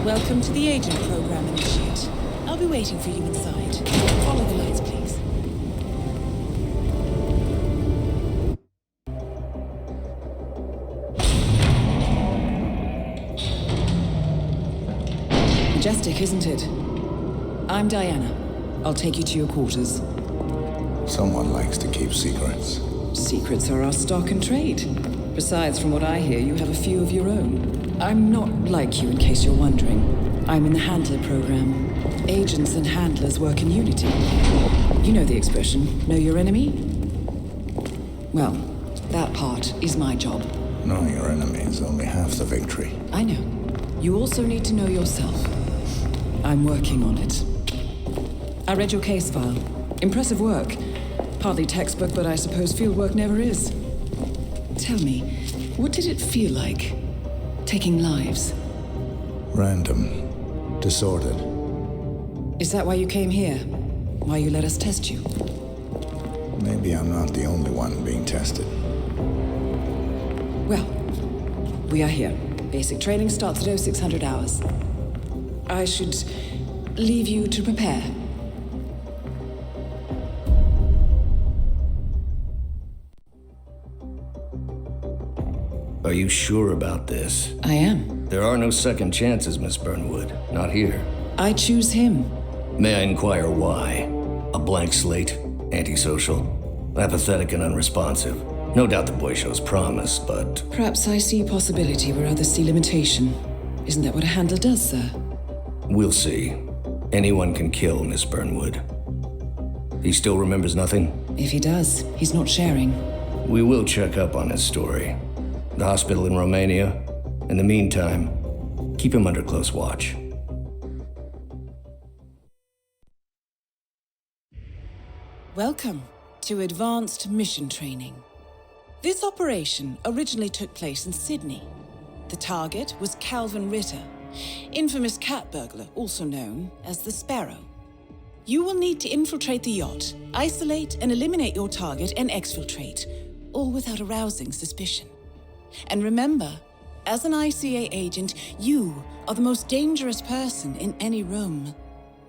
Welcome to the Agent Program, Initiate. I'll be waiting for you inside. Follow the lights, please. Majestic, isn't it? I'm Diana. I'll take you to your quarters. Someone likes to keep secrets. Secrets are our stock and trade. Besides, from what I hear, you have a few of your own. I'm not like you, in case you're wondering. I'm in the Handler program. Agents and handlers work in unity. You know the expression, know your enemy? Well, that part is my job. Knowing your enemy is only half the victory. I know. You also need to know yourself. I'm working on it. I read your case file. Impressive work. Hardly textbook, but I suppose fieldwork never is. Tell me, what did it feel like, taking lives? Random. Disordered. Is that why you came here? Why you let us test you? Maybe I'm not the only one being tested. Well, we are here. Basic training starts at 0600 hours. I should leave you to prepare. Are you sure about this? I am. There are no second chances, Miss Burnwood. Not here. I choose him. May I inquire why? A blank slate? Antisocial? Apathetic and unresponsive? No doubt the boy shows promise, but... Perhaps I see possibility where others see limitation. Isn't that what a handler does, sir? We'll see. Anyone can kill Miss Burnwood. He still remembers nothing? If he does, he's not sharing. We will check up on his story. The hospital in Romania. In the meantime, keep him under close watch. Welcome to Advanced Mission Training. This operation originally took place in Sydney. The target was Calvin Ritter, infamous cat burglar, also known as the Sparrow. You will need to infiltrate the yacht, isolate and eliminate your target, and exfiltrate, all without arousing suspicion. And remember, as an ICA agent, you are the most dangerous person in any room.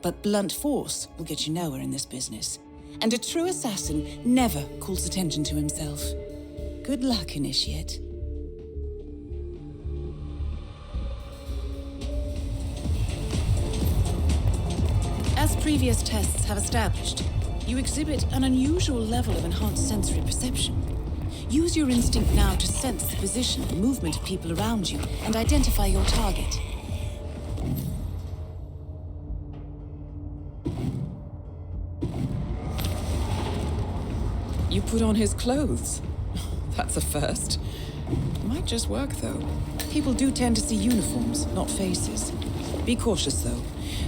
But blunt force will get you nowhere in this business. And a true assassin never calls attention to himself. Good luck, Initiate. As previous tests have established, you exhibit an unusual level of enhanced sensory perception. Use your instinct now to sense the position and movement of people around you and identify your target. You put on his clothes. That's a first. Might just work, though. People do tend to see uniforms, not faces. Be cautious, though.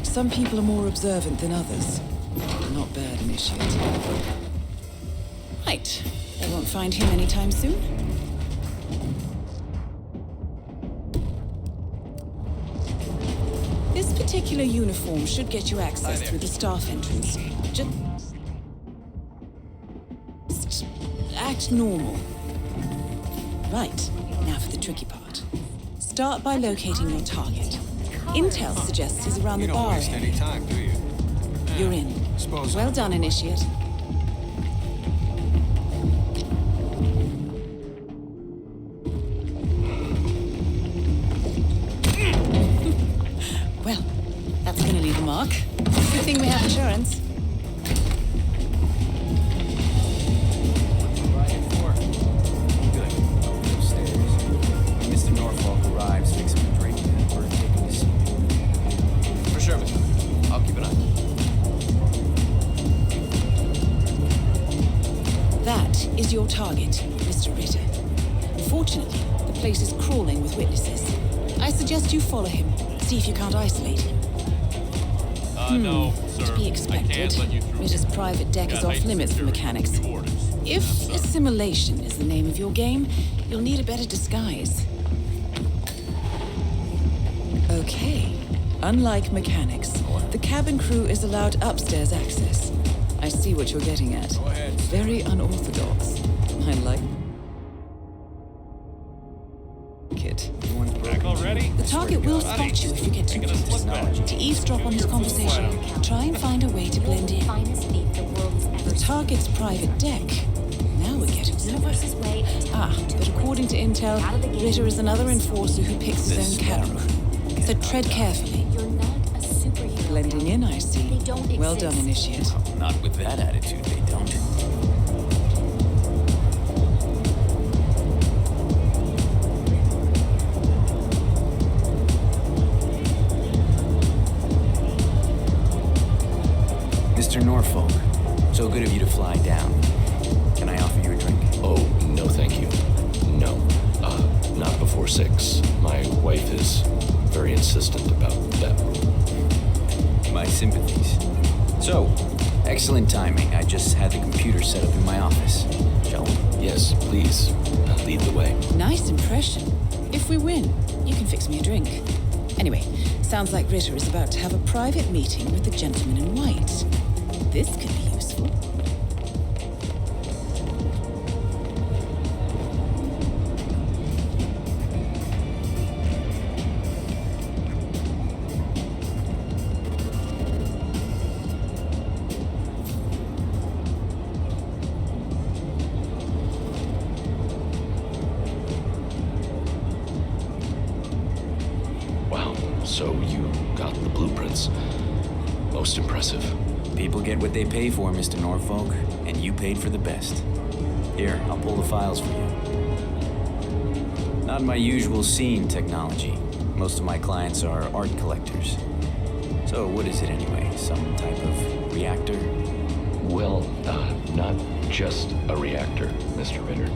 Some people are more observant than others. Not bad, Initiate. Right. I won't find him anytime soon. This particular uniform should get you access through the staff entrance. Just act normal. Right, now for the tricky part. Start by locating your target. Intel suggests he's around the bar area. Any time, do you? You're in. Well done, Initiate. Well, that's gonna leave a mark. Good thing we have insurance. Mr. Norfolk arrives, fix him a drink, and we're taking a seat. For sure, Mr. I'll keep an eye. That is your target, Mr. Ritter. Unfortunately, the place is crawling with witnesses. I suggest you follow him. See if you can't isolate him. No, sir. To be expected. I can't let you through. Ritter's private deck is off limits for mechanics. If assimilation is the name of your game, you'll need a better disguise. Okay. Unlike mechanics, the cabin crew is allowed upstairs access. I see what you're getting at. Go ahead. Very unorthodox. I like it. Back already? The target will spot you if you get too Taking a slip back. close. To eavesdrop on his conversation, try and find a way to blend in. Finest thief the world has ever The target's private deck. Now we're getting seen. somewhere. Universe's way of But according to intel, Ritter is another enforcer who picks his own cattle. So tread carefully. You're not a superhero. Blending in, I see. They don't Well done, exist. Initiate. Not with that attitude, they don't. Mr. Norfolk, so good of you to fly down. Can I offer you a drink? Oh, no thank you. No. Not before 6. My wife is very insistent about that rule. My sympathies. So, excellent timing. I just had the computer set up in my office. Shall we? Yes, please. Lead the way. Nice impression. If we win, you can fix me a drink. Anyway, sounds like Ritter is about to have a private meeting with the gentleman in white. This could be useful. Wow, so you got the blueprints. Most impressive. People get what they pay for, Mr. Norfolk, and you paid for the best. Here, I'll pull the files for you. Not my usual scene technology. Most of my clients are art collectors. So what is it anyway? Some type of reactor? Well, not just a reactor, Mr. Ritter.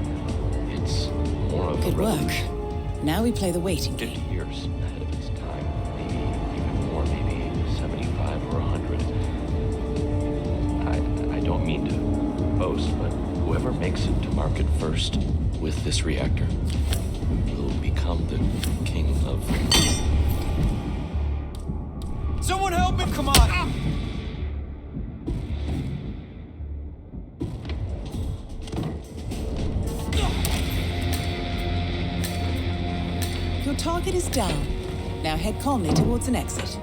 It's more of a Good work. revolution. Now we play the waiting 50 game. years ahead of its time. Maybe even more, maybe 75 or 100. I don't mean to boast, but whoever makes it to market first with this reactor will become the king of... Someone help him! Come on! Your target is down. Now head calmly towards an exit.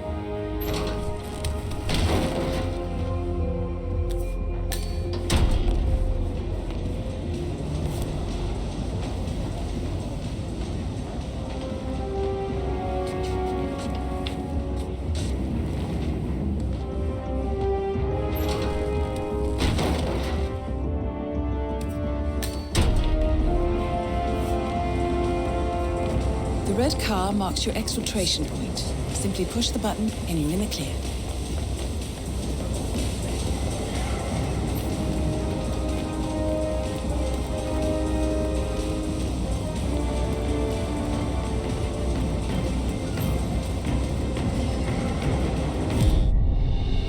The red car marks your exfiltration point. Simply push the button and you're in the clear.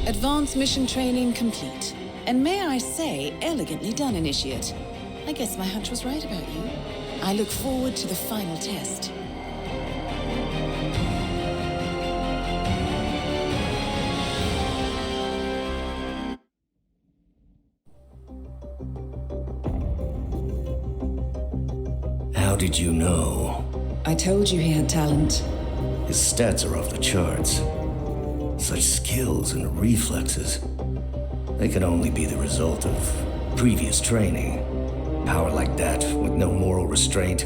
Advanced mission training complete. And may I say, elegantly done, Initiate. I guess my hunch was right about you. I look forward to the final test. How did you know? I told you he had talent. His stats are off the charts. Such skills and reflexes. They could only be the result of previous training. Power like that, with no moral restraint,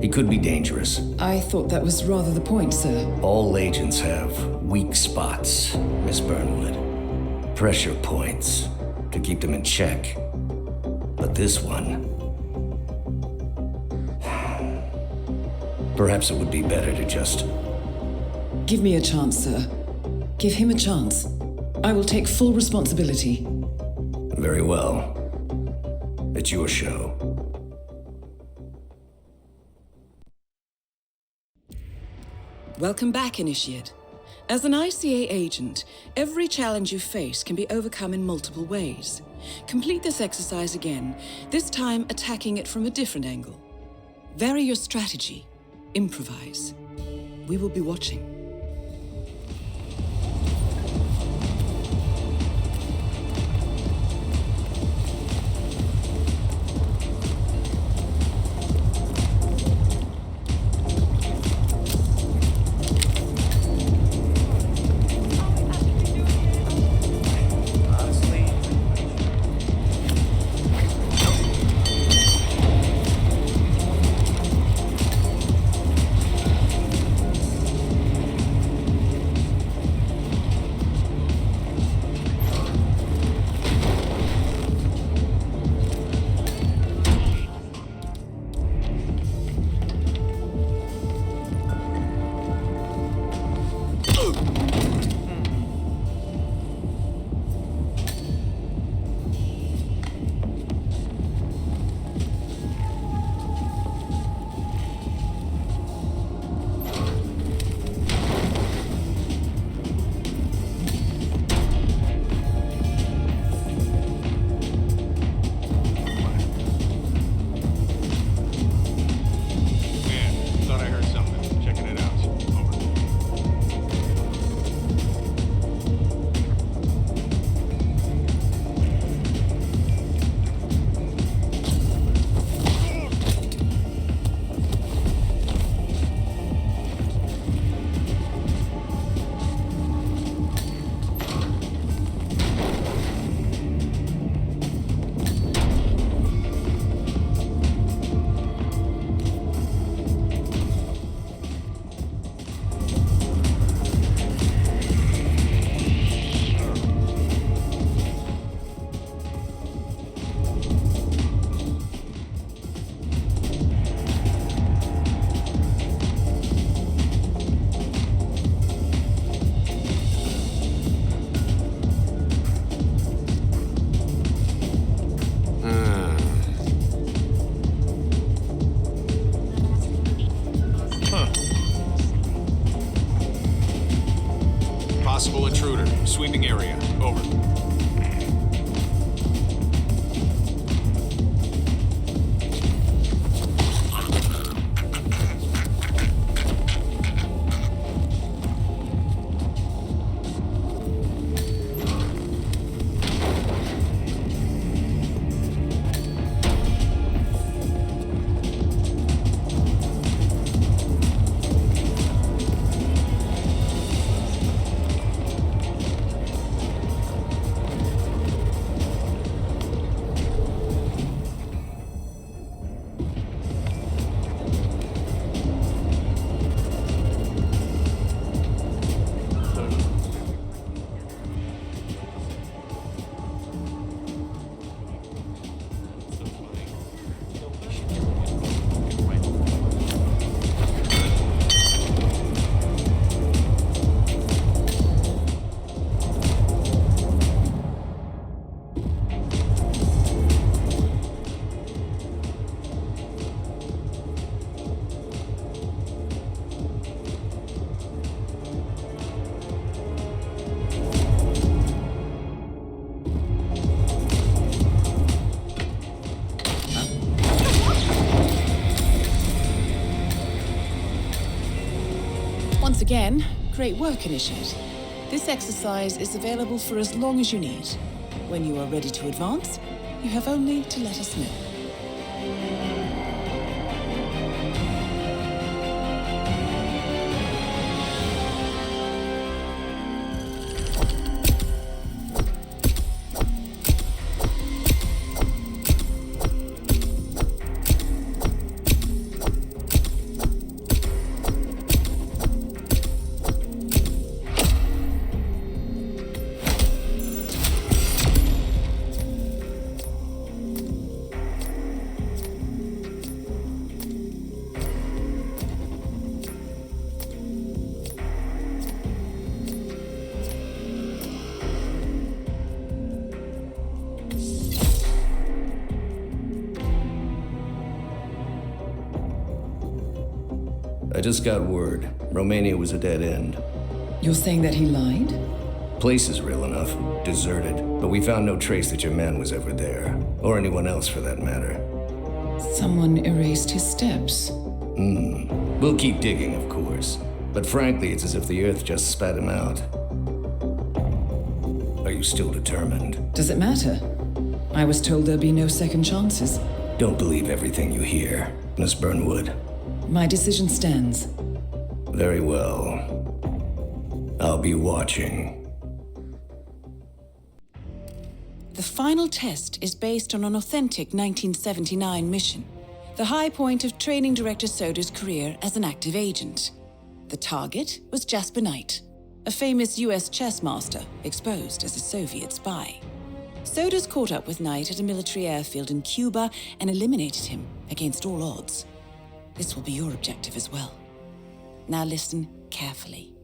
he could be dangerous. I thought that was rather the point, sir. All agents have weak spots, Miss Burnwood. Pressure points to keep them in check. But this one... Perhaps it would be better to just... Give me a chance, sir. Give him a chance. I will take full responsibility. Very well. It's your show. Welcome back, Initiate. As an ICA agent, every challenge you face can be overcome in multiple ways. Complete this exercise again, this time attacking it from a different angle. Vary your strategy. Improvise. We will be watching. Sweeping area. Over. Once again, great work, Initiate. This exercise is available for as long as you need. When you are ready to advance, you have only to let us know. I just got word. Romania was a dead end. You're saying that he lied? Place is real enough. Deserted. But we found no trace that your man was ever there. Or anyone else for that matter. Someone erased his steps. We'll keep digging, of course. But frankly, it's as if the Earth just spat him out. Are you still determined? Does it matter? I was told there'd be no second chances. Don't believe everything you hear, Miss Burnwood. My decision stands. Very well. I'll be watching. The final test is based on an authentic 1979 mission, the high point of training director Soda's career as an active agent. The target was Jasper Knight, a famous US chess master exposed as a Soviet spy. Soda's caught up with Knight at a military airfield in Cuba and eliminated him against all odds. This will be your objective as well. Now listen carefully.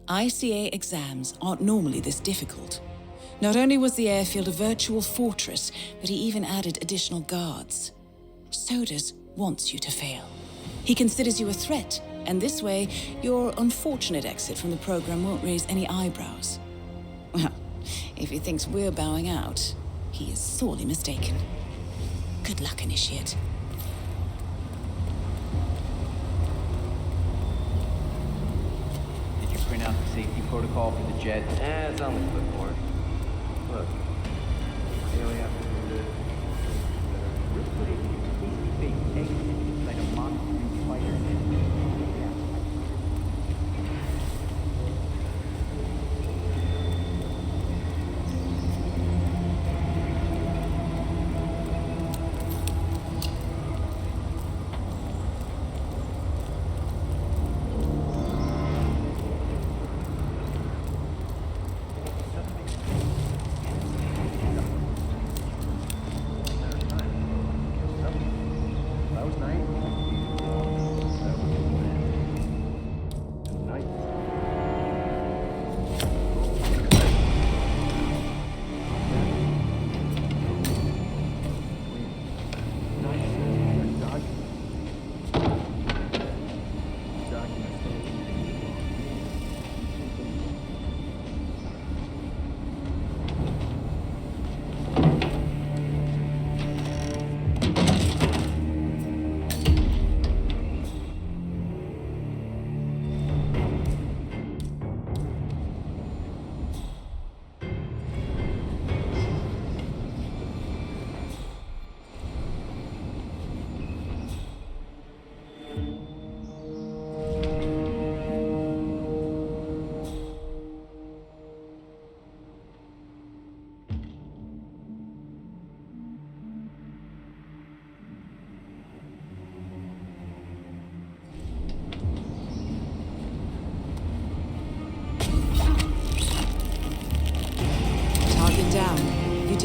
ICA exams aren't normally this difficult. Not only was the airfield a virtual fortress, but he even added additional guards. Sodas wants you to fail. He considers you a threat, and this way, your unfortunate exit from the program won't raise any eyebrows. Well, if he thinks we're bowing out, he is sorely mistaken. Good luck, Initiate. Did you print out the safety protocol for the jet? It's on the clipboard. Look. Here we have to do this. We're putting a fake exit like a monster fighter.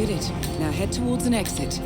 did it. Now head towards an exit.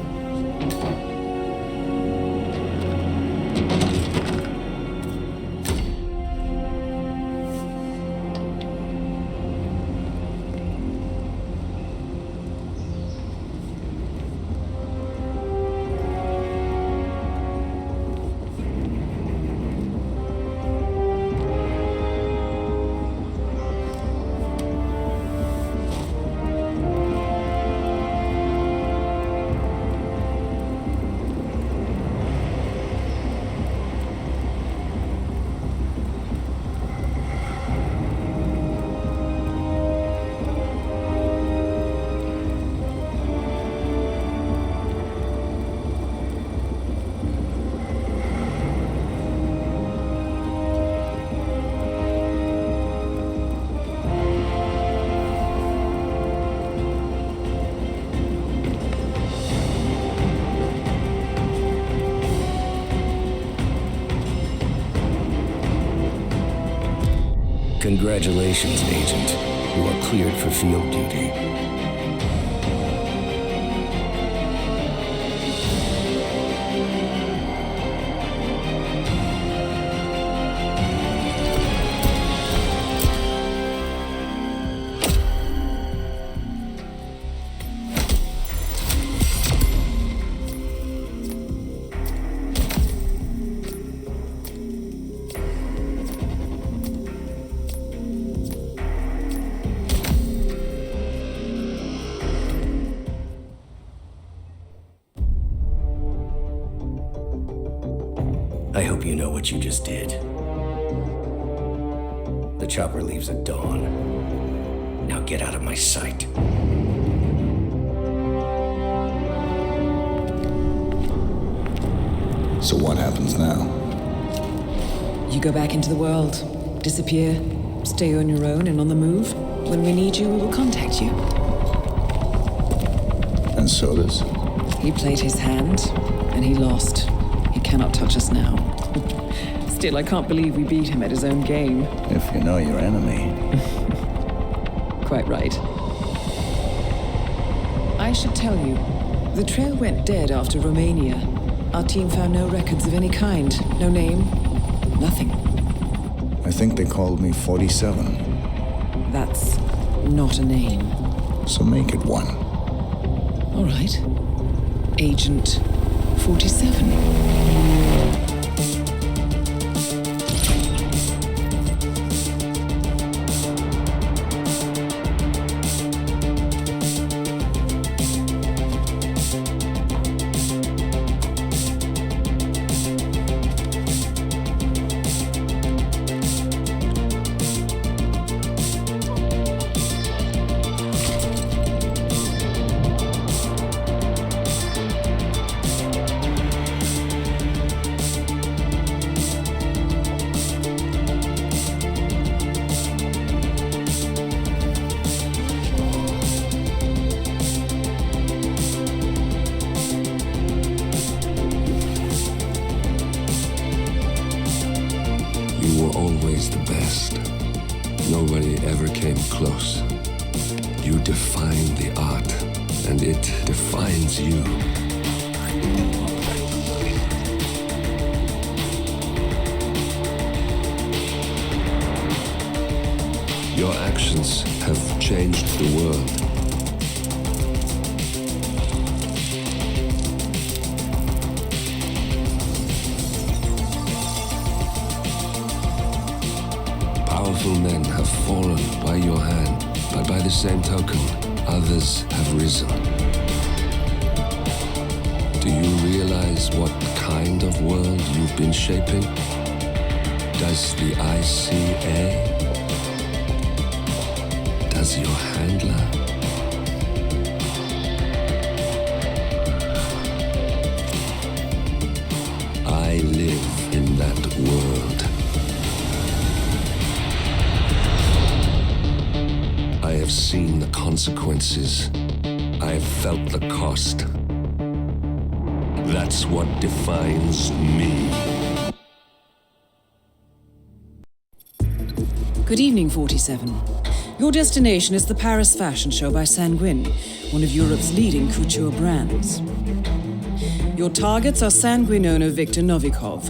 Congratulations, Agent. You are cleared for field duty. I hope you know what you just did. The chopper leaves at dawn. Now get out of my sight. So what happens now? You go back into the world, disappear, stay on your own and on the move. When we need you, we will contact you. And so does? He played his hand, and he lost. He cannot touch us now. Still, I can't believe we beat him at his own game. If you know your enemy. Quite right. I should tell you, the trail went dead after Romania. Our team found no records of any kind. No name, nothing. I think they called me 47. That's not a name. So make it one. All right. Agent 47. You were always the best. Nobody ever came close. You define the art, and it defines you. Your actions have changed the world. Powerful men have fallen by your hand, but by the same token, others have risen. Do you realize what kind of world you've been shaping? Does the ICA? Does your handler? I live in that world. I have seen the consequences. I have felt the cost. That's what defines me. Good evening, 47. Your destination is the Paris Fashion Show by Sanguine, one of Europe's leading couture brands. Your targets are Sanguine owner Viktor Novikov,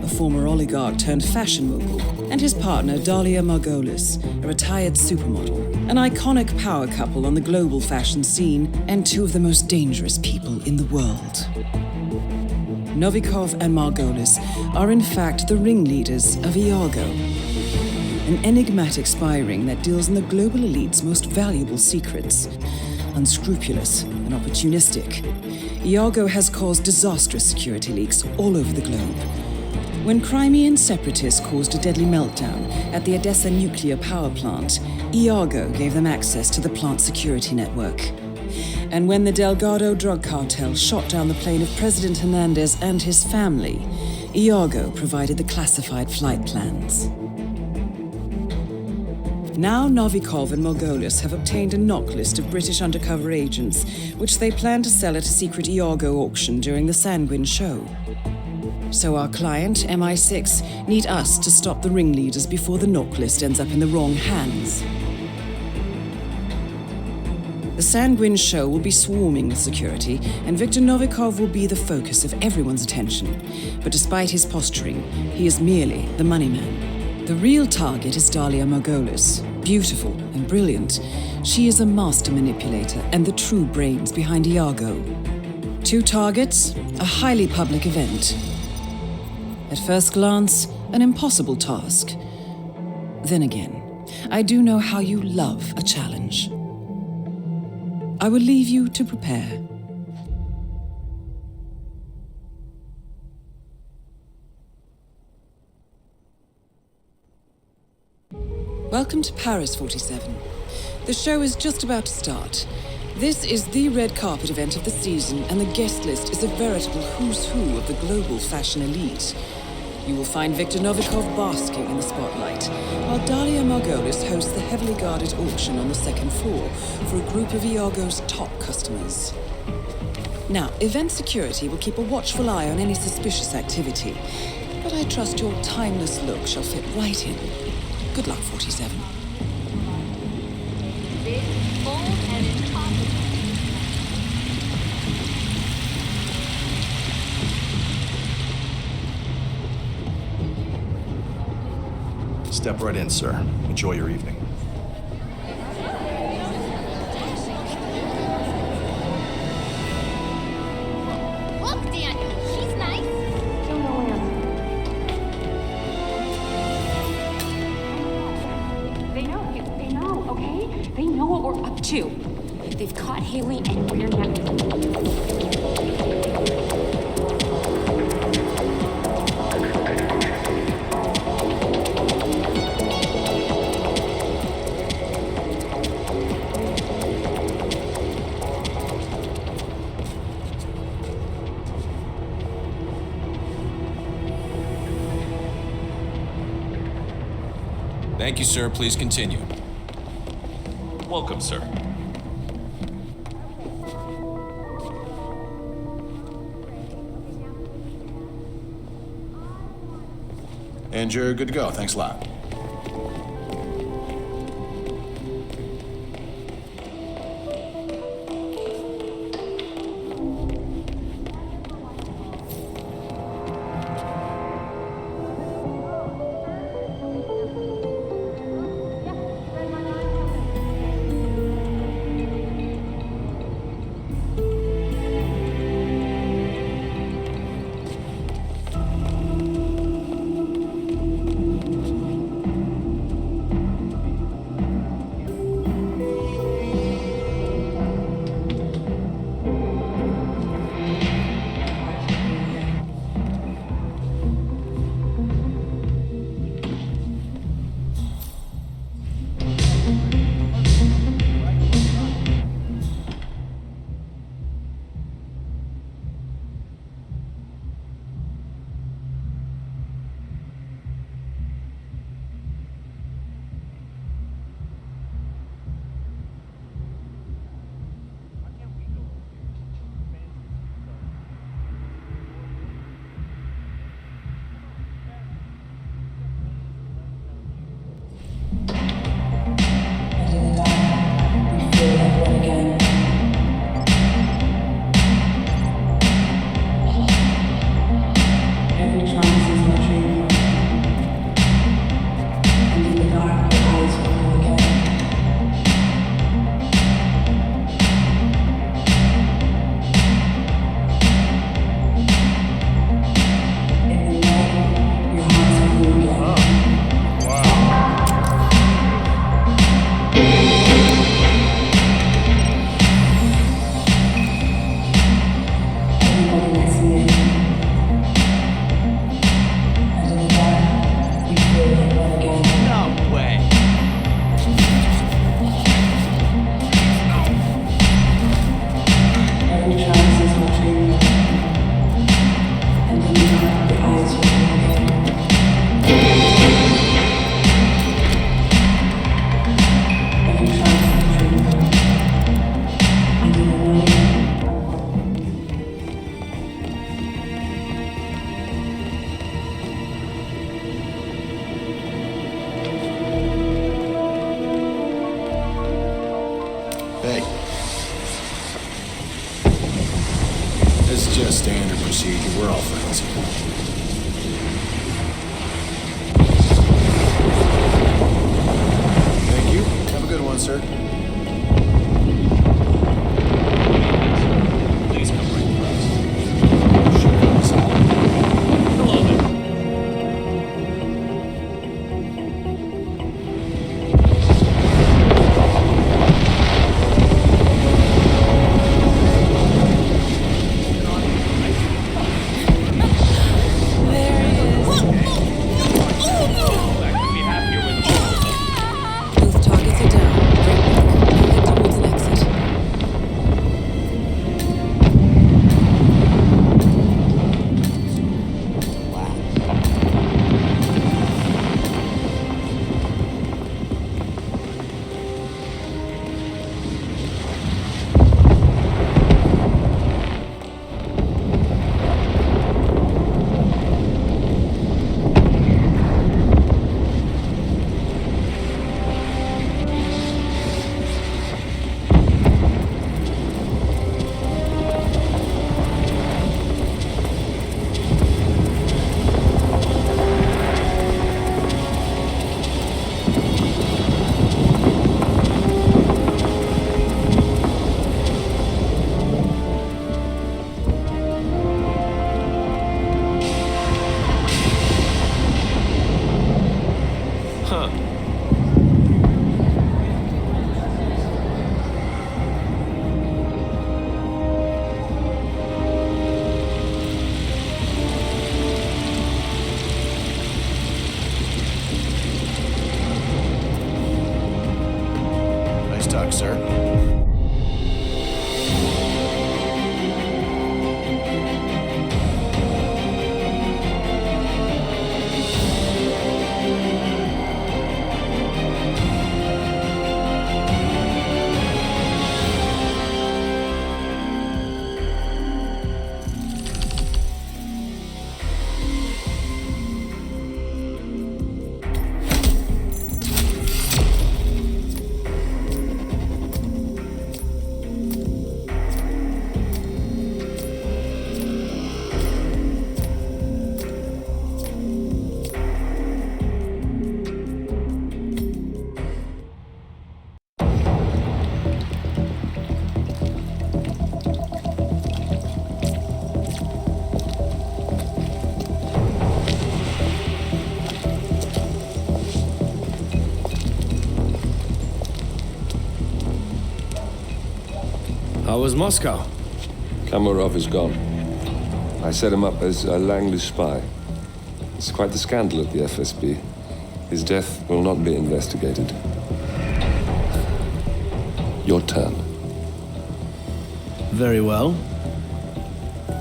a former oligarch turned fashion mogul, and his partner Dalia Margolis, a retired supermodel, an iconic power couple on the global fashion scene, and two of the most dangerous people in the world. Novikov and Margolis are in fact the ringleaders of Iago, an enigmatic spy ring that deals in the global elite's most valuable secrets. Unscrupulous and opportunistic, Iago has caused disastrous security leaks all over the globe. When Crimean separatists caused a deadly meltdown at the Odessa nuclear power plant, Iago gave them access to the plant's security network. And when the Delgado drug cartel shot down the plane of President Hernandez and his family, Iago provided the classified flight plans. Now Novikov and Margolis have obtained a knock list of British undercover agents, which they plan to sell at a secret Iago auction during the Sanguine show. So our client, MI6, need us to stop the ringleaders before the knock list ends up in the wrong hands. The Sanguine show will be swarming with security, and Viktor Novikov will be the focus of everyone's attention. But despite his posturing, he is merely the money man. The real target is Dalia Margolis. Beautiful and brilliant, she is a master manipulator and the true brains behind Iago. Two targets, a highly public event. At first glance, an impossible task. Then again, I do know how you love a challenge. I will leave you to prepare. Welcome to Paris 47. The show is just about to start. This is the red carpet event of the season, and the guest list is a veritable who's who of the global fashion elite. You will find Viktor Novikov basking in the spotlight, while Dalia Margolis hosts the heavily guarded auction on the second floor for a group of Iago's top customers. Now, event security will keep a watchful eye on any suspicious activity, but I trust your timeless look shall fit right in. Good luck, 47. Big, bold, and impossible. Step right in, sir. Enjoy your evening. Look, Daniel, she's nice. Don't know him. They know, okay? They know what we're up to. They've caught Haley and we're not. Thank you, sir. Please continue. Welcome, sir. And you're good to go. Thanks a lot. sir. Please come right across. Hello there. Both targets are down. Great work. Head towards an exit. Nice talk, sir. How was Moscow? Kamarov is gone. I set him up as a Langley spy. It's quite the scandal at the FSB. His death will not be investigated. Your turn. Very well.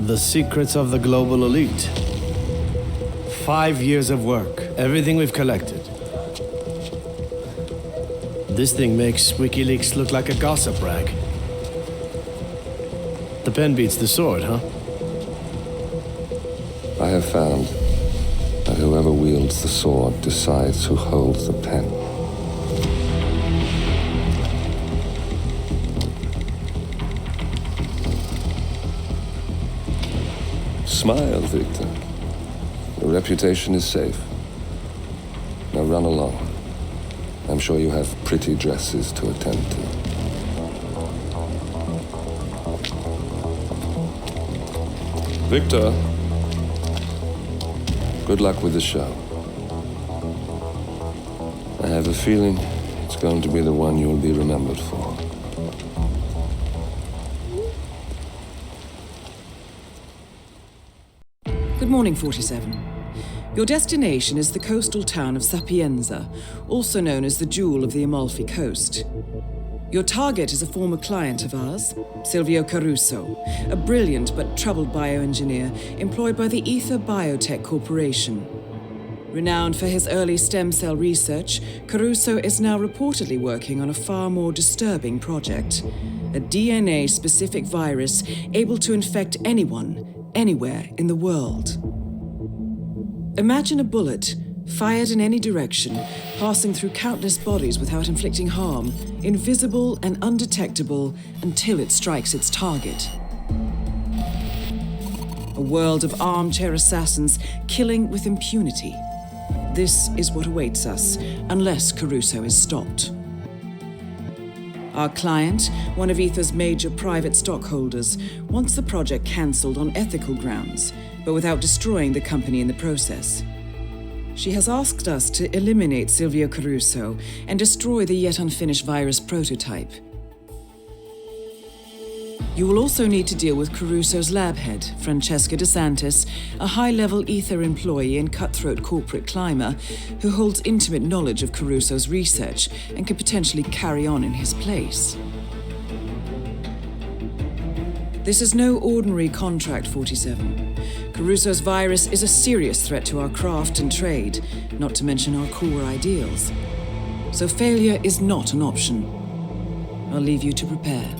The secrets of the global elite. 5 years of work, everything we've collected. This thing makes WikiLeaks look like a gossip rag. The pen beats the sword, huh? I have found that whoever wields the sword decides who holds the pen. Smile, Victor. Your reputation is safe. Now run along. I'm sure you have pretty dresses to attend to. Victor, good luck with the show. I have a feeling it's going to be the one you'll be remembered for. Good morning, 47. Your destination is the coastal town of Sapienza, also known as the Jewel of the Amalfi Coast. Your target is a former client of ours, Silvio Caruso, a brilliant but troubled bioengineer employed by the Ether Biotech Corporation. Renowned for his early stem cell research, Caruso is now reportedly working on a far more disturbing project, a DNA-specific virus able to infect anyone, anywhere in the world. Imagine a bullet, fired in any direction, passing through countless bodies without inflicting harm, invisible and undetectable until it strikes its target. A world of armchair assassins killing with impunity. This is what awaits us, unless Caruso is stopped. Our client, one of Ether's major private stockholders, wants the project cancelled on ethical grounds, but without destroying the company in the process. She has asked us to eliminate Silvio Caruso and destroy the yet unfinished virus prototype. You will also need to deal with Caruso's lab head, Francesca DeSantis, a high-level Ether employee and cutthroat corporate climber who holds intimate knowledge of Caruso's research and could potentially carry on in his place. This is no ordinary contract, 47. Caruso's virus is a serious threat to our craft and trade, not to mention our core ideals. So failure is not an option. I'll leave you to prepare.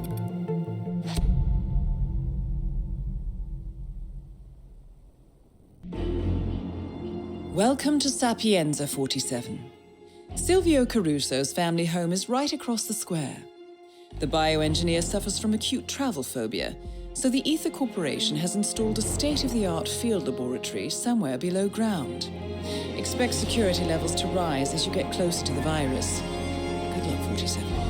Welcome to Sapienza, 47. Silvio Caruso's family home is right across the square. The bioengineer suffers from acute travel phobia, so the Ether Corporation has installed a state-of-the-art field laboratory somewhere below ground. Expect security levels to rise as you get closer to the virus. Good luck, 47.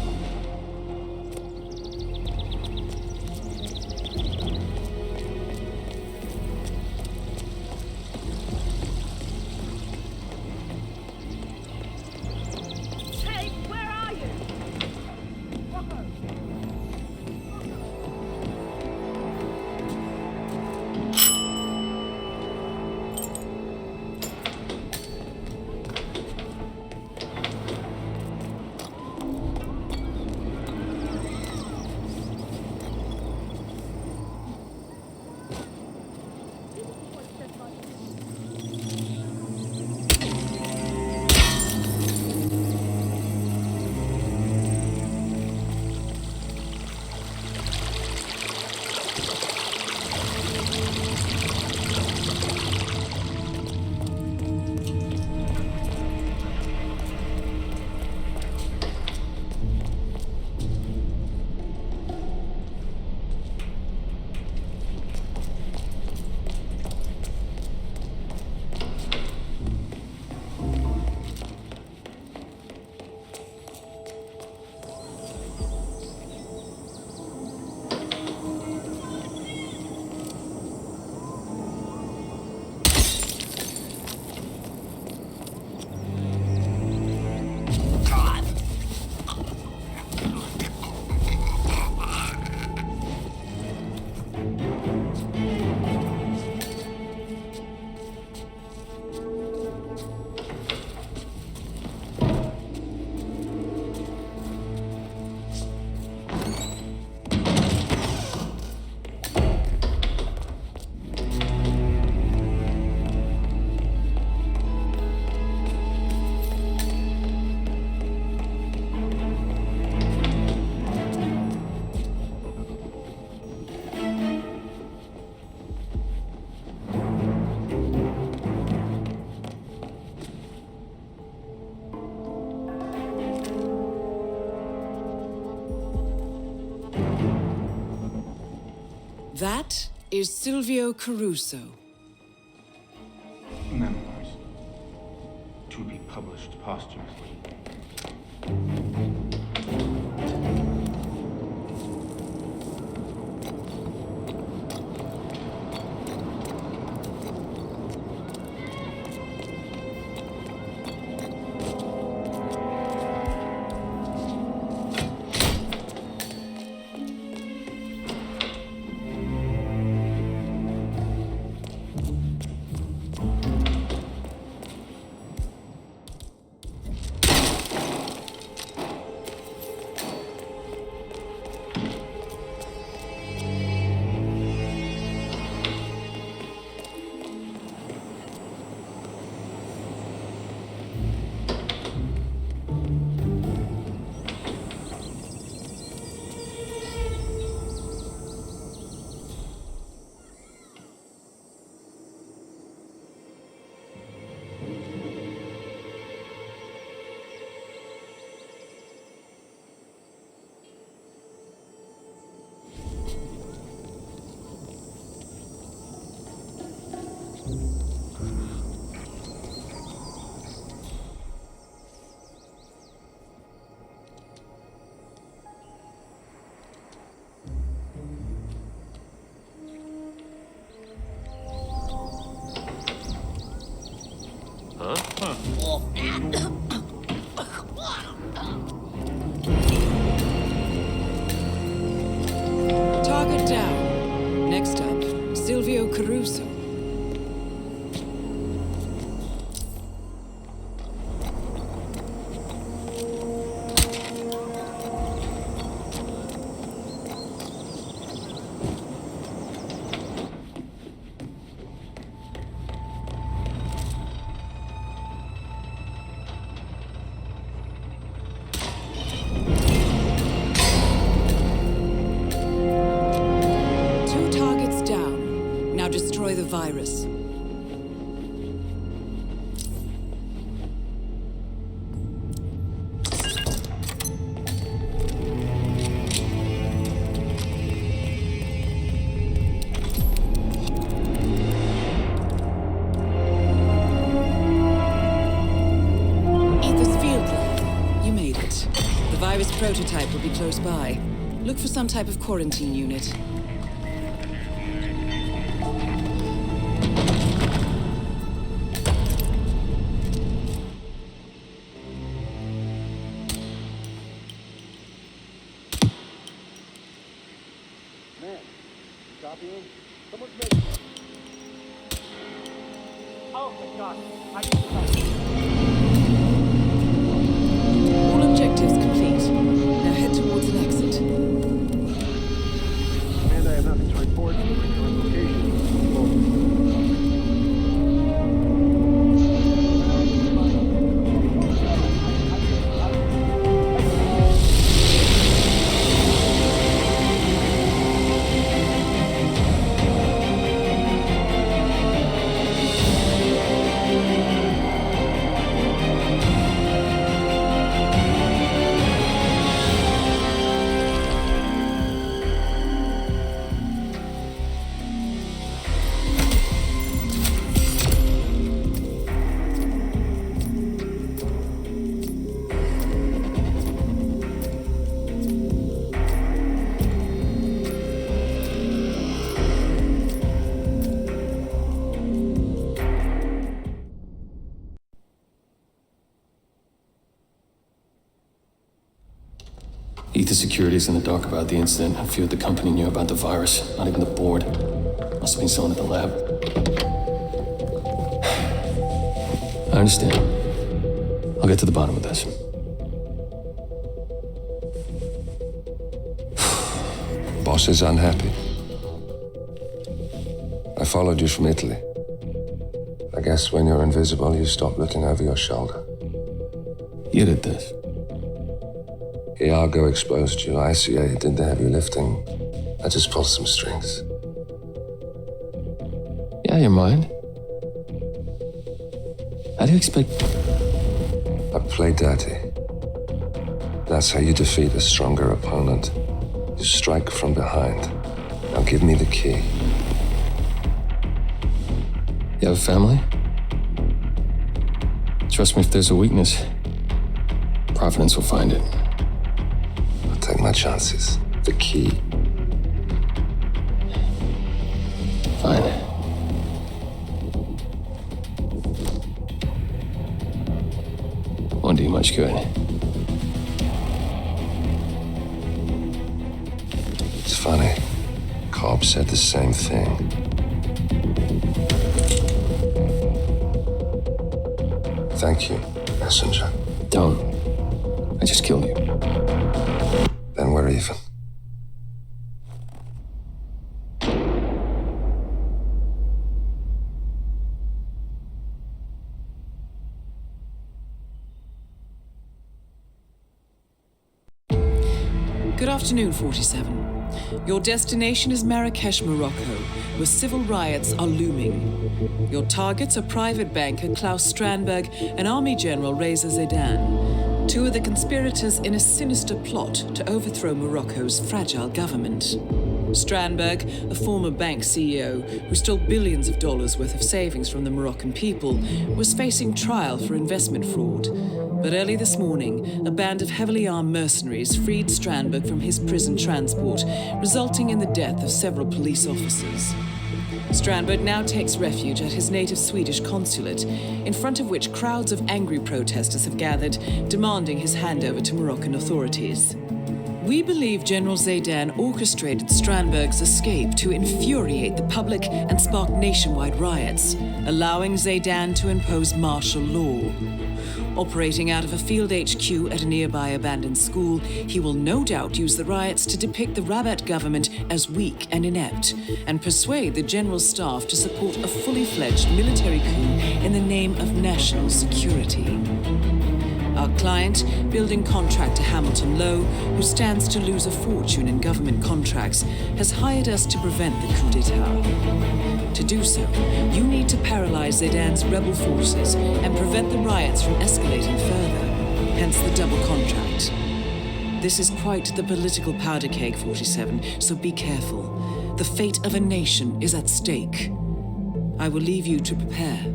That is Silvio Caruso. Memoirs. To be published posthumously. Target down. Next up, Silvio Caruso. Destroy the virus. Ether's field lab. You made it. The virus prototype will be close by. Look for some type of quarantine unit. Oh my god, I need to help. All objectives complete. Now head towards an exit. And I have nothing to report from my current location. Ether Security's in the dark about the incident. A few at the company knew about the virus. Not even the board. Must have been someone at the lab. I understand. I'll get to the bottom of this. Boss is unhappy. I followed you from Italy. I guess when you're invisible, you stop looking over your shoulder. You did this. Iago exposed you. ICA did the heavy lifting. I just pulled some strings. Yeah, you mind? How do you expect... I play dirty. That's how you defeat a stronger opponent. You strike from behind. Now give me the key. You have a family? Trust me, if there's a weakness, Providence will find it. I'll take my chances. The key. Fine. Won't do you much good. It's funny. Cobb said the same thing. Thank you, messenger. Don't. I just killed you. Then we're even. Good afternoon, 47. Your destination is Marrakesh, Morocco, where civil riots are looming. Your targets are private banker Klaus Strandberg and Army General Reza Zaidan, two of the conspirators in a sinister plot to overthrow Morocco's fragile government. Strandberg, a former bank CEO who stole billions of dollars worth of savings from the Moroccan people, was facing trial for investment fraud. But early this morning, a band of heavily armed mercenaries freed Strandberg from his prison transport, resulting in the death of several police officers. Strandberg now takes refuge at his native Swedish consulate, in front of which crowds of angry protesters have gathered, demanding his handover to Moroccan authorities. We believe General Zaydan orchestrated Strandberg's escape to infuriate the public and spark nationwide riots, allowing Zaydan to impose martial law. Operating out of a field HQ at a nearby abandoned school, he will no doubt use the riots to depict the Rabat government as weak and inept, and persuade the general staff to support a fully fledged military coup in the name of national security. Our client, building contractor Hamilton Lowe, who stands to lose a fortune in government contracts, has hired us to prevent the coup d'etat. To do so, you need to paralyze Zaydan's rebel forces and prevent the riots from escalating further, hence the double contract. This is quite the political powder keg, 47, so be careful. The fate of a nation is at stake. I will leave you to prepare.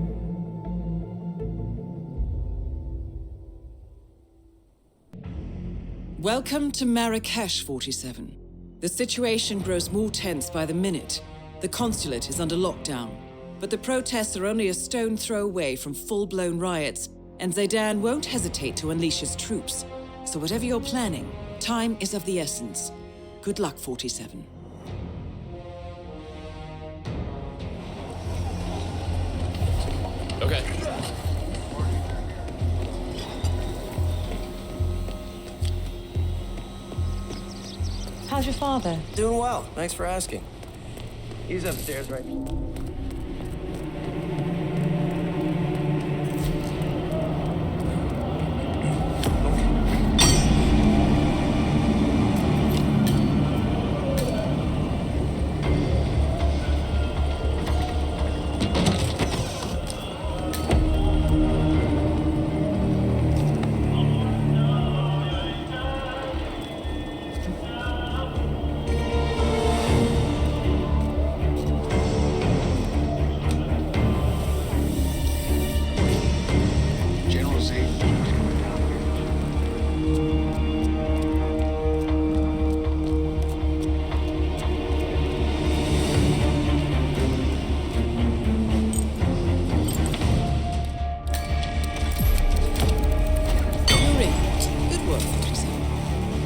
Welcome to Marrakesh, 47. The situation grows more tense by the minute. The consulate is under lockdown, but the protests are only a stone throw away from full-blown riots, and Zaydan won't hesitate to unleash his troops. So whatever you're planning, time is of the essence. Good luck, 47. Okay. How's your father? Doing well. Thanks for asking. He's upstairs right now.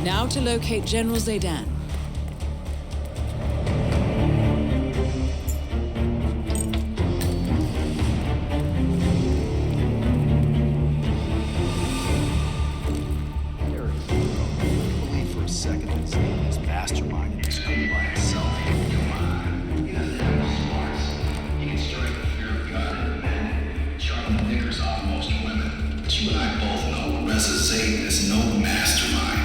Now to locate General Zaydan. Believe for a second that Zaydan is masterminding this coup by himself. Come on. He doesn't have no smarts. He can strike the fear of God in men, charm the knickers off most women. But you and I both know Reza Zaydan is no mastermind.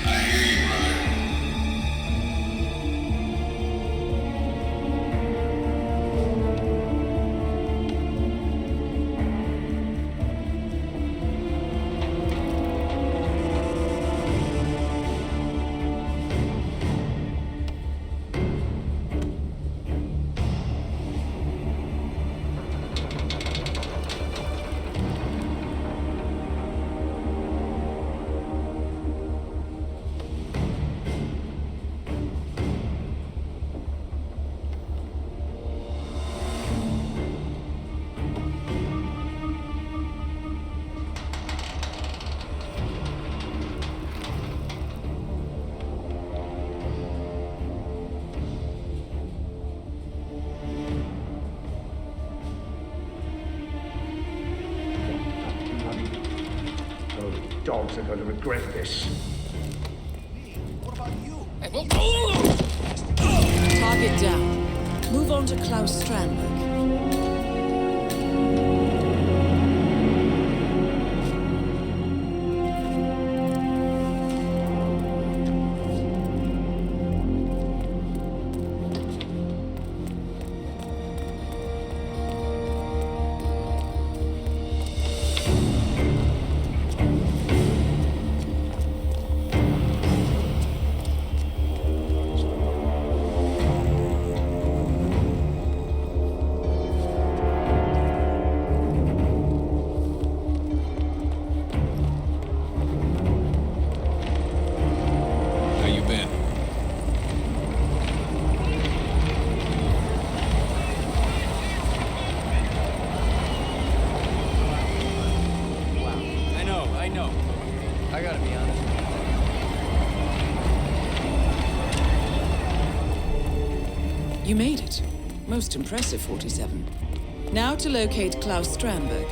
I hear you, brother. Dogs are going to regret this. What about you? Target down. Move on to Klaus Strandberg. know. I gotta be honest. You made it. Most impressive, 47. Now to locate Klaus Strandberg.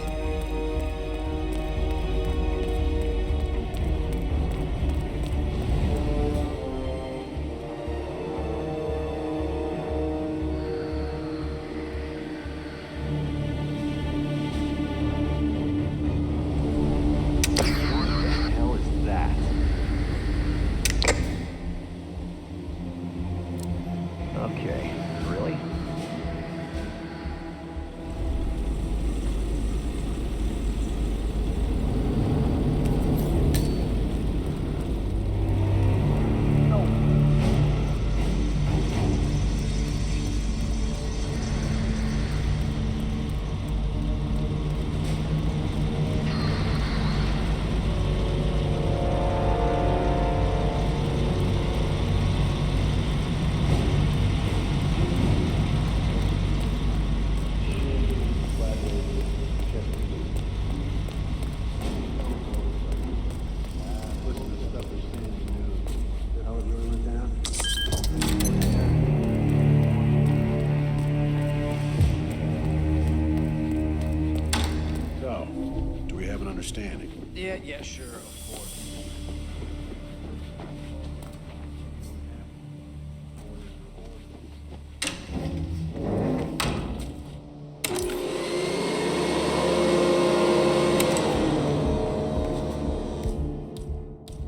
Yeah, sure, of course.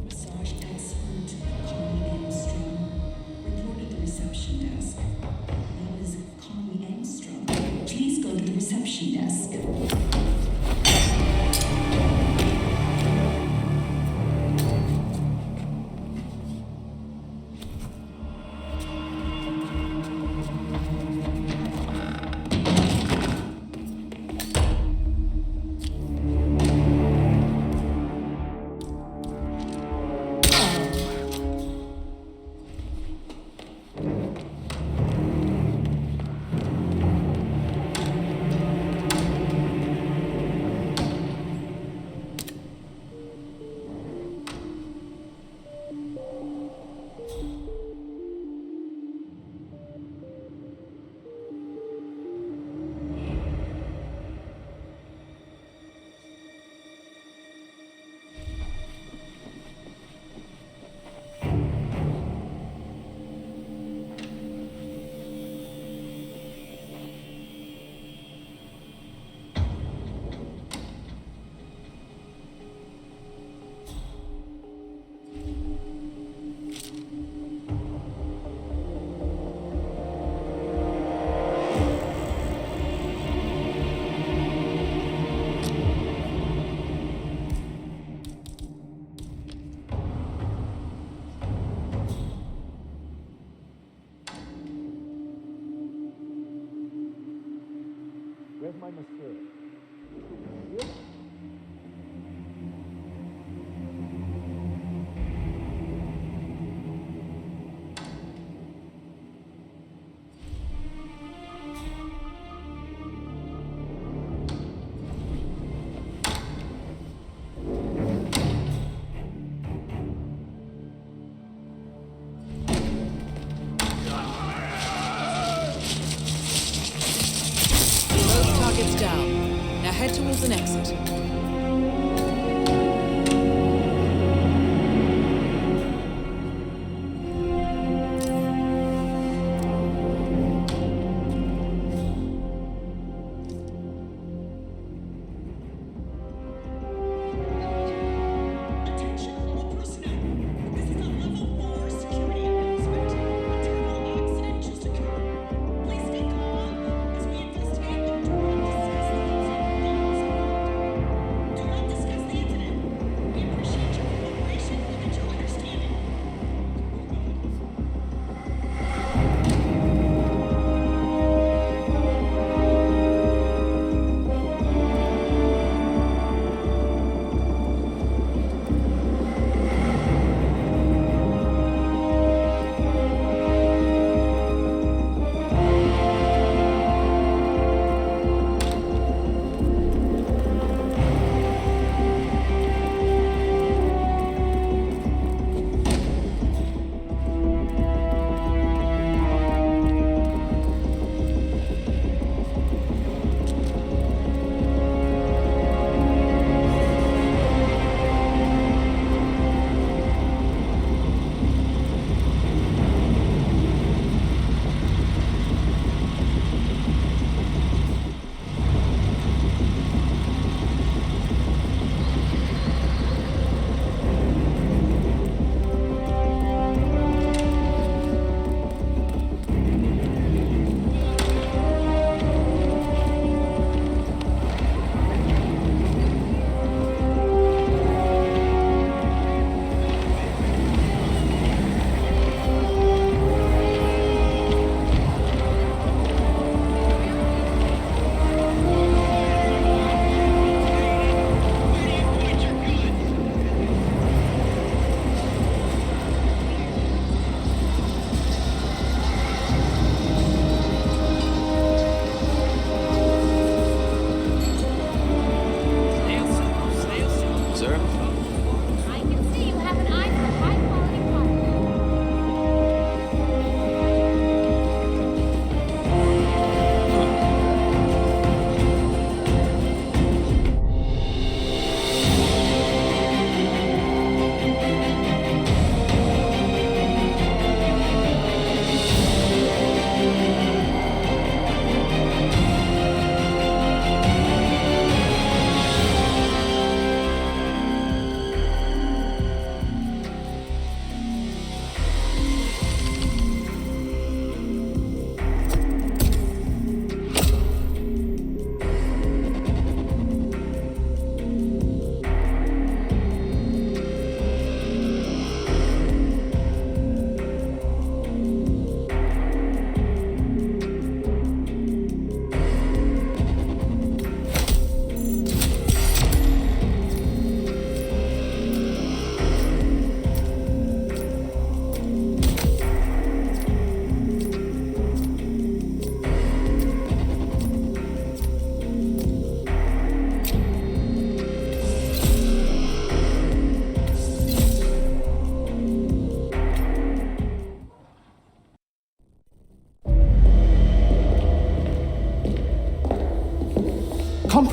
Massage expert Connie Engstrom reported the reception desk. Name is Connie Engstrom. Please go to the reception desk. Where's my mascara? Target's down. Now head towards an exit.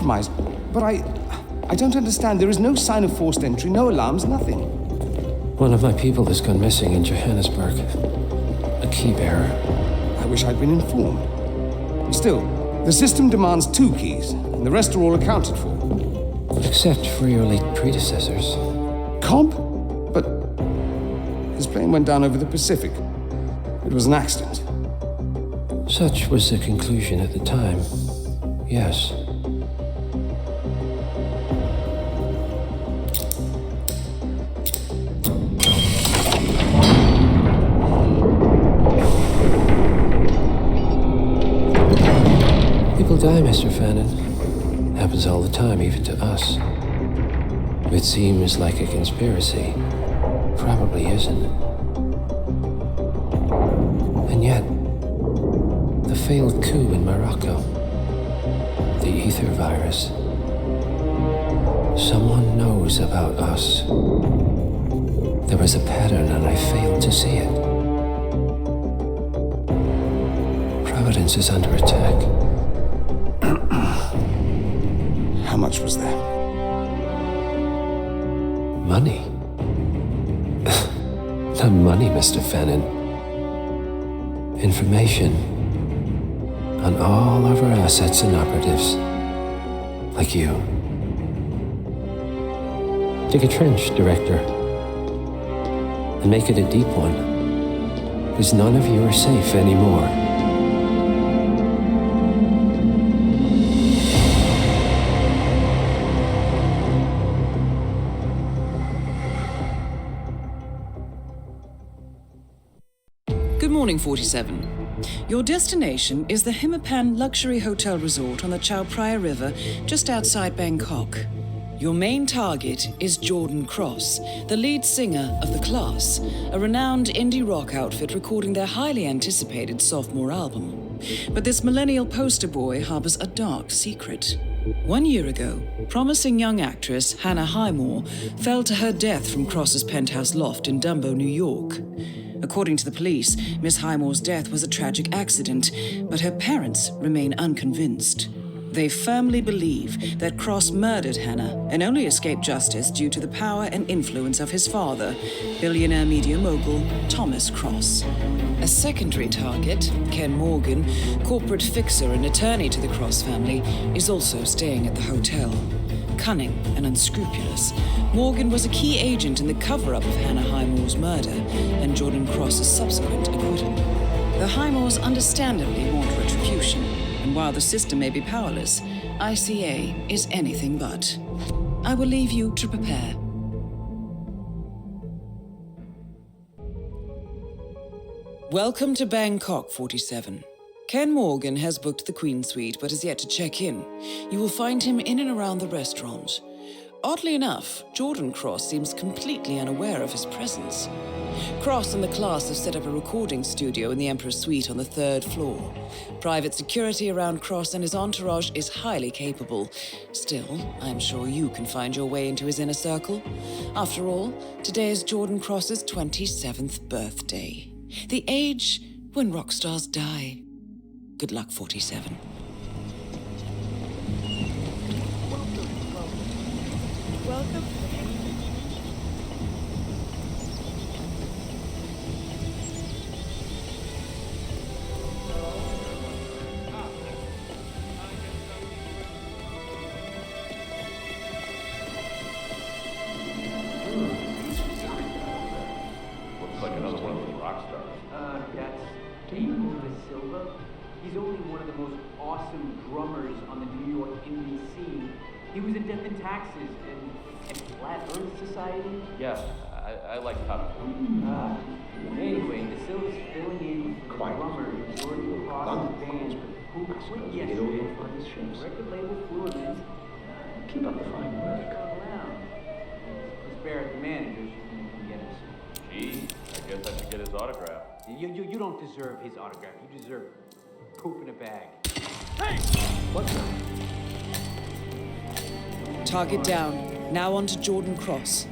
compromised. But I don't understand. There is no sign of forced entry, no alarms, nothing. One of my people has gone missing in Johannesburg. A key bearer. I wish I'd been informed. Still, the system demands 2 keys, and the rest are all accounted for. Except for your late predecessors. Cobb? But his plane went down over the Pacific. It was an accident. Such was the conclusion at the time. Yes. People die, Mr. Fannin. Happens all the time, even to us. It seems like a conspiracy. Probably isn't. And yet, the failed coup in Morocco, the ether virus. Someone knows about us. There was a pattern and I failed to see it. Providence is under attack. How much was there? Money. Not money, Mr. Fannin. Information on all of our assets and operatives. Like you. Dig a trench, Director. And make it a deep one. Because none of you are safe anymore. Good morning, 47. Your destination is the Hitman luxury hotel resort on the Chao Phraya River, just outside Bangkok. Your main target is Jordan Cross, the lead singer of The Class, a renowned indie rock outfit recording their highly anticipated sophomore album. But this millennial poster boy harbors a dark secret. 1 year ago, promising young actress Hannah Highmore fell to her death from Cross's penthouse loft in Dumbo, New York. According to the police, Miss Highmore's death was a tragic accident, but her parents remain unconvinced. They firmly believe that Cross murdered Hannah and only escaped justice due to the power and influence of his father, billionaire media mogul Thomas Cross. A secondary target, Ken Morgan, corporate fixer and attorney to the Cross family, is also staying at the hotel. Cunning and unscrupulous, Morgan was a key agent in the cover-up of Hannah Highmore's murder and Jordan Cross's subsequent acquittal. The Highmores understandably want retribution, and while the system may be powerless, ICA is anything but. I will leave you to prepare. Welcome to Bangkok, 47. Ken Morgan has booked the Queen Suite but has yet to check in. You will find him in and around the restaurant. Oddly enough, Jordan Cross seems completely unaware of his presence. Cross and the Class have set up a recording studio in the Emperor's Suite on the 3rd floor. Private security around Cross and his entourage is highly capable. Still, I'm sure you can find your way into his inner circle. After all, today is Jordan Cross's 27th birthday. The age when rock stars die. Good luck, 47. Welcome. Looks like another one of those rock stars. That's Dave Da Silva. He's only one of the most awesome drummers on the New York indie scene. He was in Death and Taxes and Flat Earth Society. Yeah, I like top. Anyway, Da Silva's filling in for the drummer Jordan Cross's band, who quit yesterday for his record label Fluidment. Keep up the fine work. Let's bear it the manager so he can get us. Gee, I guess I should get his autograph. You don't deserve his autograph. You deserve poop in a bag. Hey! What's up? Target down. Now on to Jordan Cross.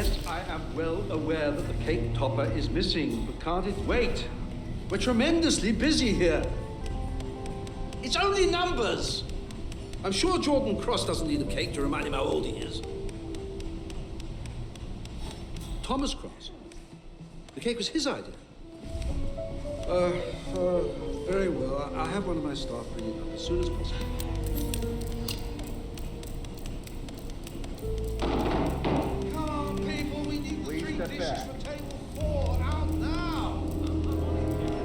Yes, I am well aware that the cake topper is missing, but can't it wait? We're tremendously busy here. It's only numbers. I'm sure Jordan Cross doesn't need a cake to remind him how old he is. Thomas Cross. The cake was his idea. Very well. I'll have one of my staff bring it up as soon as possible. Come on, people. We need the 3 dishes for table 4. Out now.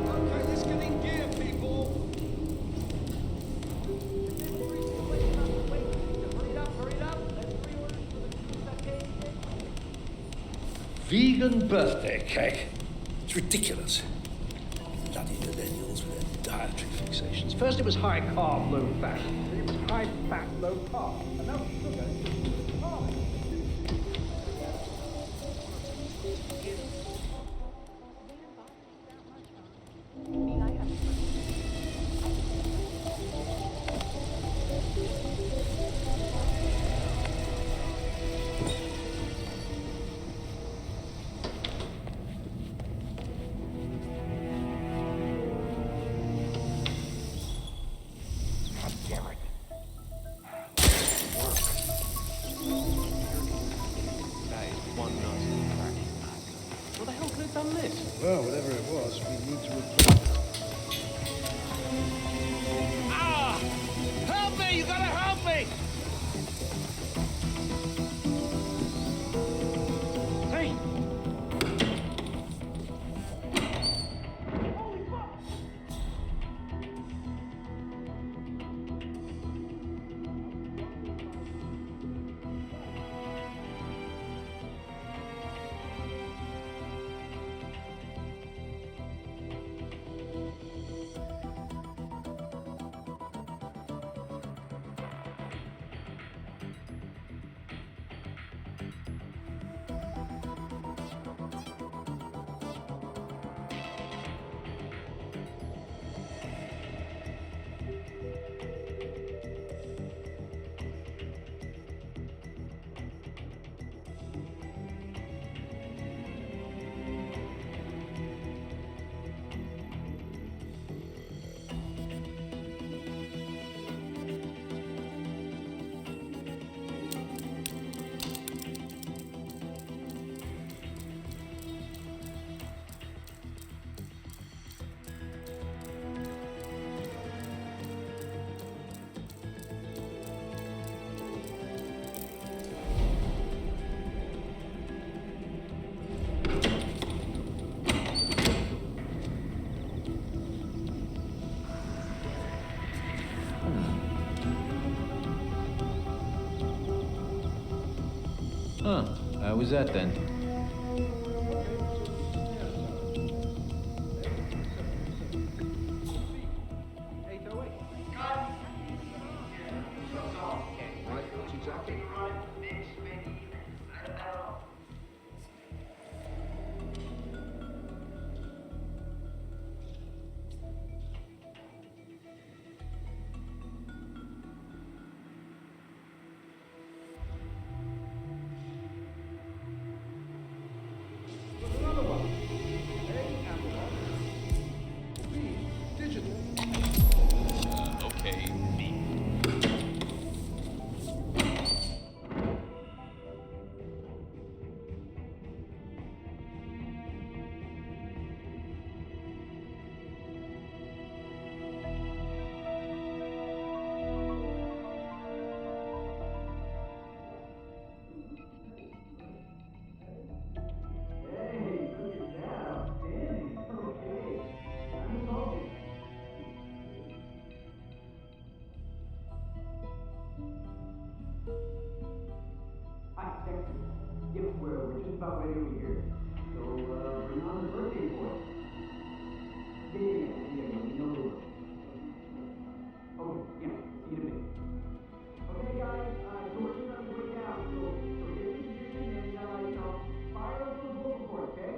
Okay, let's get in gear, people. Vegan birthday cake. It's ridiculous. Bloody millennials with their dietary fixations. First it was high carb, low fat. Then it was high fat, low carb. And now sugar. Well, whatever it was, we need to replace it. Ah! Help me! You gotta help me! Hey! Huh. How was that then? We're just about ready over here. So, bring on the birthday boy. Yeah, we know the way. Okay, yeah, see you in a bit. Okay, guys, so we're just gonna break down. So get in position and, fire up the vocal cord, okay?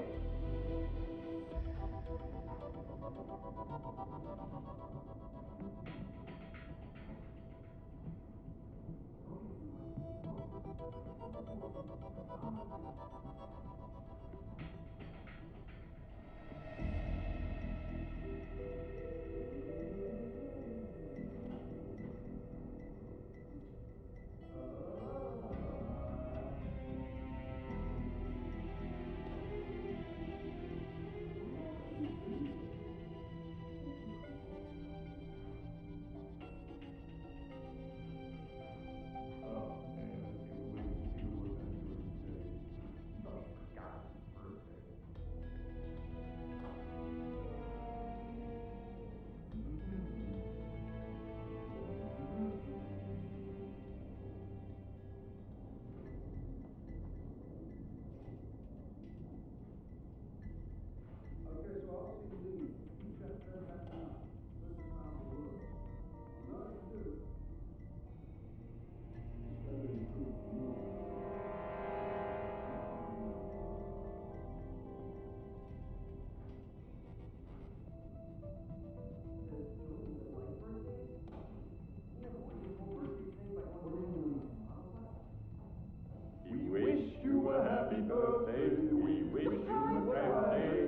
We wish you a happy birthday. We wish you a birthday.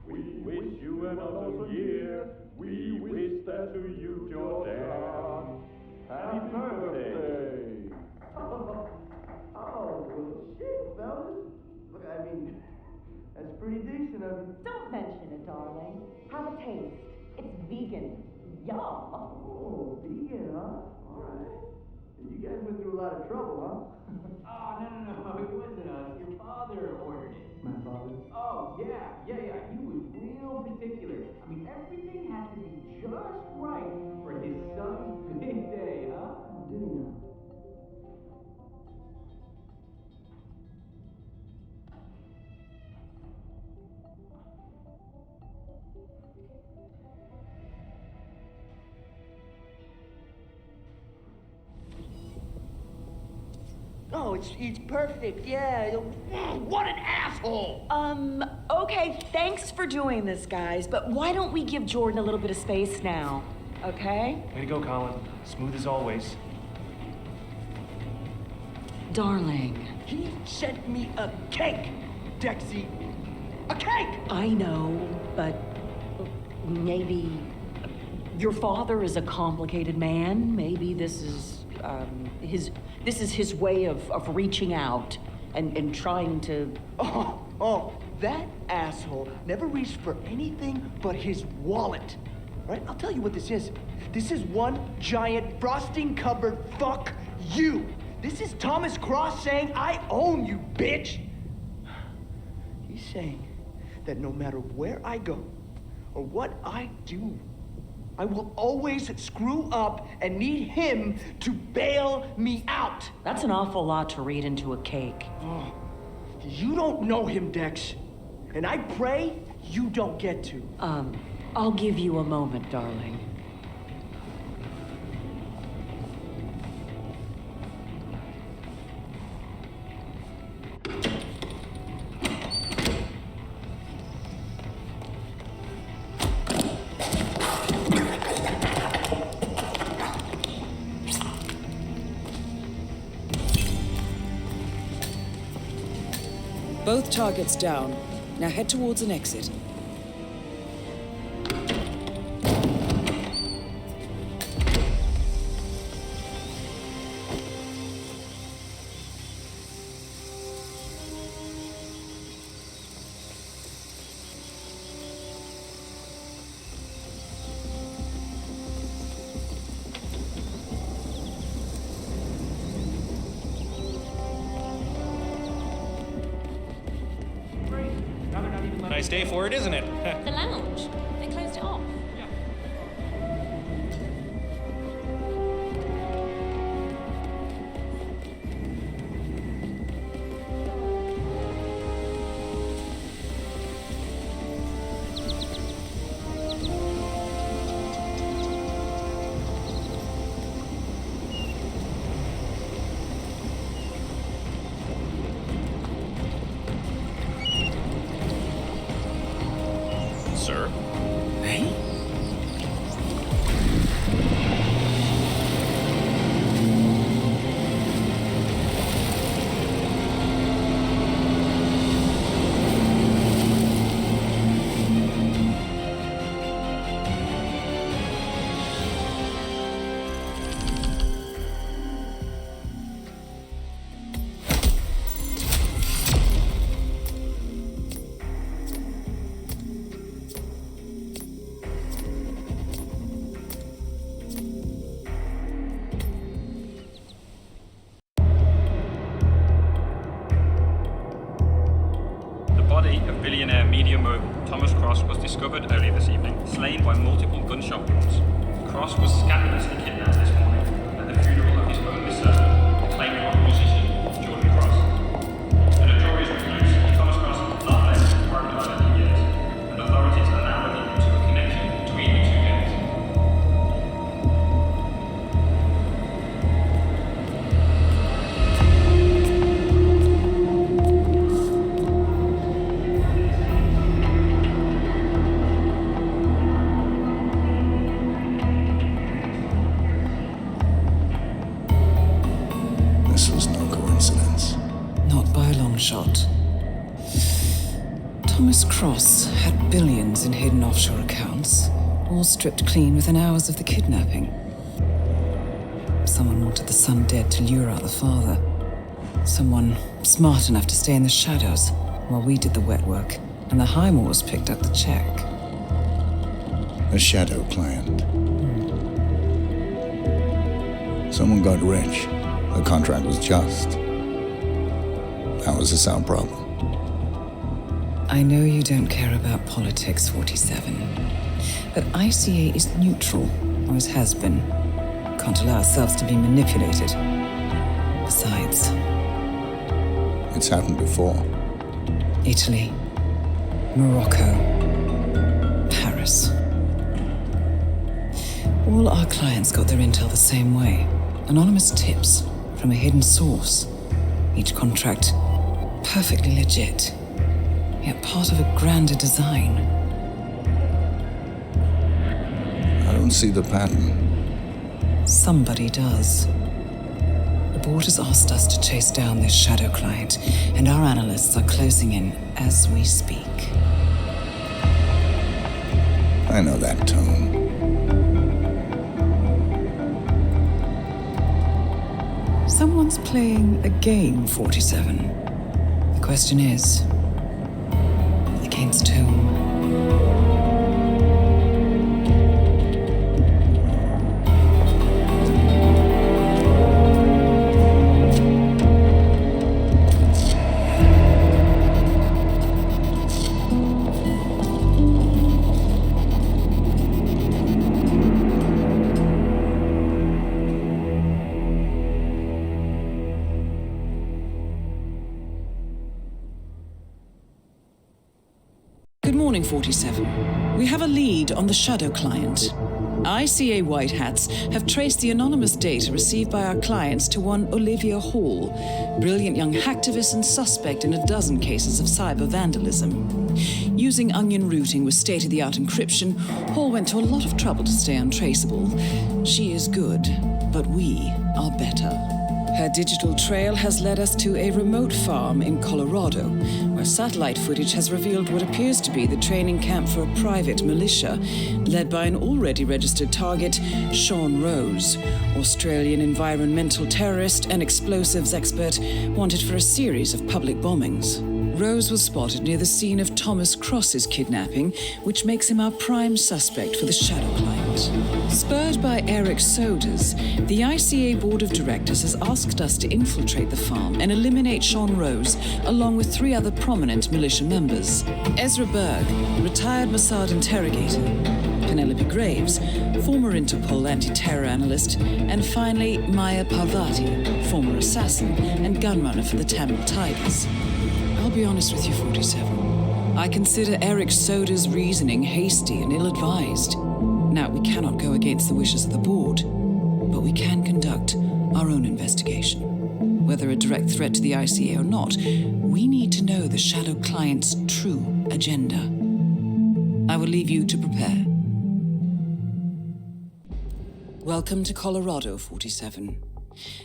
We wish you an awesome year. We wish that to you, Jordan. Happy birthday. Oh, well, shit, fellas. Look, I mean, that's pretty decent of you. Don't mention it, darling. Have a taste. It's vegan. Yum. Oh, vegan, huh? All right. You guys went through a lot of trouble, huh? Oh, no. It wasn't us. Your father ordered it. My father? Oh, yeah. He was real particular. I mean, everything had to be just right for his son's big day, huh? Oh, did he now? Oh, it's perfect, yeah. What an asshole! Okay, thanks for doing this, guys, but why don't we give Jordan a little bit of space now, okay? Way to go, Colin. Smooth as always. Darling. He sent me a cake, Dexy. A cake! I know, but maybe your father is a complicated man. Maybe this is his way of reaching out and trying to... Oh, that asshole never reached for anything but his wallet. Right? I'll tell you what this is. This is one giant frosting-covered fuck you. This is Thomas Cross saying, I own you, bitch. He's saying that no matter where I go or what I do, I will always screw up and need him to bail me out. That's an awful lot to read into a cake. Oh, you don't know him, Dex. And I pray you don't get to. I'll give you a moment, darling. Both targets down. Now head towards an exit. Nice day for it, isn't it? The lounge. They closed it off. Sir? Hey? Billionaire media mogul Thomas Cross was discovered earlier this evening, slain by multiple gunshot wounds. Cross was scandalously kidnapped this morning at the funeral of his only son, acclaimed rock musician Jordan Cross. The notorious recluse Thomas Cross has not left his apartment island in years, and authorities are now looking into a connection between the Thomas Cross had billions in hidden offshore accounts, all stripped clean within hours of the kidnapping. Someone wanted the son dead to lure out the father. Someone smart enough to stay in the shadows while we did the wet work, and the Highmoors picked up the check. A shadow client. Someone got rich. The contract was just. That was a sound problem. I know you don't care about politics, 47. But ICA is neutral, always has been. Can't allow ourselves to be manipulated. Besides... It's happened before. Italy, Morocco, Paris. All our clients got their intel the same way. Anonymous tips from a hidden source. Each contract perfectly legit, yet part of a grander design. I don't see the pattern. Somebody does. The board has asked us to chase down this shadow client, and our analysts are closing in as we speak. I know that tone. Someone's playing a game, 47. The question is, against whom? Good morning, 47. We have a lead on the shadow client. ICA White Hats have traced the anonymous data received by our clients to one Olivia Hall, brilliant young hacktivist and suspect in a dozen cases of cyber vandalism. Using onion routing with state-of-the-art encryption, Hall went to a lot of trouble to stay untraceable. She is good, but we are better. Her digital trail has led us to a remote farm in Colorado, where satellite footage has revealed what appears to be the training camp for a private militia, led by an already registered target, Sean Rose, Australian environmental terrorist and explosives expert wanted for a series of public bombings. Rose was spotted near the scene of Thomas Cross's kidnapping, which makes him our prime suspect for the shadow client. Spurred by Eric Soders, the ICA Board of Directors has asked us to infiltrate the farm and eliminate Sean Rose, along with 3 other prominent militia members. Ezra Berg, retired Mossad interrogator, Penelope Graves, former Interpol anti-terror analyst, and finally Maya Parvati, former assassin and gunrunner for the Tamil Tigers. I'll be honest with you, 47. I consider Eric Soda's reasoning hasty and ill-advised. Now, we cannot go against the wishes of the board, but we can conduct our own investigation. Whether a direct threat to the ICA or not, we need to know the shadow client's true agenda. I will leave you to prepare. Welcome to Colorado, 47.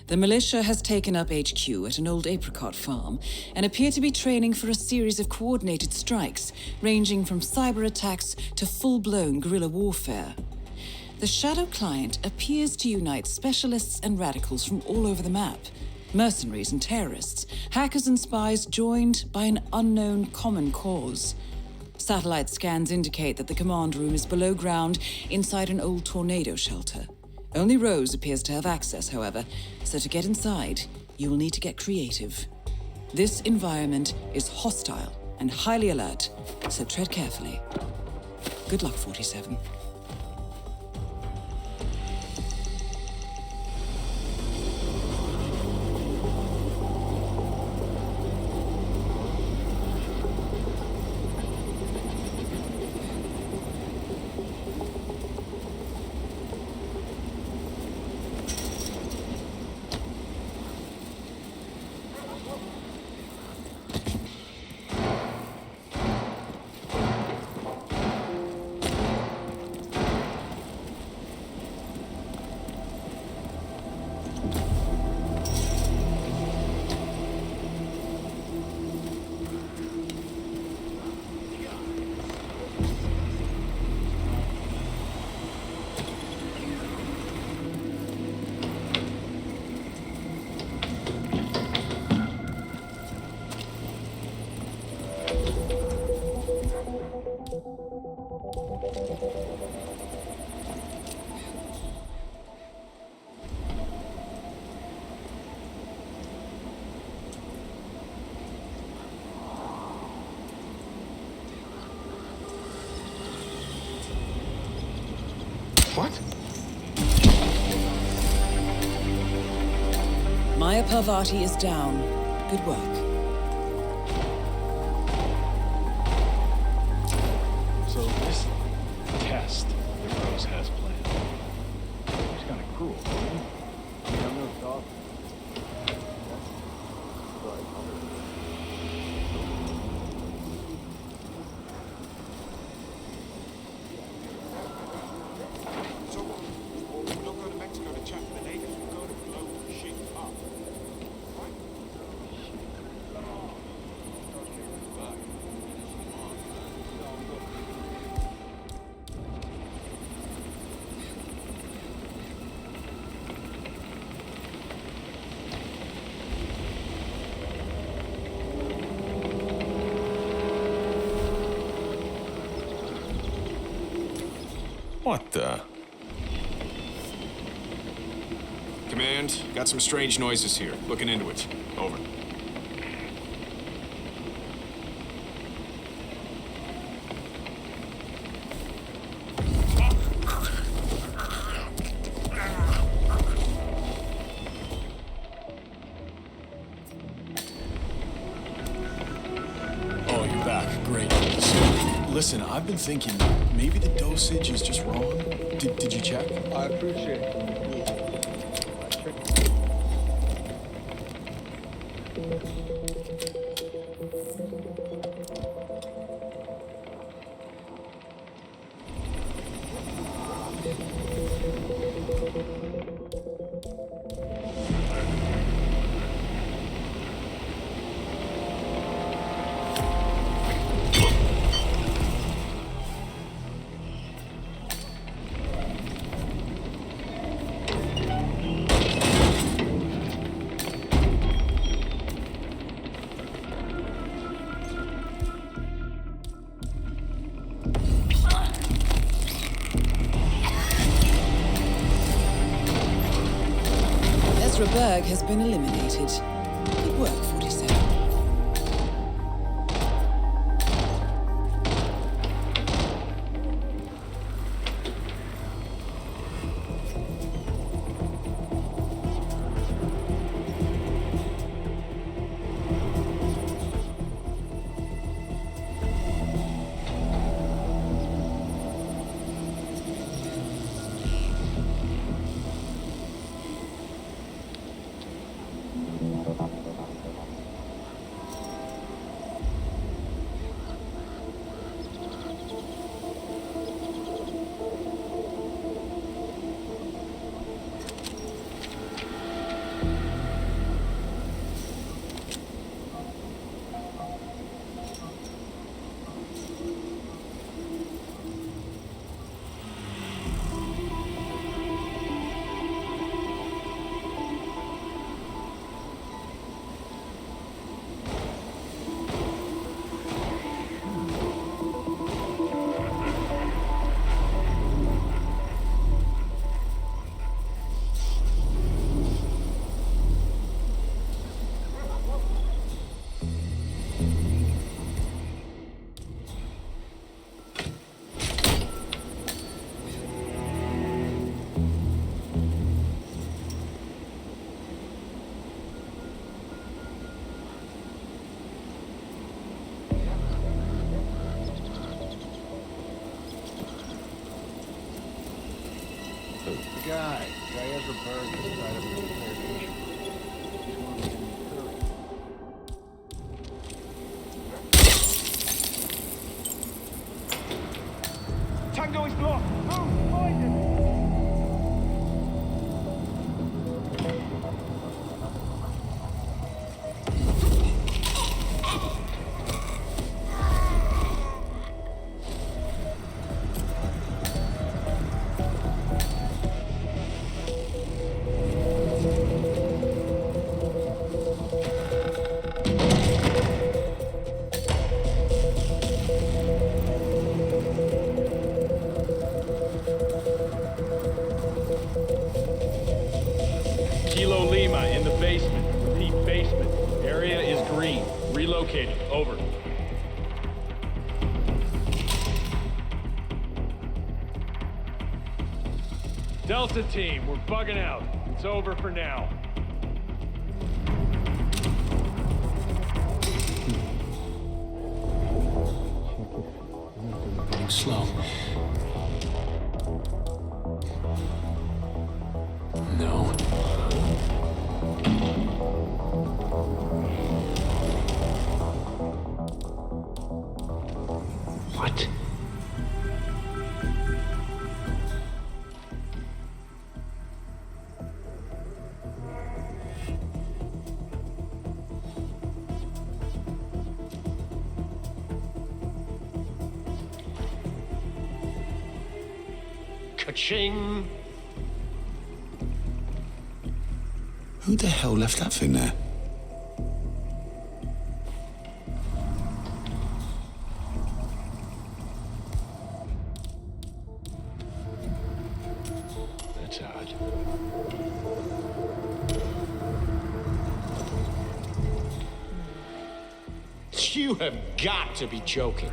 The militia has taken up HQ at an old apricot farm and appear to be training for a series of coordinated strikes, ranging from cyber attacks to full-blown guerrilla warfare. The shadow client appears to unite specialists and radicals from all over the map, mercenaries and terrorists, hackers and spies joined by an unknown common cause. Satellite scans indicate that the command room is below ground inside an old tornado shelter. Only Rose appears to have access, however, so to get inside, you will need to get creative. This environment is hostile and highly alert, so tread carefully. Good luck, 47. What? Maya Parvati is down. Good work. So this test that Rose has planned, it's kind of cruel. I mean, I'm no doctor. So, we don't go to Mexico to chat with the natives, we go to blow shit up. Right? What the? Command, got some strange noises here. Looking into it. Over. Oh, you're back. Great. So, listen, I've been thinking maybe the dosage is just wrong. Did you check? I appreciate it. Ezra Berg has been eliminated. Good work, 47. The guy Ezra Berg is tied up in the interrogation. He's one of the Curry. Tango is blocked! Move! Find him! located. Over. Delta team, we're bugging out. It's over for now. Slow. No. What? Ka-ching! Who the hell left that thing there? That's odd. You have got to be joking.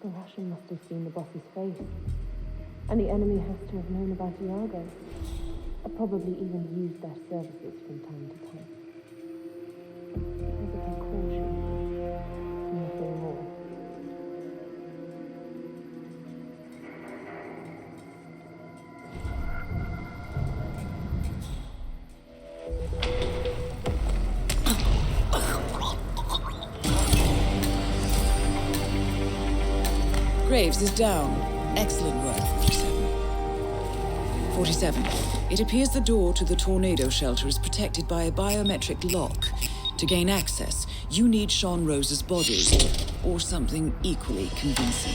The Russian must have seen the boss's face. And the enemy has to have known about Iago. Probably even used their services from time to time. It was a precaution. Nothing more. Graves is down. Excellent work, 47. 47. It appears the door to the tornado shelter is protected by a biometric lock. To gain access, you need Sean Rose's body, or something equally convincing.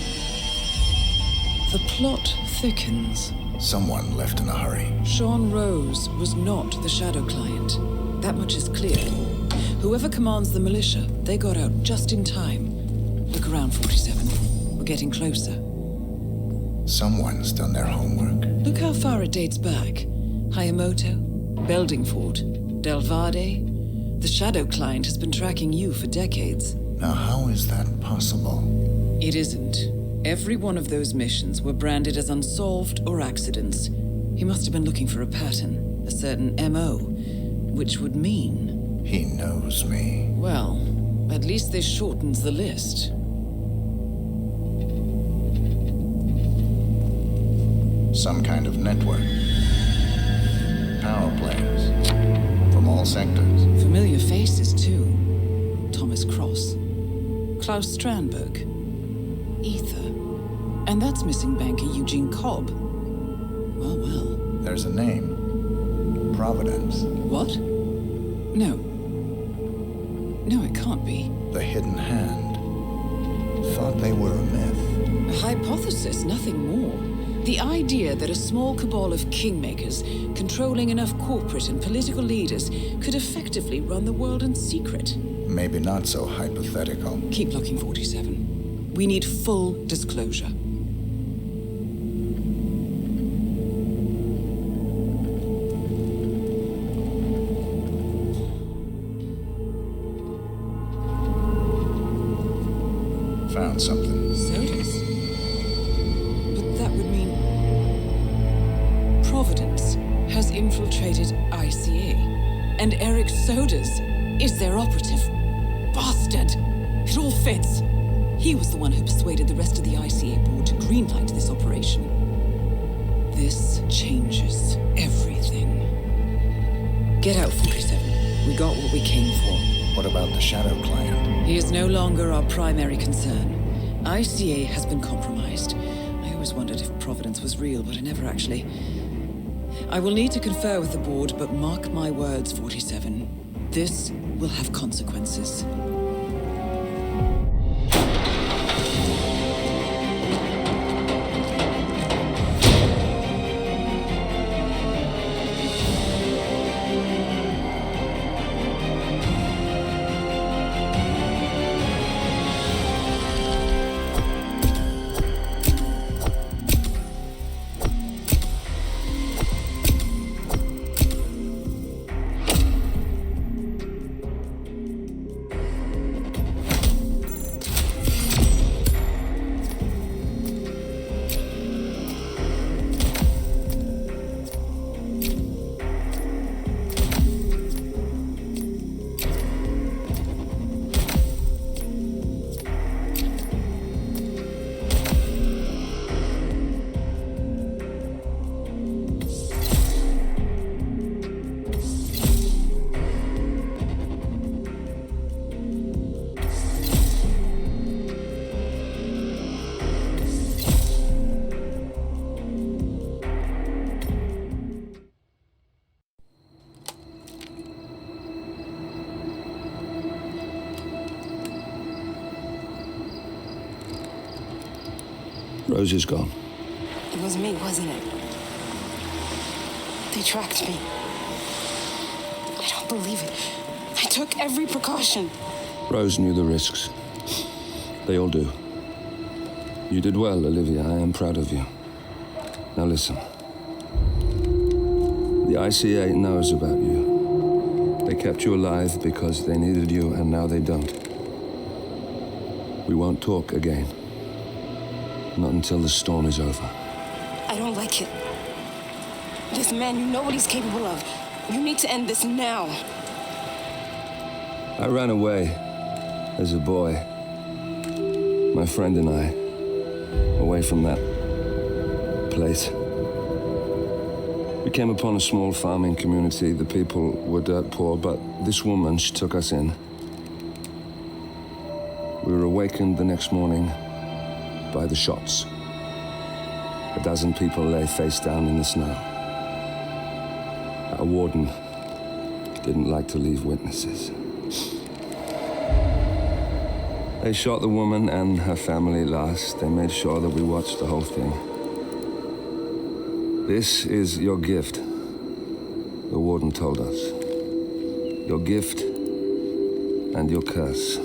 The plot thickens. Someone left in a hurry. Sean Rose was not the Shadow Client. That much is clear. Whoever commands the militia, they got out just in time. Look around, 47. We're getting closer. Someone's done their homework. Look how far it dates back. Hayamoto, Beldingford, Delvade. The Shadow Client has been tracking you for decades. Now, how is that possible? It isn't. Every one of those missions were branded as unsolved or accidents. He must have been looking for a pattern, a certain MO, which would mean... He knows me. Well, at least this shortens the list. Some kind of network. Power planes. From all sectors. Familiar faces, too. Thomas Cross. Klaus Strandberg. Ether. And that's missing banker Eugene Cobb. Well, well. There's a name. Providence. What? No. No, it can't be. The Hidden Hand. Thought they were a myth. A hypothesis, nothing more. The idea that a small cabal of kingmakers, controlling enough corporate and political leaders, could effectively run the world in secret. Maybe not so hypothetical. Keep looking, 47. We need full disclosure. Found something. Sodas? But that would mean... Providence has infiltrated ICA. And Eric Sodas is their operative. Bastard! It all fits. He was the one who persuaded the rest of the ICA board to greenlight this operation. This changes everything. Get out, 47. We got what we came for. What about the Shadow Clan? He is no longer our primary concern. ICA has been compromised. I always wondered if Providence was real, but I never actually... I will need to confer with the board, but mark my words, 47. This will have consequences. Rose is gone. It was me, wasn't it? They tracked me. I don't believe it. I took every precaution. Rose knew the risks. They all do. You did well, Olivia. I am proud of you. Now listen. The ICA knows about you. They kept you alive because they needed you, and now they don't. We won't talk again. Not until the storm is over. I don't like it. This man, you know what he's capable of. You need to end this now. I ran away as a boy. My friend and I. Away from that place. We came upon a small farming community. The people were dirt poor, but this woman, she took us in. We were awakened the next morning by the shots. A dozen people lay face down in the snow. Our warden didn't like to leave witnesses. They shot the woman and her family last. They made sure that we watched the whole thing. This is your gift, the warden told us. Your gift and your curse.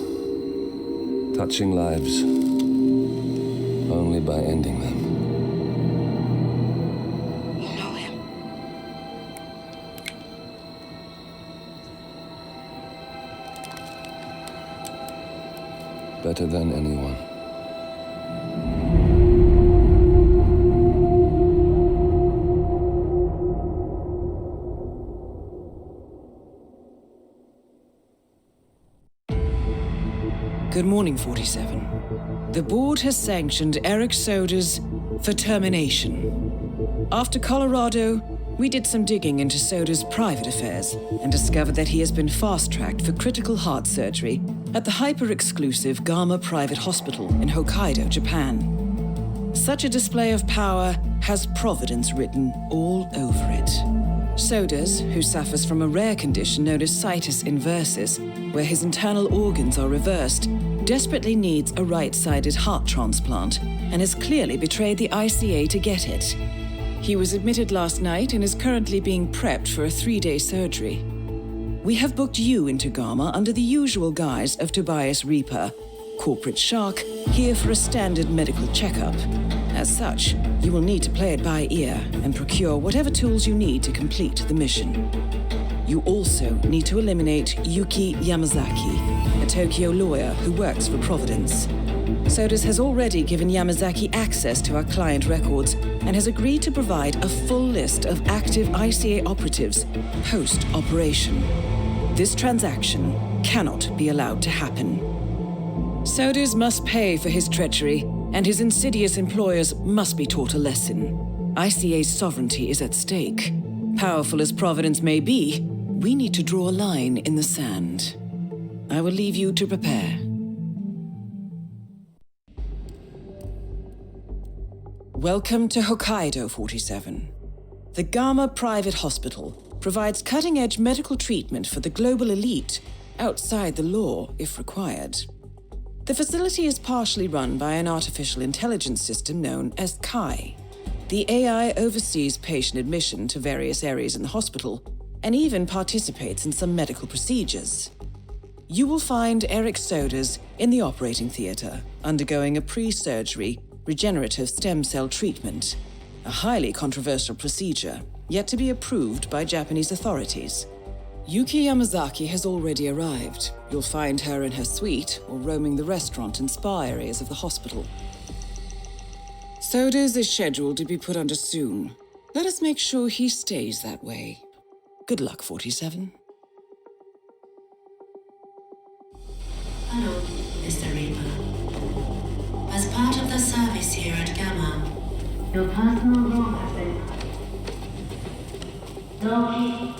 Touching lives only by ending them. You know him. Better than anyone. Good morning, 47. The board has sanctioned Eric Soda's for termination. After Colorado, we did some digging into Soda's private affairs and discovered that he has been fast-tracked for critical heart surgery at the hyper-exclusive Gama Private Hospital in Hokkaido, Japan. Such a display of power has Providence written all over it. Sodas, who suffers from a rare condition known as situs inversus, where his internal organs are reversed, desperately needs a right-sided heart transplant and has clearly betrayed the ICA to get it. He was admitted last night and is currently being prepped for a 3-day surgery. We have booked you into Gama under the usual guise of Tobias Reaper, corporate shark, here for a standard medical checkup. As such, you will need to play it by ear and procure whatever tools you need to complete the mission. You also need to eliminate Yuki Yamazaki, a Tokyo lawyer who works for Providence. Sodas has already given Yamazaki access to our client records and has agreed to provide a full list of active ICA operatives post-operation. This transaction cannot be allowed to happen. Sodas must pay for his treachery, and his insidious employers must be taught a lesson. ICA's sovereignty is at stake. Powerful as Providence may be, we need to draw a line in the sand. I will leave you to prepare. Welcome to Hokkaido, 47. The Gamma Private Hospital provides cutting-edge medical treatment for the global elite, outside the law if required. The facility is partially run by an artificial intelligence system known as Kai. The AI oversees patient admission to various areas in the hospital and even participates in some medical procedures. You will find Eric Soders in the operating theater, undergoing a pre-surgery regenerative stem cell treatment, a highly controversial procedure yet to be approved by Japanese authorities. Yuki Yamazaki has already arrived. You'll find her in her suite or roaming the restaurant and spa areas of the hospital. Soders is scheduled to be put under soon. Let us make sure he stays that way. Good luck, 47. Hello, Mr. Reaper. As part of the service here at Gamma, your personal room has been located.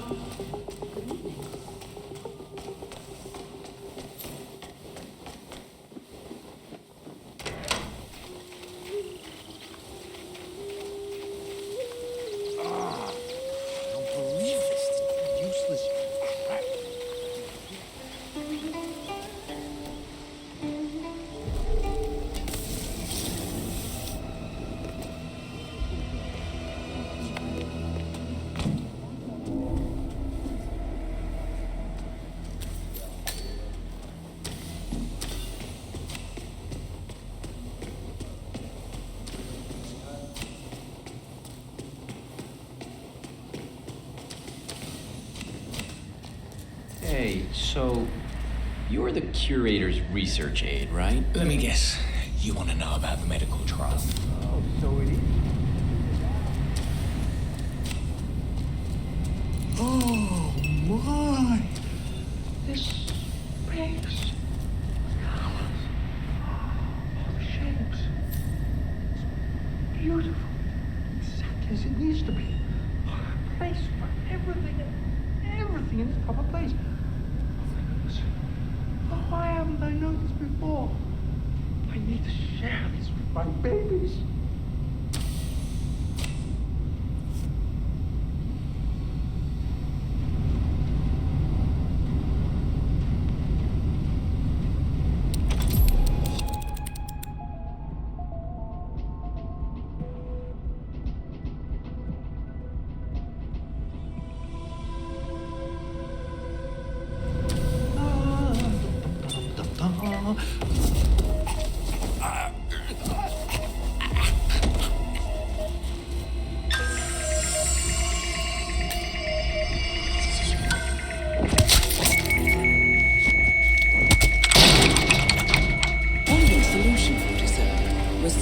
Hey, so you're the curator's research aide, right? Let me guess. You want to know about the medical trial? Oh, so it is. Oh, my. This space. Colors. All the shapes. It's beautiful. Exactly as it needs to be. A place for everything in its proper place. Oh, why haven't I known this before? I need to share this with my babies.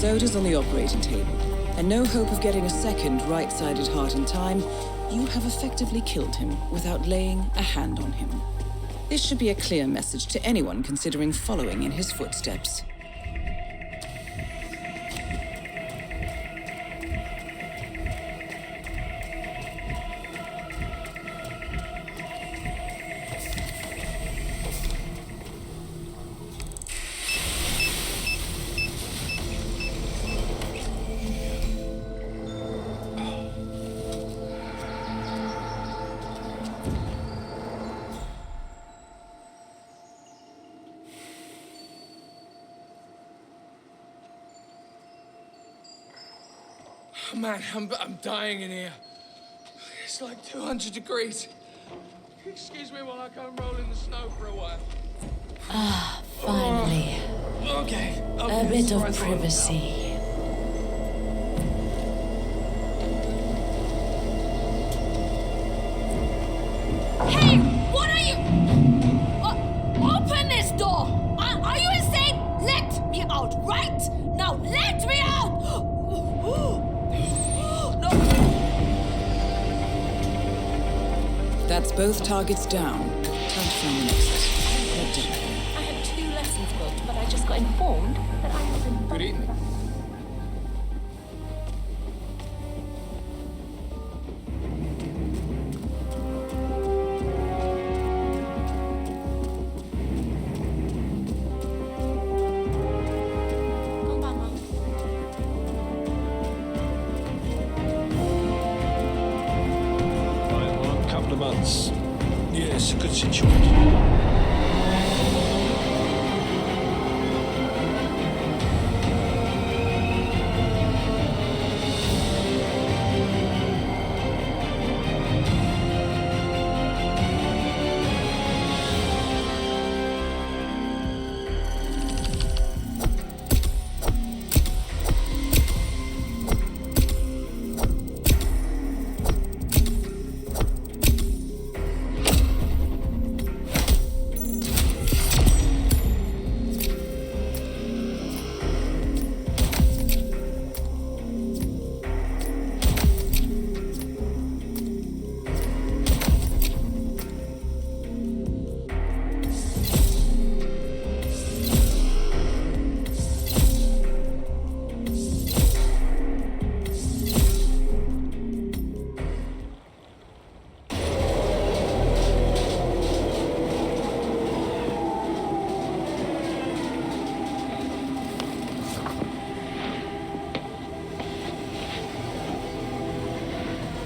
Sodas on the operating table, and no hope of getting a second right-sided heart in time, you have effectively killed him without laying a hand on him. This should be a clear message to anyone considering following in his footsteps. Man, I'm dying in here. It's like 200 degrees. Excuse me while I go and roll in the snow for a while. Ah, finally. Okay. A bit of privacy. Hey, what are you? Open this door! Are you insane? Let me out, right? Now let me out! No. That's both targets down. Time to find the next. I had 2 lessons booked, but I just got informed that I have been... Good evening. is a good situation.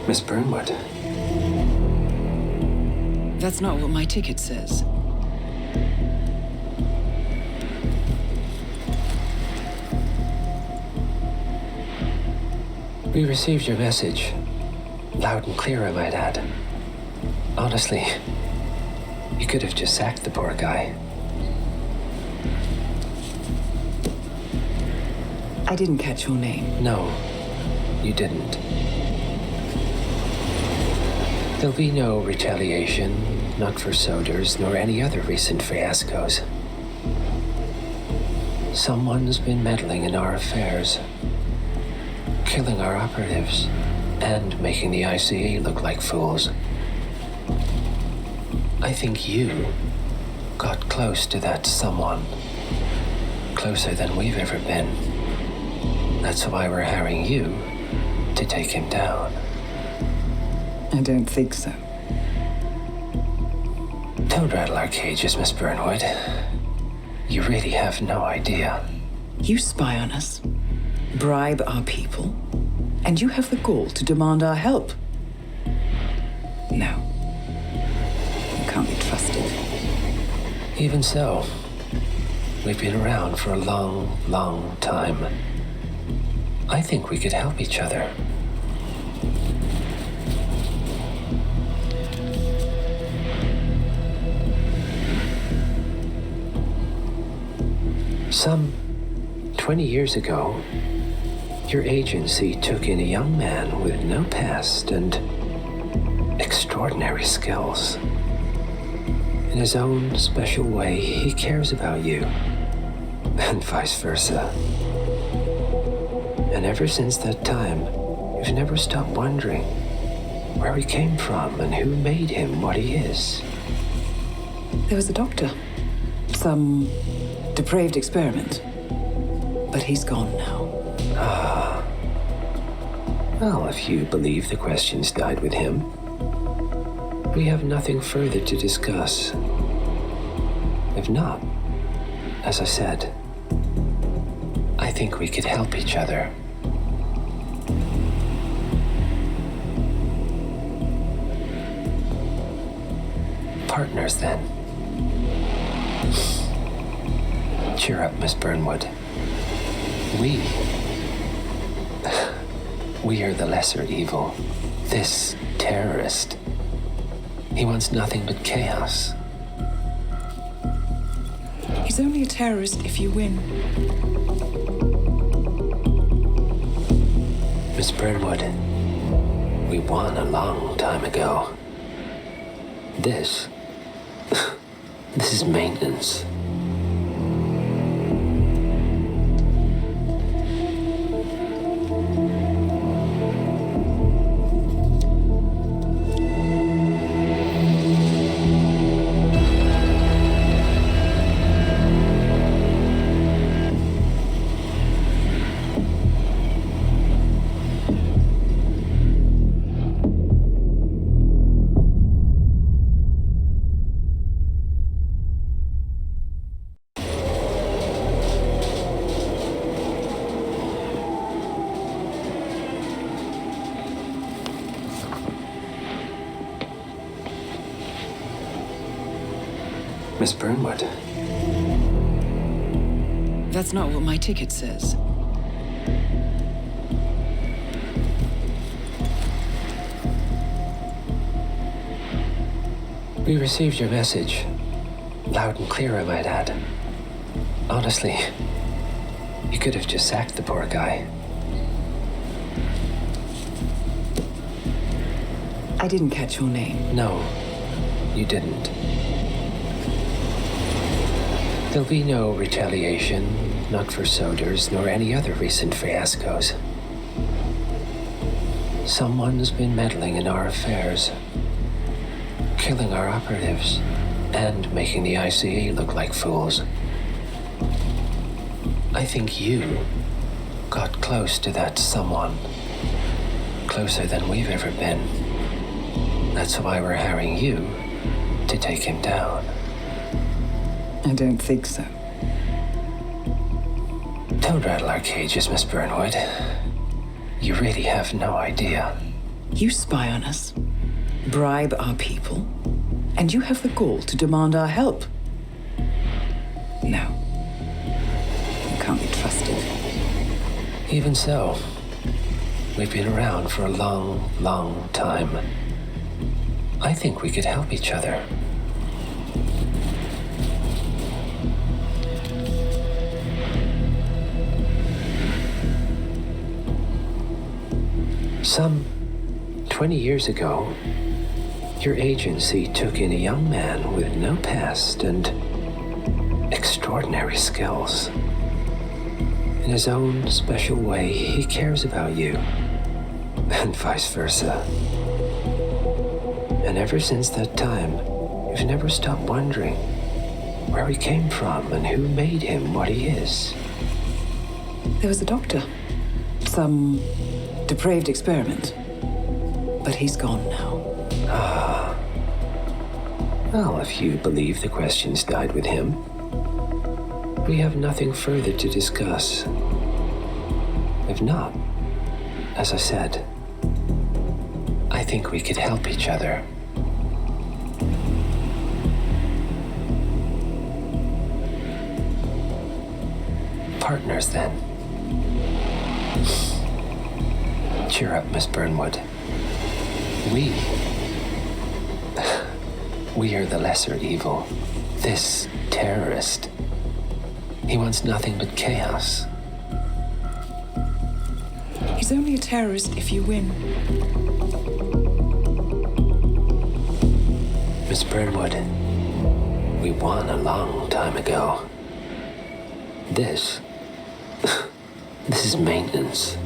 Miss Burnwood. That's not what my ticket says. We received your message. Loud and clear, I might add. Honestly, you could have just sacked the poor guy. I didn't catch your name. No, you didn't. There'll be no retaliation, not for Soders, nor any other recent fiascos. Someone's been meddling in our affairs, killing our operatives, and making the ICE look like fools. I think you got close to that someone. Closer than we've ever been. That's why we're hiring you to take him down. I don't think so. Don't rattle our cages, Miss Burnwood. You really have no idea. You spy on us, bribe our people, and you have the gall to demand our help. No. You can't be trusted. Even so, we've been around for a long, long time. I think we could help each other. Some 20 years ago, your agency took in a young man with no past and extraordinary skills. In his own special way, he cares about you, and vice versa. And ever since that time, you've never stopped wondering where he came from and who made him what he is. There was a doctor. Some depraved experiment. But he's gone now. Ah. Well, if you believe the questions died with him, we have nothing further to discuss. If not, as I said, I think we could help each other. Partners, then. Cheer up, Miss Burnwood. We are the lesser evil. This terrorist. He wants nothing but chaos. He's only a terrorist if you win. Miss Burnwood, we won a long time ago. This is maintenance. Miss Burnwood. That's not what my ticket says. We received your message. Loud and clear, I might add. Honestly, you could have just sacked the poor guy. I didn't catch your name. No, you didn't. There'll be no retaliation, not for Soders, nor any other recent fiascos. Someone's been meddling in our affairs, killing our operatives, and making the ICA look like fools. I think you got close to that someone. Closer than we've ever been. That's why we're hiring you to take him down. I don't think so. Don't rattle our cages, Miss Burnwood. You really have no idea. You spy on us, bribe our people, and you have the gall to demand our help. No. You can't be trusted. Even so, we've been around for a long, long time. I think we could help each other. Some 20 years ago, your agency took in a young man with no past and extraordinary skills. In his own special way, he cares about you, and vice versa. And ever since that time, you've never stopped wondering where he came from and who made him what he is. There was a doctor. Some depraved experiment. But he's gone now. Ah. Well, if you believe the questions died with him, we have nothing further to discuss. If not, as I said, I think we could help each other. Partners, then. Cheer up, Miss Burnwood. We are the lesser evil. This terrorist, he wants nothing but chaos. He's only a terrorist if you win. Miss Burnwood, we won a long time ago. This is maintenance.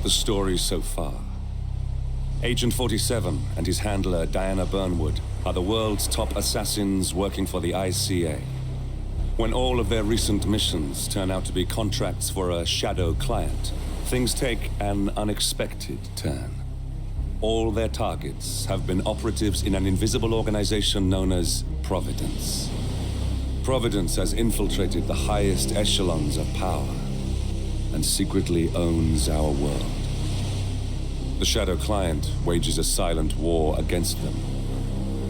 The story so far. Agent 47 and his handler Diana Burnwood are the world's top assassins working for the ICA. When all of their recent missions turn out to be contracts for a shadow client, things take an unexpected turn. All their targets have been operatives in an invisible organization known as Providence. Providence has infiltrated the highest echelons of power and secretly owns our world. The Shadow Client wages a silent war against them.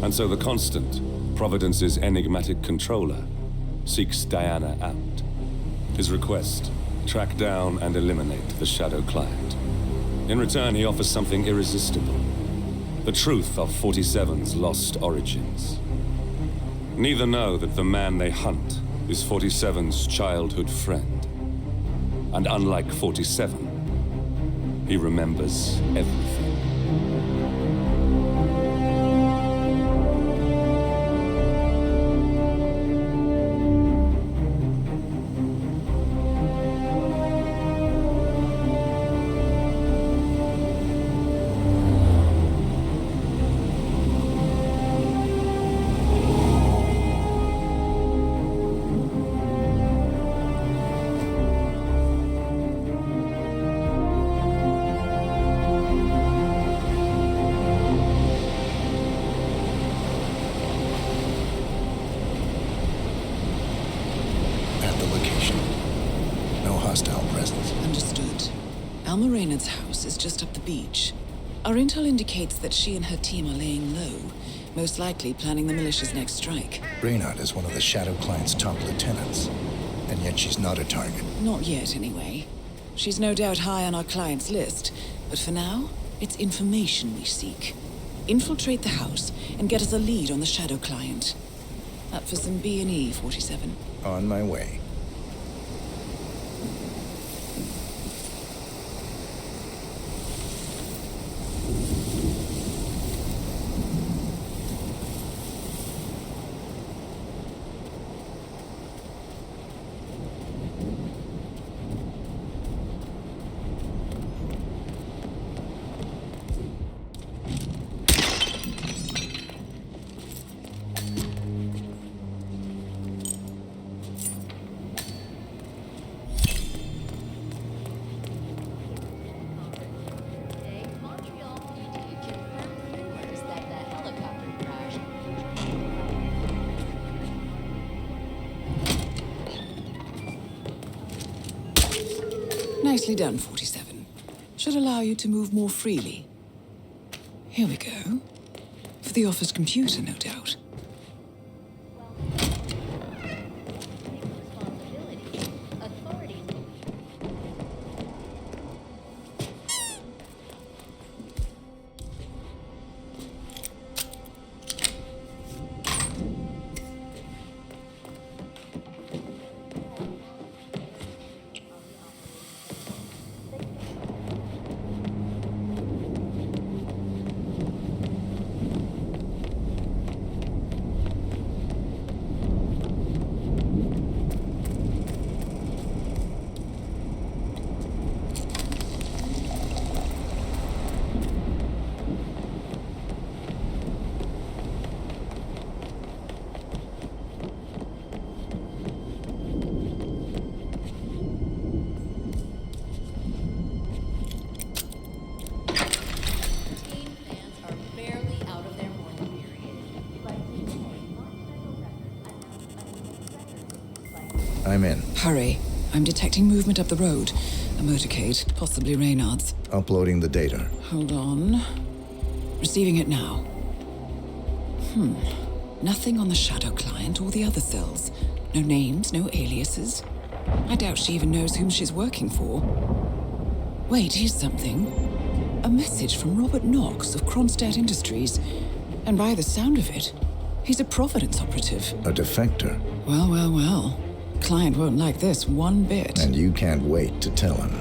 And so the Constant, Providence's enigmatic controller, seeks Diana out. His request, track down and eliminate the Shadow Client. In return, he offers something irresistible. The truth of 47's lost origins. Neither know that the man they hunt is 47's childhood friend. And unlike 47, he remembers everything. Alma Reynard's house is just up the beach. Our intel indicates that she and her team are laying low, most likely planning the militia's next strike. Reynard is one of the Shadow Client's top lieutenants, and yet she's not a target. Not yet, anyway. She's no doubt high on our client's list, but for now, it's information we seek. Infiltrate the house and get us a lead on the Shadow Client. Up for some B&E, 47. On my way. Nicely done, 47. Should allow you to move more freely. Here we go. For the office computer, no doubt. I'm in. Hurry. I'm detecting movement up the road. A motorcade, possibly Reynard's. Uploading the data. Hold on. Receiving it now. Nothing on the Shadow Client or the other cells. No names, no aliases. I doubt she even knows whom she's working for. Wait, here's something. A message from Robert Knox of Kronstadt Industries. And by the sound of it, he's a Providence operative. A defector. Well, well, well. Client won't like this one bit. And you can't wait to tell him.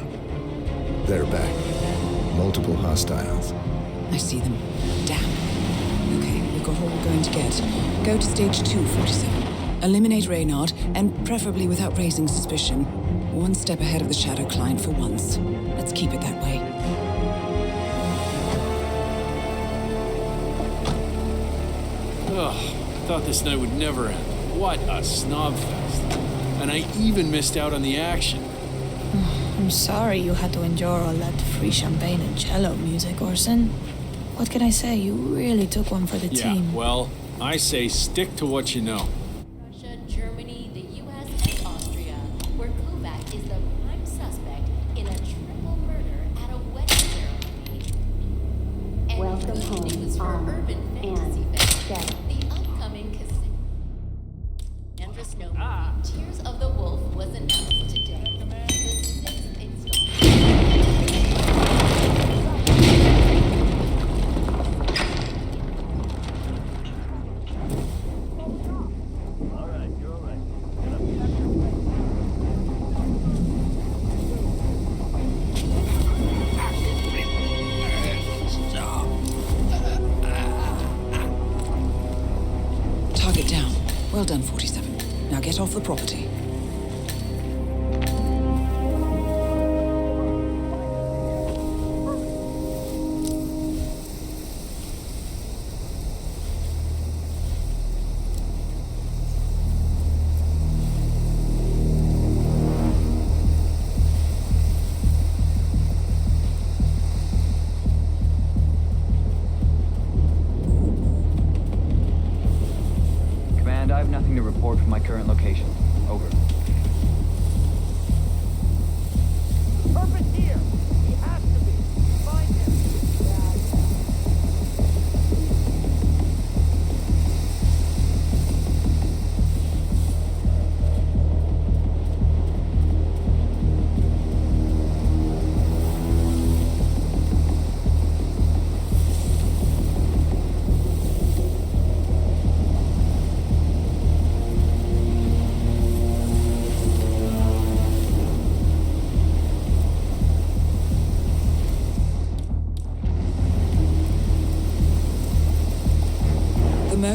They're back. Multiple hostiles. I see them. Damn. Okay, we've got all we're going to get. Go to stage 2, 47. Eliminate Reynard, and preferably without raising suspicion. One step ahead of the Shadow Client for once. Let's keep it that way. Ugh, thought this night would never end. What a snobfest. And I even missed out on the action. I'm sorry you had to endure all that free champagne and cello music, Orson. What can I say? You really took one for the team. Yeah, well, I say stick to what you know. Russia, Germany, the U.S., and Austria, where Kovac is the prime suspect in a triple murder at a wedding ceremony. And Welcome home, news for Urban Fantasy Fest. The upcoming Cassandra Snow Tears of the Wolf was announced today. The 6th Target down. Well done, 47. Now get off the property. Command, I have nothing to report from my current location. Over.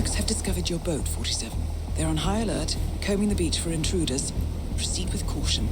Mercs have discovered your boat, 47. They're on high alert, combing the beach for intruders. Proceed with caution.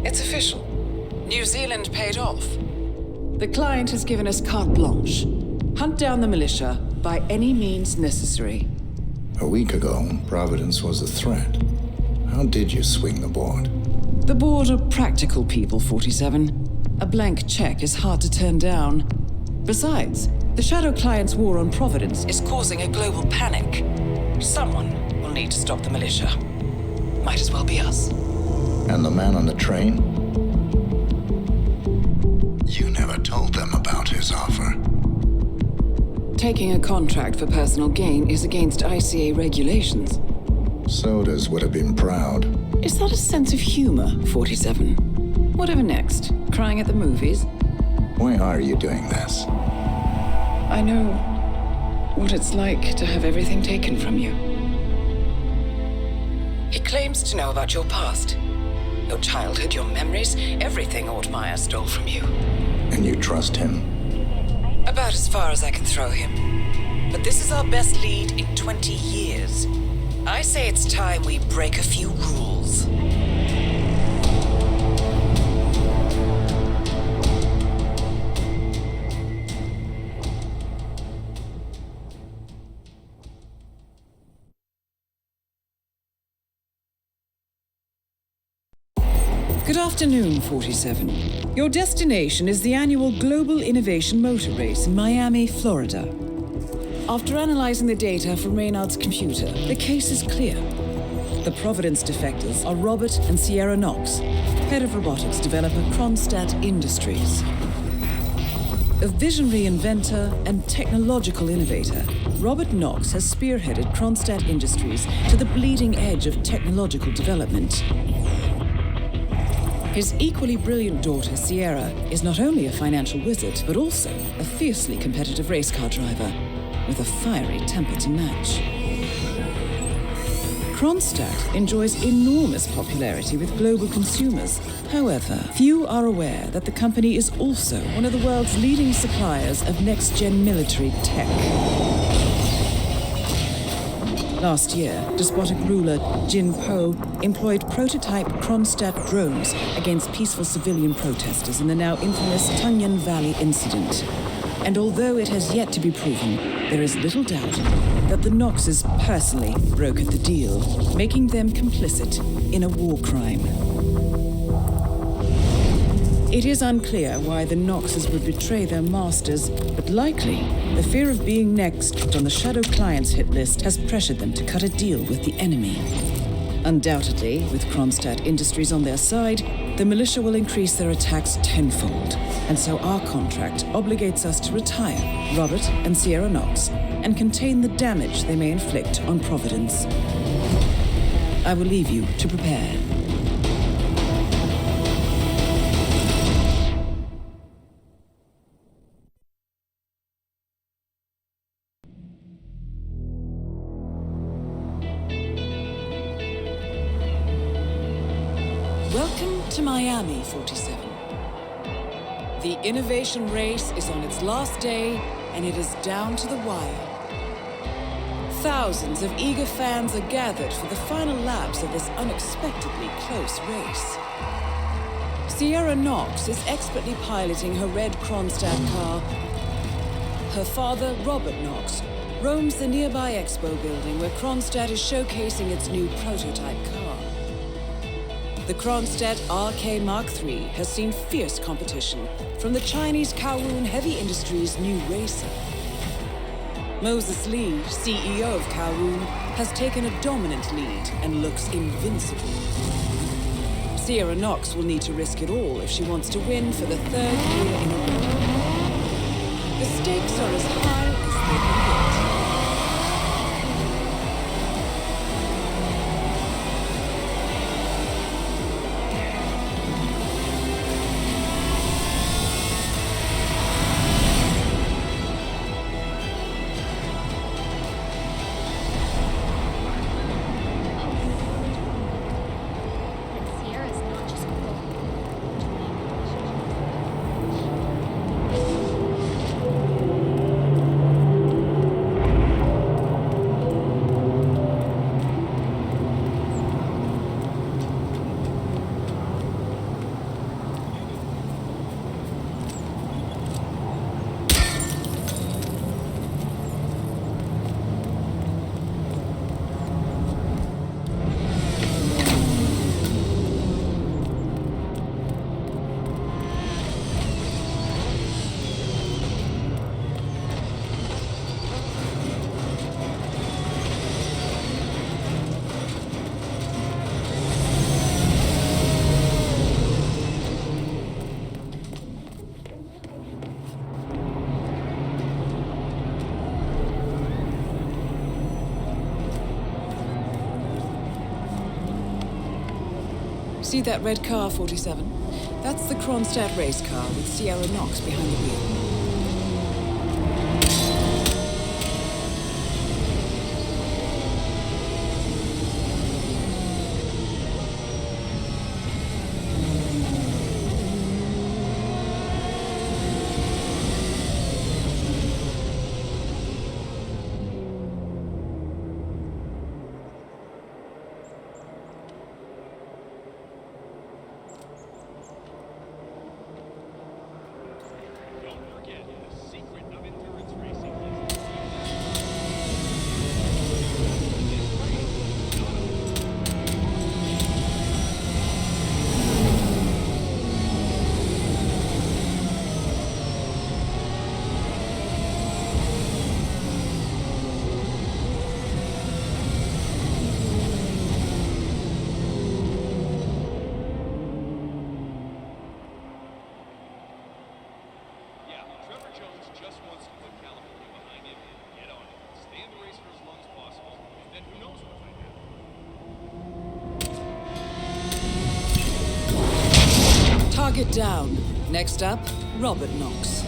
It's official. New Zealand paid off. The client has given us carte blanche. Hunt down the militia by any means necessary. A week ago, Providence was a threat. How did you swing the board? The board are practical people, 47. A blank check is hard to turn down. Besides, the Shadow Client's war on Providence is causing a global panic. Someone will need to stop the militia. Might as well be us. And the man on the train? You never told them about his offer. Taking a contract for personal gain is against ICA regulations. Sodas would have been proud. Is that a sense of humor, 47? Whatever next? Crying at the movies? Why are you doing this? I know what it's like to have everything taken from you. He claims to know about your past. Your childhood, your memories, everything Ortmeyer stole from you. And you trust him? About as far as I can throw him. But this is our best lead in 20 years. I say it's time we break a few rules. Good afternoon, 47. Your destination is the annual Global Innovation Motor Race in Miami, Florida. After analyzing the data from Reynard's computer, the case is clear. The Providence defectors are Robert and Sierra Knox, head of robotics developer Kronstadt Industries. A visionary inventor and technological innovator, Robert Knox has spearheaded Kronstadt Industries to the bleeding edge of technological development. His equally brilliant daughter, Sierra, is not only a financial wizard, but also a fiercely competitive race car driver, with a fiery temper to match. Kronstadt enjoys enormous popularity with global consumers. However, few are aware that the company is also one of the world's leading suppliers of next-gen military tech. Last year, despotic ruler Jin Po employed prototype Kronstadt drones against peaceful civilian protesters in the now infamous Tunyan Valley incident. And although it has yet to be proven, there is little doubt that the Noxes personally brokered the deal, making them complicit in a war crime. It is unclear why the Noxes would betray their masters, but likely the fear of being next on the Shadow Clients hit list has pressured them to cut a deal with the enemy. Undoubtedly, with Kronstadt Industries on their side, the militia will increase their attacks tenfold, and so our contract obligates us to retire Robert and Sierra Nox and contain the damage they may inflict on Providence. I will leave you to prepare. Welcome to Miami, 47. The innovation race is on its last day, and it is down to the wire. Thousands of eager fans are gathered for the final laps of this unexpectedly close race. Sierra Nox is expertly piloting her red Kronstadt car. Her father, Robert Nox, roams the nearby expo building where Kronstadt is showcasing its new prototype car. The Kronstadt RK Mark III has seen fierce competition from the Chinese Kowloon Heavy Industries' new racer. Moses Lee, CEO of Kowloon, has taken a dominant lead and looks invincible. Sierra Nox will need to risk it all if she wants to win for the third year in a row. The stakes are as high as they can get. See that red car, 47? That's the Kronstadt race car with Sierra Nox behind the wheel. Target down. Next up, Robert Nox.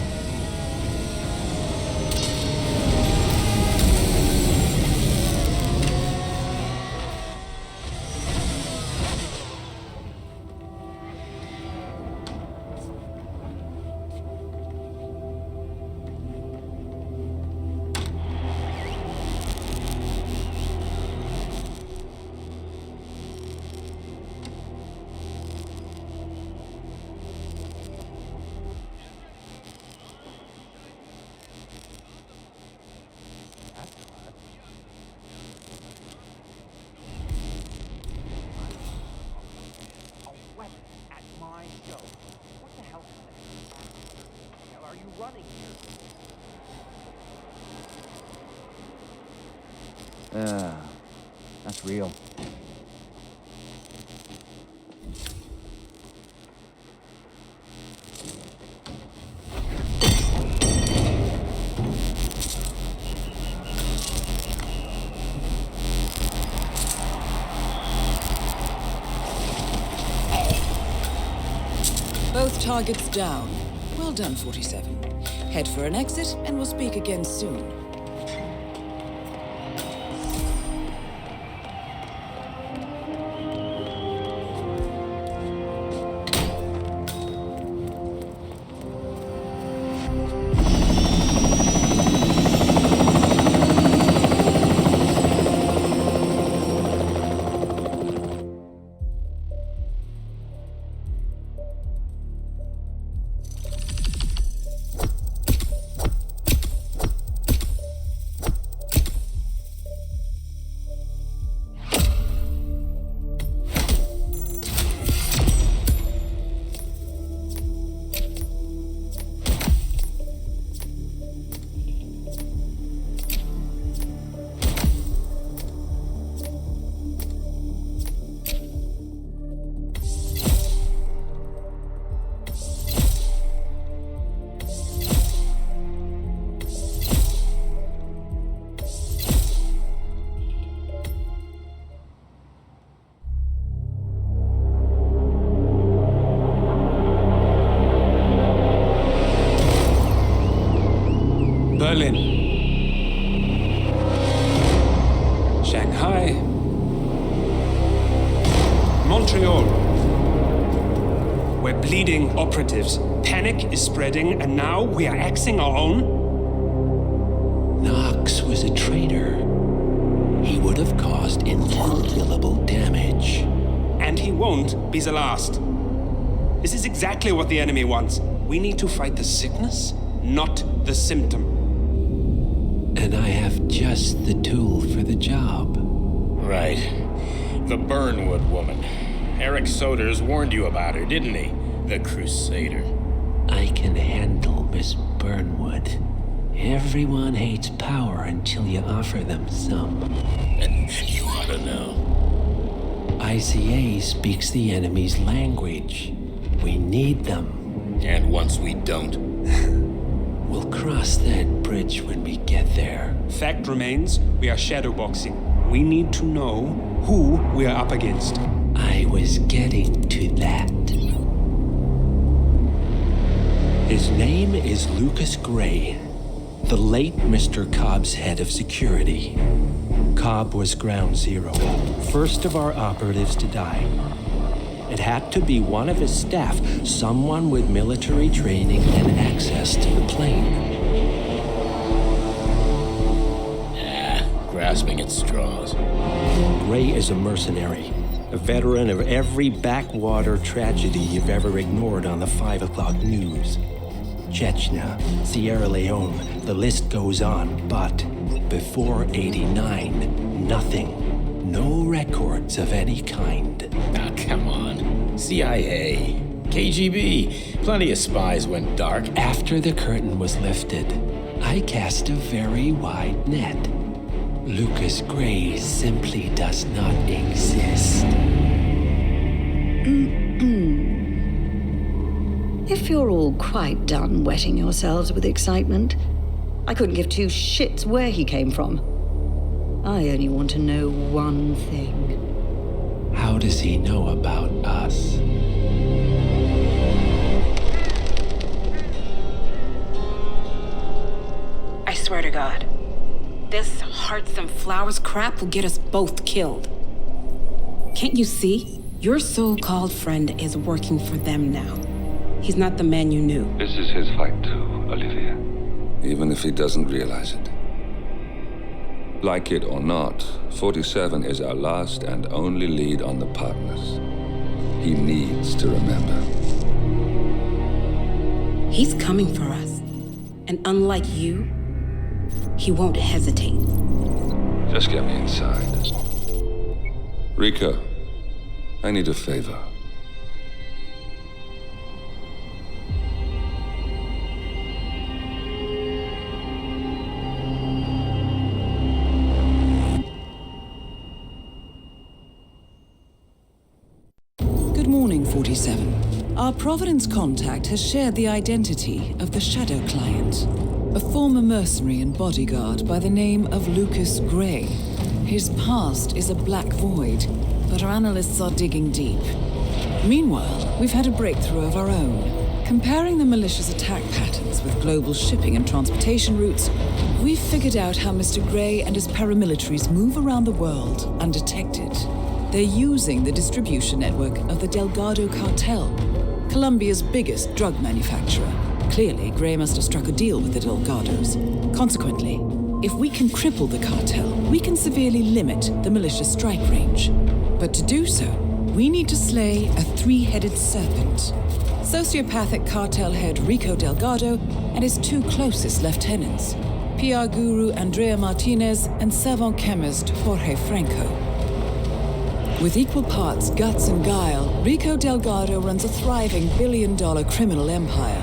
Yo, what the hell are you running here? That's real. Both targets down. Well done, 47. Head for an exit, and we'll speak again soon. Berlin, Shanghai, Montreal. We're bleeding operatives. Panic is spreading, and now we are axing our own? Knox was a traitor. He would have caused incalculable damage. And he won't be the last. This is exactly what the enemy wants. We need to fight the sickness, not the symptom. And I have just the tool for the job. Right. The Burnwood woman. Eric Soders warned you about her, didn't he? The Crusader. I can handle Miss Burnwood. Everyone hates power until you offer them some. And you ought to know. ICA speaks the enemy's language. We need them. And once we don't? We'll cross that bridge when we get there. Fact remains, we are shadowboxing. We need to know who we are up against. I was getting to that. His name is Lucas Gray, the late Mr. Cobb's head of security. Cobb was ground zero, first of our operatives to die. It had to be one of his staff, someone with military training and access to the plane. Grasping at straws. Gray is a mercenary, a veteran of every backwater tragedy you've ever ignored on the 5 o'clock news. Chechnya, Sierra Leone, the list goes on, but before '89, nothing. No records of any kind. Ah, come on. CIA, KGB, plenty of spies went dark. After the curtain was lifted, I cast a very wide net. Lucas Gray simply does not exist. If you're all quite done wetting yourselves with excitement, I couldn't give two shits where he came from. I only want to know one thing. How does he know about us? I swear to God, this hearts and flowers crap will get us both killed. Can't you see? Your so-called friend is working for them now. He's not the man you knew. This is his fight too, Olivia. Even if he doesn't realize it. Like it or not, 47 is our last and only lead on the partners. He needs to remember. He's coming for us. And unlike you, he won't hesitate. Just get me inside. Rico, I need a favor. morning, 47. Our Providence contact has shared the identity of the Shadow Client, a former mercenary and bodyguard by the name of Lucas Gray. His past is a black void, but our analysts are digging deep. Meanwhile, we've had a breakthrough of our own. Comparing the malicious attack patterns with global shipping and transportation routes, we've figured out how Mr. Gray and his paramilitaries move around the world undetected. They're using the distribution network of the Delgado Cartel, Colombia's biggest drug manufacturer. Clearly, Gray must have struck a deal with the Delgados. Consequently, if we can cripple the cartel, we can severely limit the malicious strike range. But to do so, we need to slay a three-headed serpent. Sociopathic cartel head Rico Delgado and his two closest lieutenants, PR guru Andrea Martinez and savant chemist Jorge Franco. With equal parts guts and guile, Rico Delgado runs a thriving billion-dollar criminal empire.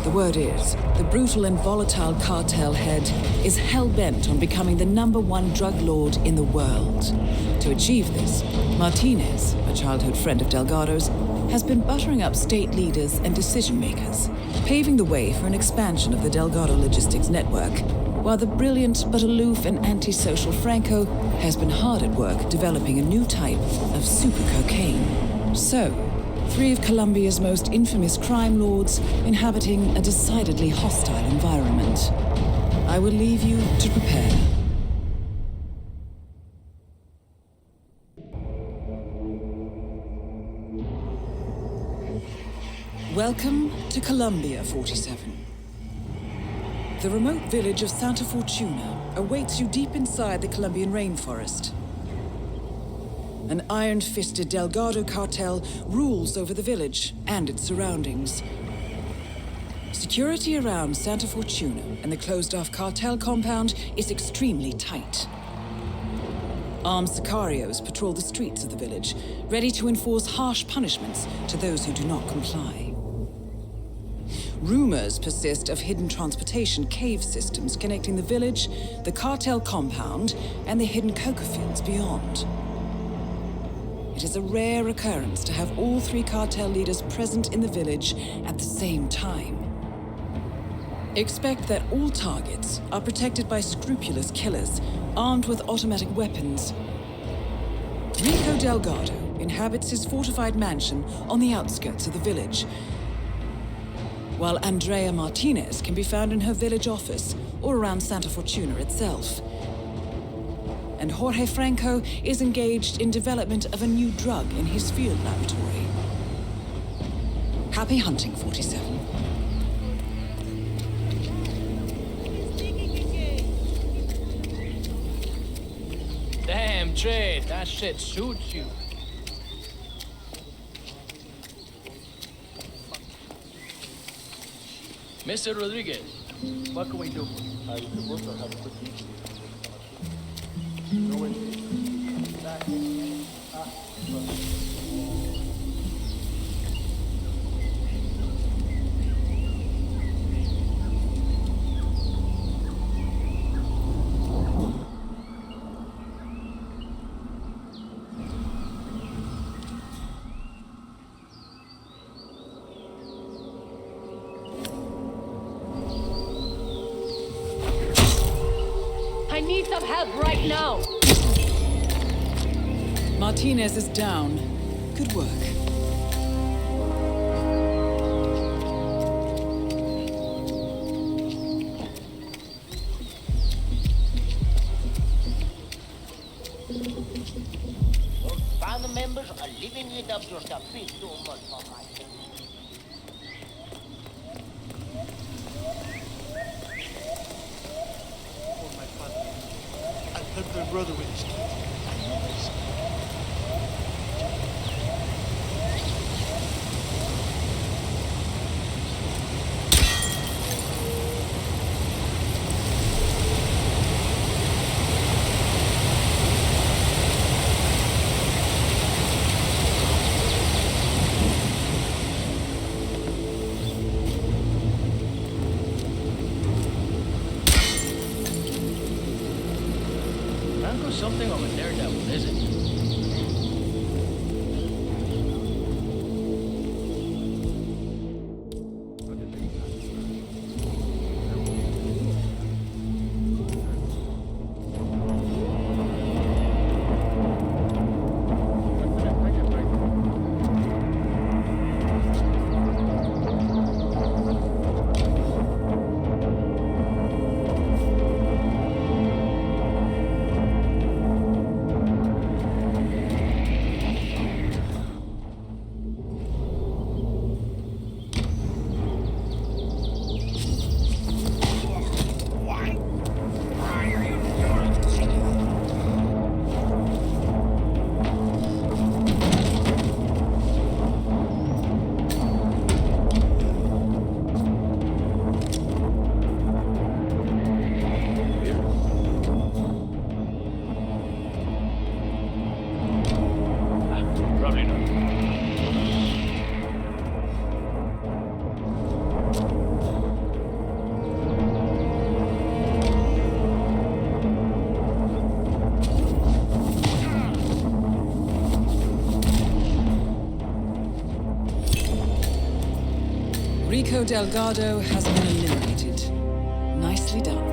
The word is, the brutal and volatile cartel head is hell-bent on becoming the #1 drug lord in the world. To achieve this, Martinez, a childhood friend of Delgado's, has been buttering up state leaders and decision-makers, paving the way for an expansion of the Delgado logistics network, while the brilliant but aloof and antisocial Franco has been hard at work developing a new type of super cocaine. So, 3 of Colombia's most infamous crime lords inhabiting a decidedly hostile environment. I will leave you to prepare. Welcome to Colombia, 47. The remote village of Santa Fortuna awaits you deep inside the Colombian rainforest. An iron-fisted Delgado cartel rules over the village and its surroundings. Security around Santa Fortuna and the closed-off cartel compound is extremely tight. Armed sicarios patrol the streets of the village, ready to enforce harsh punishments to those who do not comply. Rumors persist of hidden transportation cave systems connecting the village, the cartel compound, and the hidden coca fields beyond. It is a rare occurrence to have all 3 cartel leaders present in the village at the same time. Expect that all targets are protected by scrupulous killers, armed with automatic weapons. Rico Delgado inhabits his fortified mansion on the outskirts of the village, while Andrea Martinez can be found in her village office or around Santa Fortuna itself. And Jorge Franco is engaged in development of a new drug in his field laboratory. Happy hunting, 47. Damn, Trey, that shit suits you. Mr. Rodriguez, what can we do for you? I need some help right now! Martinez is down. Good work. Those band members are living it up just a bit too much for my taste. Help my brother with his kid. I know this. Something of a daredevil, is it? Rico Delgado has been eliminated. Nicely done.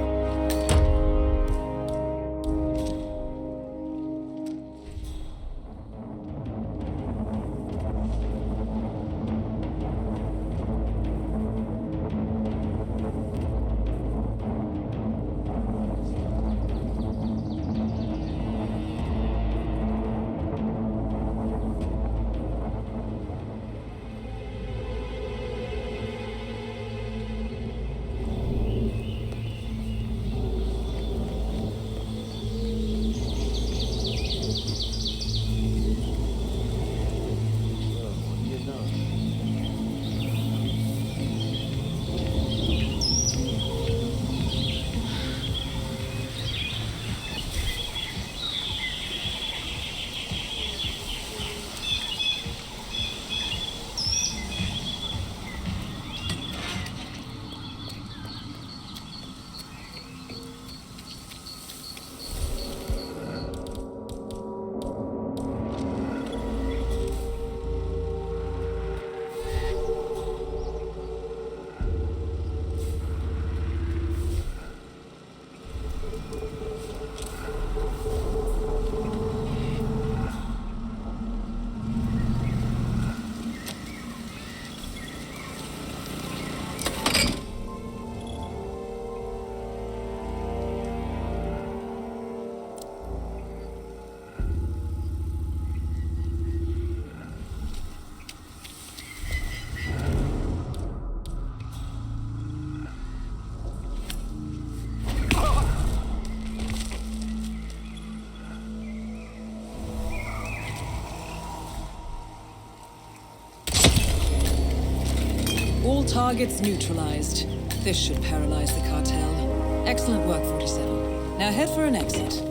All targets neutralized. This should paralyze the cartel. Excellent work, 47. Now head for an exit.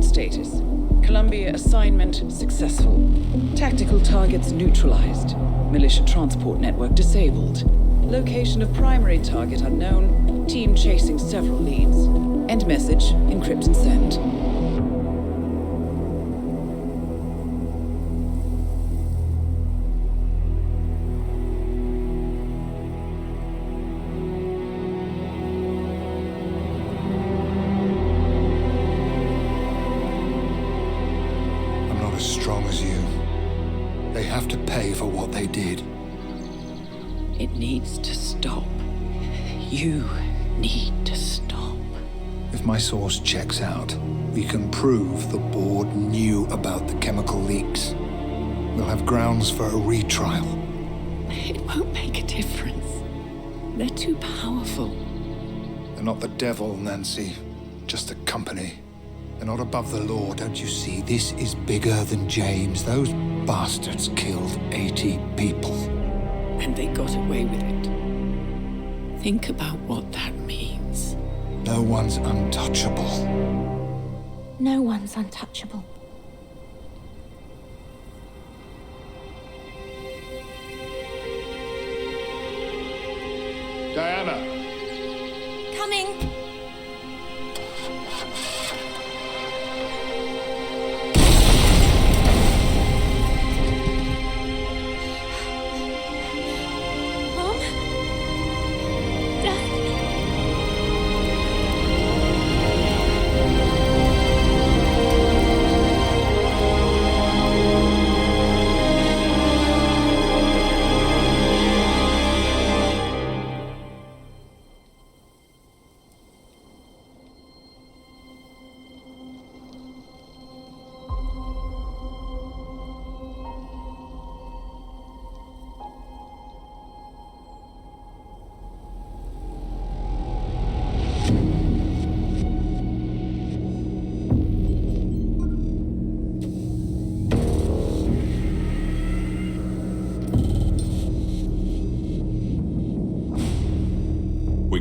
Status. Columbia assignment successful. Tactical targets neutralized. Militia transport network disabled. Location of primary target unknown. Team chasing several leads. End message, encrypt and send. Strong as you. They have to pay for what they did. It needs to stop. You need to stop. If my source checks out, we can prove the board knew about the chemical leaks. We'll have grounds for a retrial. It won't make a difference. They're too powerful. They're not the devil, Nancy. Just a company. They're not above the law, don't you see? This is bigger than James. Those bastards killed 80 people. And they got away with it. Think about what that means. No one's untouchable. No one's untouchable. Diana! Coming!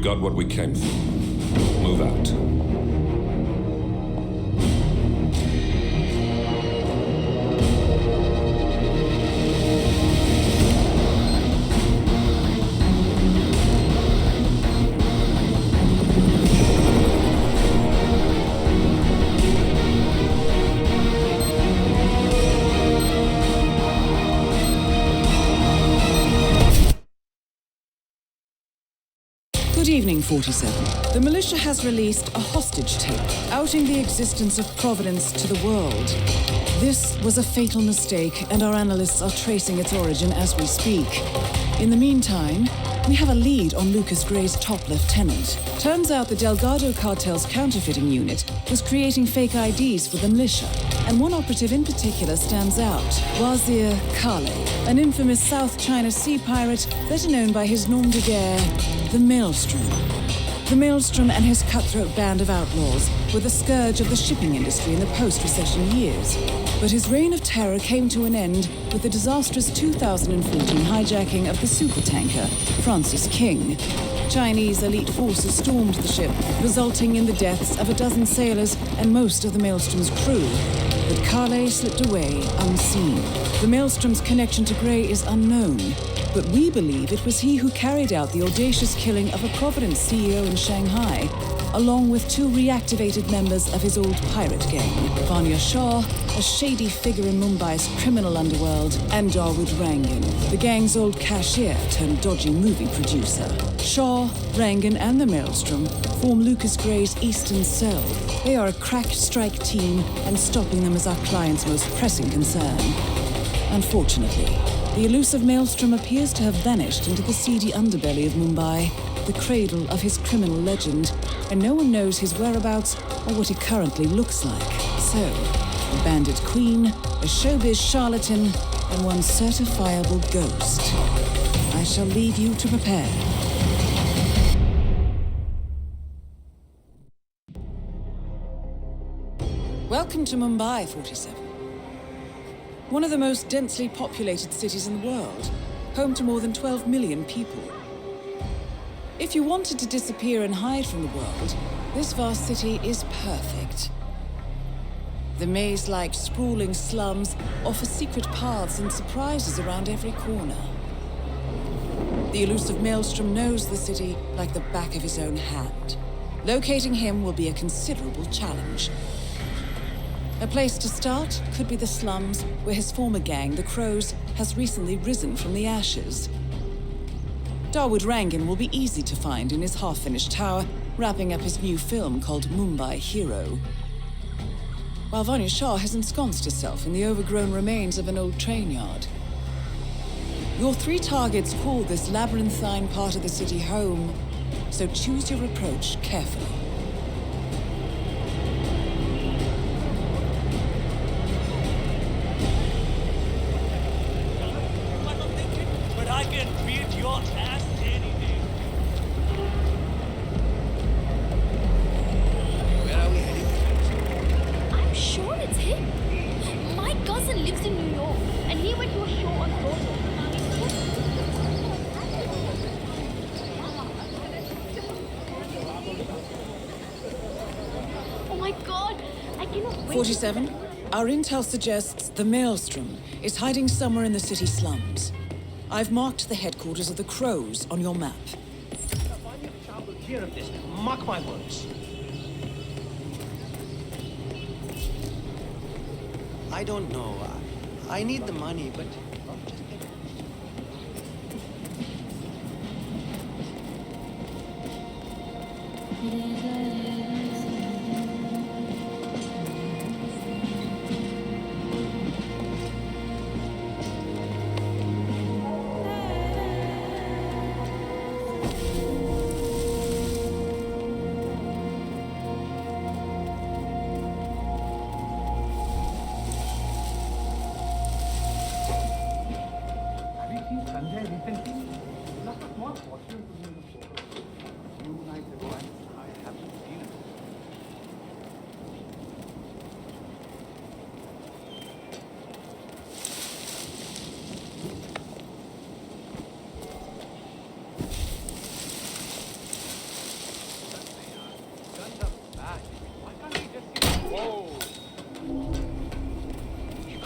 got what we came for. Move out. Good evening, 47. The militia has released a hostage tape outing the existence of Providence to the world. This was a fatal mistake, and our analysts are tracing its origin as we speak. In the meantime, we have a lead on Lucas Gray's top lieutenant. Turns out the Delgado cartel's counterfeiting unit was creating fake IDs for the militia, and one operative in particular stands out, Wazir Kale, an infamous South China Sea pirate better known by his nom de guerre, the Maelstrom. The Maelstrom and his cutthroat band of outlaws were the scourge of the shipping industry in the post-recession years. But his reign of terror came to an end with the disastrous 2014 hijacking of the supertanker Francis King. Chinese elite forces stormed the ship, resulting in the deaths of a dozen sailors and most of the Maelstrom's crew. But Kale slipped away unseen. The Maelstrom's connection to Gray is unknown, but we believe it was he who carried out the audacious killing of a Providence CEO in Shanghai, along with two reactivated members of his old pirate gang, Vanya Shah, a shady figure in Mumbai's criminal underworld, and Dawood Rangan, the gang's old cashier turned dodgy movie producer. Shah, Rangan, and the Maelstrom form Lucas Gray's Eastern Cell. They are a crack strike team, and stopping them is our client's most pressing concern. Unfortunately, the elusive Maelstrom appears to have vanished into the seedy underbelly of Mumbai, the cradle of his criminal legend, and no one knows his whereabouts or what he currently looks like. So, a bandit queen, a showbiz charlatan, and one certifiable ghost. I shall leave you to prepare. Welcome to Mumbai, 47. One of the most densely populated cities in the world, home to more than 12 million people. If you wanted to disappear and hide from the world, this vast city is perfect. The maze-like sprawling slums offer secret paths and surprises around every corner. The elusive Maelstrom knows the city like the back of his own hand. Locating him will be a considerable challenge. A place to start could be the slums, where his former gang, the Crows, has recently risen from the ashes. Dawood Rangan will be easy to find in his half-finished tower, wrapping up his new film called Mumbai Hero. While Vanya Shah has ensconced herself in the overgrown remains of an old train yard. Your three targets call this labyrinthine part of the city home, so choose your approach carefully. Our intel suggests the Maelstrom is hiding somewhere in the city slums. I've marked the headquarters of the Crows on your map. will hear of this. Mark my words. I don't know. I need the money, but...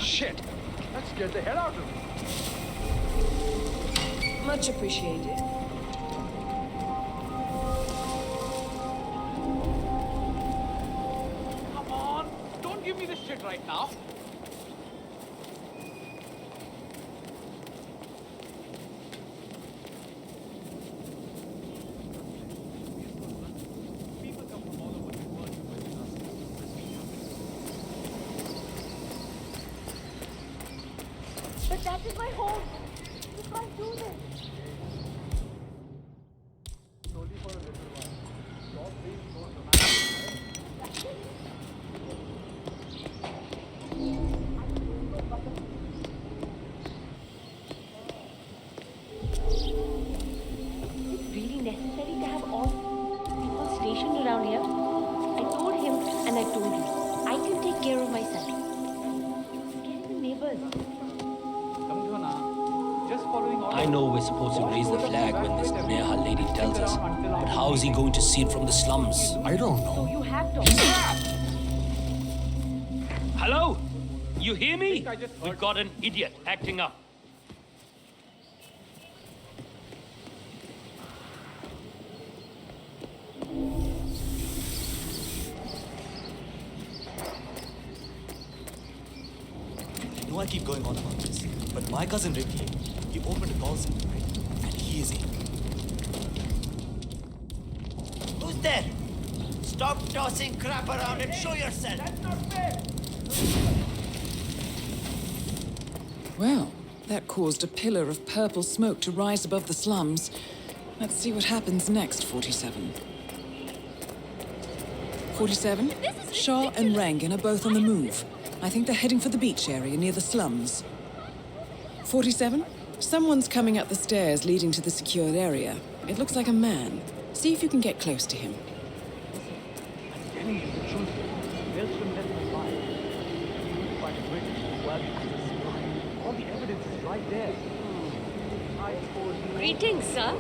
Shit! That scared the hell out of me. Much appreciated. Come on! Don't give me this shit right now. But that is my home. You can't do this. Slowly for a little while. Stop being so Is it really necessary to have all people stationed around here? I told him and I told you. I can take care of myself. Get the neighbors. I know we're supposed to raise the flag when this Neha lady tells us, but how is he going to see it from the slums? I don't know. So you have to. Hello? You hear me? We've got an idiot acting up. I know I keep going on about this, but my cousin Ricky, he opened a call center, right? And he is in. Who's there? Stop tossing crap around and show yourself. That's not fair. Well, that caused a pillar of purple smoke to rise above the slums. Let's see what happens next, 47. 47? Shah and Rangan are both on the move. I think they're heading for the beach area near the slums. 47? Someone's coming up the stairs leading to the secured area. It looks like a man. See if you can get close to him. I'm telling you the truth. Maelstrom left my file. You need to find a witness who has this spy. All the evidence is right there. I suppose you... Greetings, sir.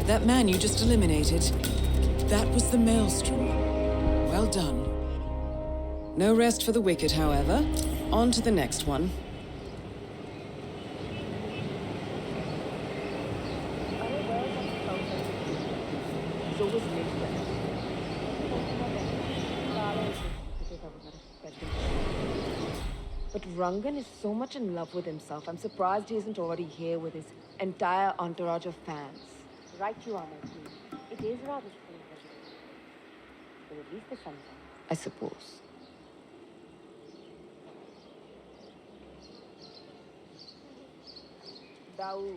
That man you just eliminated, that was the Maelstrom. Well done. No rest for the wicked, however. On to the next one. But Rangan is so much in love with himself. I'm surprised he isn't already here with his entire entourage of fans. Right you are, my queen. It is rather strange, but at least for some time. I suppose. Daoud.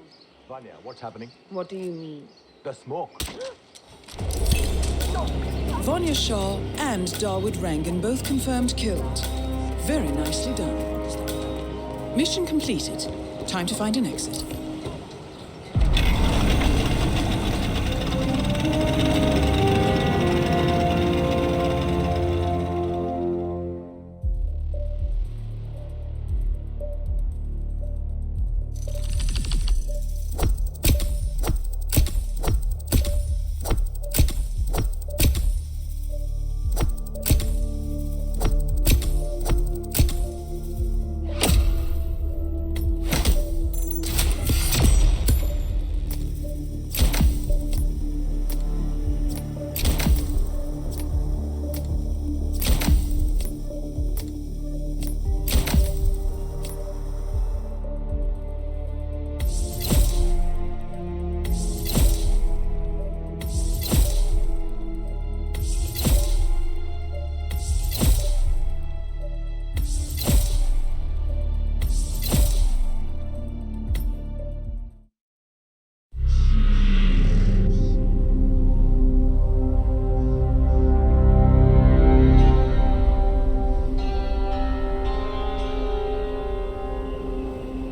Vanya, what's happening? What do you mean? The smoke. Vanya Shah and Dawood Rangan both confirmed killed. Very nicely done. Mission completed. Time to find an exit.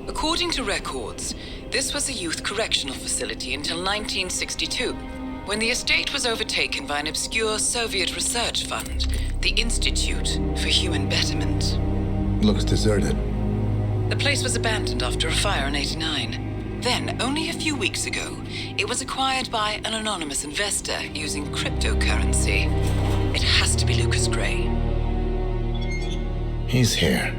According to records, this was a youth correctional facility until 1962, when the estate was overtaken by an obscure Soviet research fund, the Institute for Human Betterment. Looks deserted. The place was abandoned after a fire in '89. Then, only a few weeks ago, it was acquired by an anonymous investor using cryptocurrency. It has to be Lucas Gray. He's here.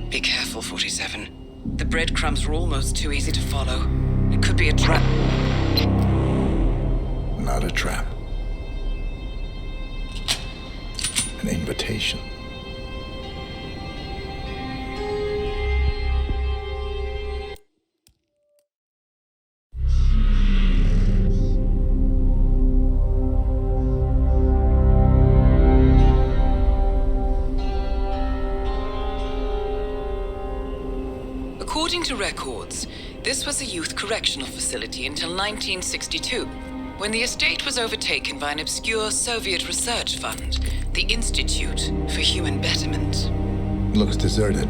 Be careful, 47. The breadcrumbs were almost too easy to follow. It could be a trap. Not a trap. An invitation. According to records, this was a youth correctional facility until 1962, when the estate was overtaken by an obscure Soviet research fund, the Institute for Human Betterment. Looks deserted.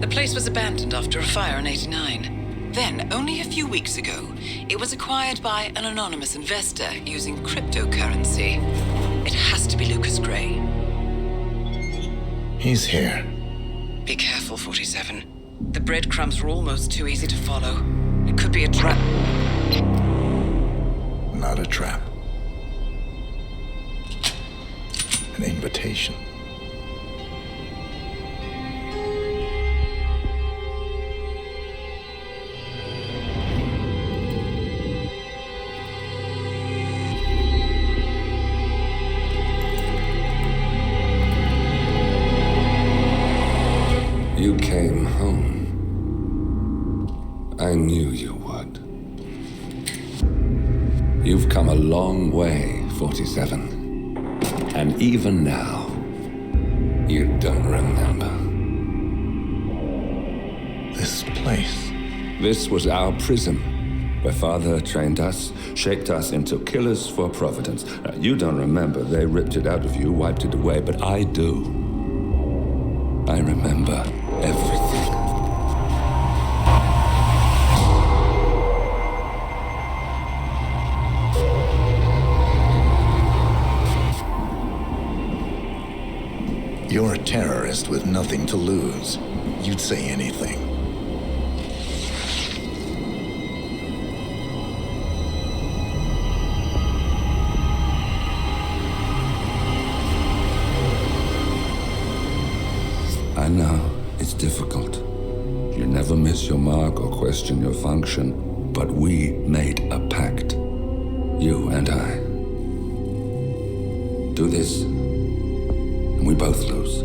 The place was abandoned after a fire in '89. Then, only a few weeks ago, it was acquired by an anonymous investor using cryptocurrency. It has to be Lucas Gray. He's here. Be careful, 47. The breadcrumbs were almost too easy to follow. It could be a trap. Not a trap. An invitation. You came home. I knew you would. You've come a long way, 47. And even now, you don't remember. This place. This was our prison, where Father trained us, shaped us into killers for Providence. Now, you don't remember. They ripped it out of you, wiped it away, but I do. I remember everything. You're a terrorist with nothing to lose. You'd say anything. I know, it's difficult. You never miss your mark or question your function, but we made a pact. You and I. Do this, and we both lose.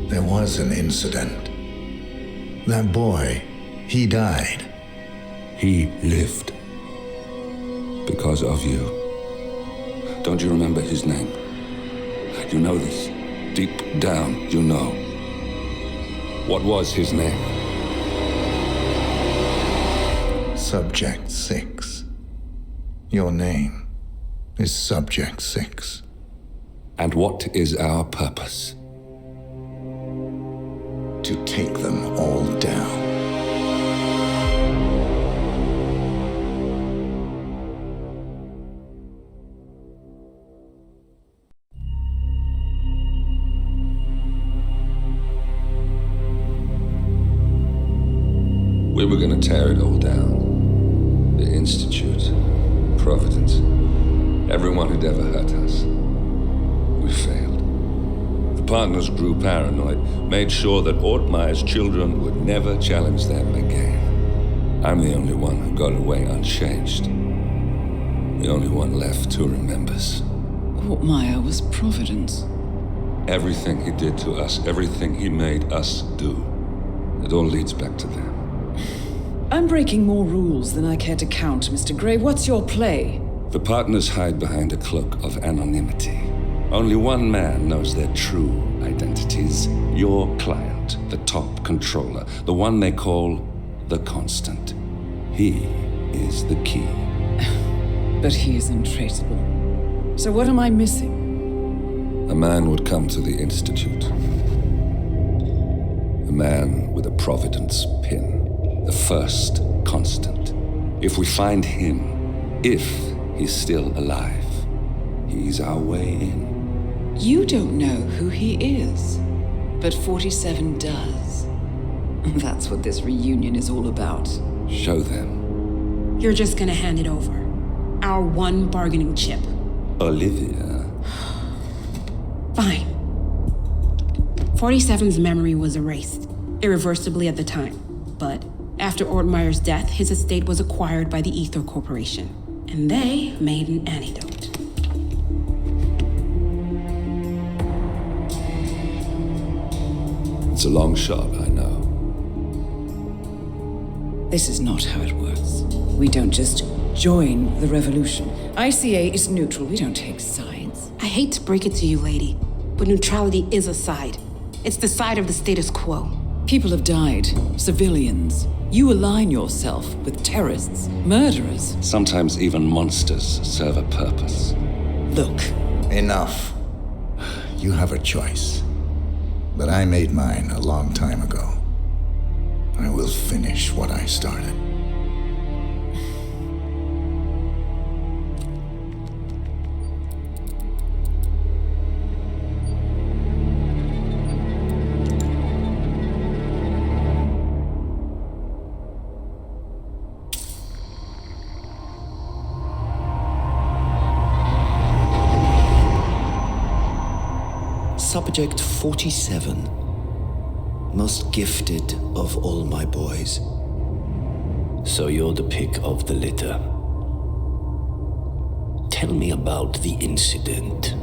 There was an incident. That boy, he died. He lived. Because of you. Don't you remember his name? You know this. Deep down, you know. What was his name? Subject 6. Your name is Subject 6. And what is our purpose? To take them all down. We were going to tear it all down. The Institute, Providence, everyone who'd ever hurt us. We failed. The partners grew paranoid, made sure that Ortmeyer's children would never challenge them again. I'm the only one who got away unchanged. The only one left who remembers. Ortmeyer was Providence. Everything he did to us, everything he made us do, it all leads back to them. I'm breaking more rules than I care to count, Mr. Grey. What's your play? The partners hide behind a cloak of anonymity. Only one man knows their true identities. Your client, the top controller, the one they call the Constant. He is the key. But he is untraceable. So what am I missing? A man would come to the Institute. A man with a Providence pin. The first Constant. If we find him, if he's still alive, he's our way in. You don't know who he is, but 47 does. That's what this reunion is all about. Show them. You're just gonna hand it over. Our one bargaining chip. Olivia. Fine. 47's memory was erased, irreversibly at the time, but after Ortmeyer's death, his estate was acquired by the Ether Corporation, and they made an antidote. It's a long shot, I know. This is not how it works. We don't just join the revolution. ICA is neutral. We don't take sides. I hate to break it to you, lady, but neutrality is a side. It's the side of the status quo. People have died. Civilians. You align yourself with terrorists, murderers. Sometimes even monsters serve a purpose. Look. Enough. You have a choice. But I made mine a long time ago. I will finish what I started. Subject 47. Most gifted of all my boys. So you're the pick of the litter. Tell me about the incident.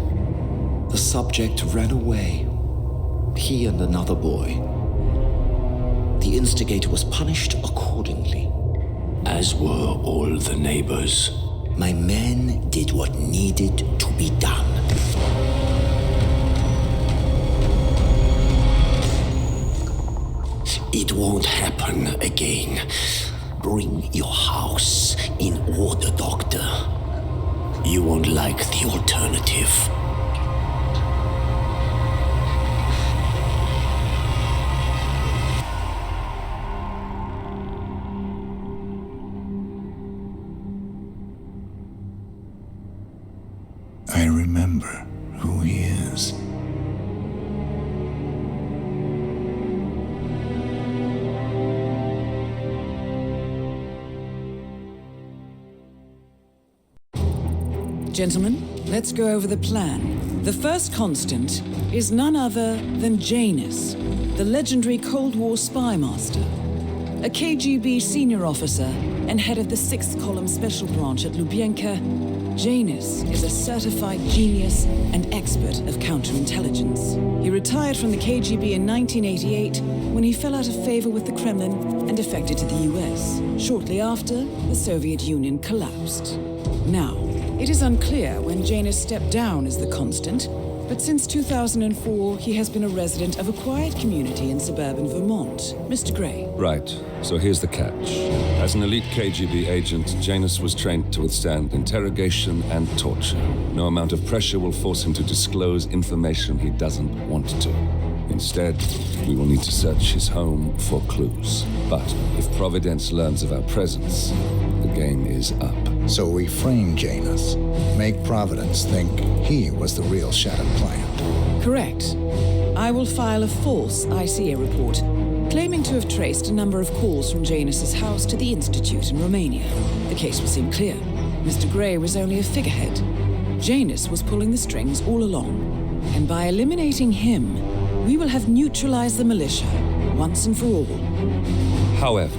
The subject ran away. He and another boy. The instigator was punished accordingly. As were all the neighbors. My men did what needed to be done. It won't happen again. Bring your house in order, Doctor. You won't like the alternative. I remember who he is. Gentlemen, let's go over the plan. The first Constant is none other than Janus, the legendary Cold War spy master, a KGB senior officer and head of the 6th Column Special Branch at Lubyanka. Janus is a certified genius and expert of counterintelligence. He retired from the KGB in 1988 when he fell out of favor with the Kremlin and defected to the US. Shortly after, the Soviet Union collapsed. Now, it is unclear when Janus stepped down as the Constant, But since 2004, he has been a resident of a quiet community in suburban Vermont. Mr. Gray. Right. So here's the catch. As an elite KGB agent, Janus was trained to withstand interrogation and torture. No amount of pressure will force him to disclose information he doesn't want to. Instead, we will need to search his home for clues. But if Providence learns of our presence, the game is up. So we frame Janus, make Providence think he was the real shattered plan. Correct. I will file a false ICA report, claiming to have traced a number of calls from Janus's house to the Institute in Romania. The case will seem clear. Mr. Gray was only a figurehead. Janus was pulling the strings all along. And by eliminating him, we will have neutralized the militia, once and for all. However,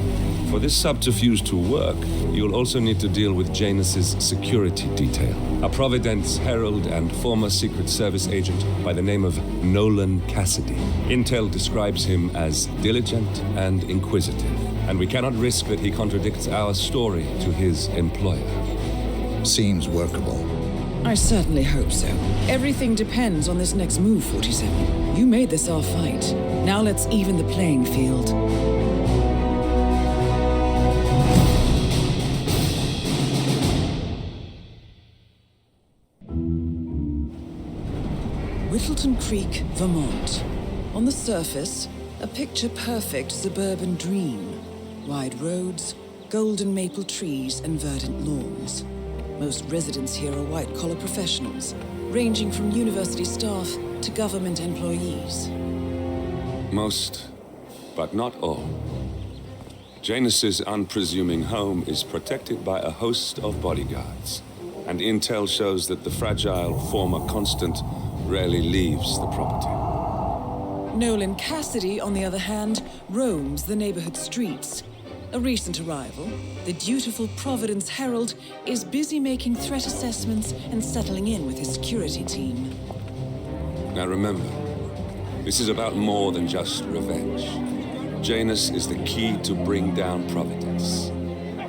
for this subterfuge to work, you'll also need to deal with Janus's security detail. A Providence herald and former Secret Service agent by the name of Nolan Cassidy. Intel describes him as diligent and inquisitive, and we cannot risk that he contradicts our story to his employer. Seems workable. I certainly hope so. Everything depends on this next move, 47. You made this our fight. Now let's even the playing field. Whittelton Creek, Vermont. On the surface, a picture-perfect suburban dream. Wide roads, golden maple trees, and verdant lawns. Most residents here are white-collar professionals, ranging from university staff to government employees. Most, but not all. Janus's unpresuming home is protected by a host of bodyguards, and intel shows that the fragile former constant rarely leaves the property. Nolan Cassidy, on the other hand, roams the neighborhood streets. A recent arrival, the dutiful Providence Herald is busy making threat assessments and settling in with his security team. Now remember, this is about more than just revenge. Janus is the key to bring down Providence.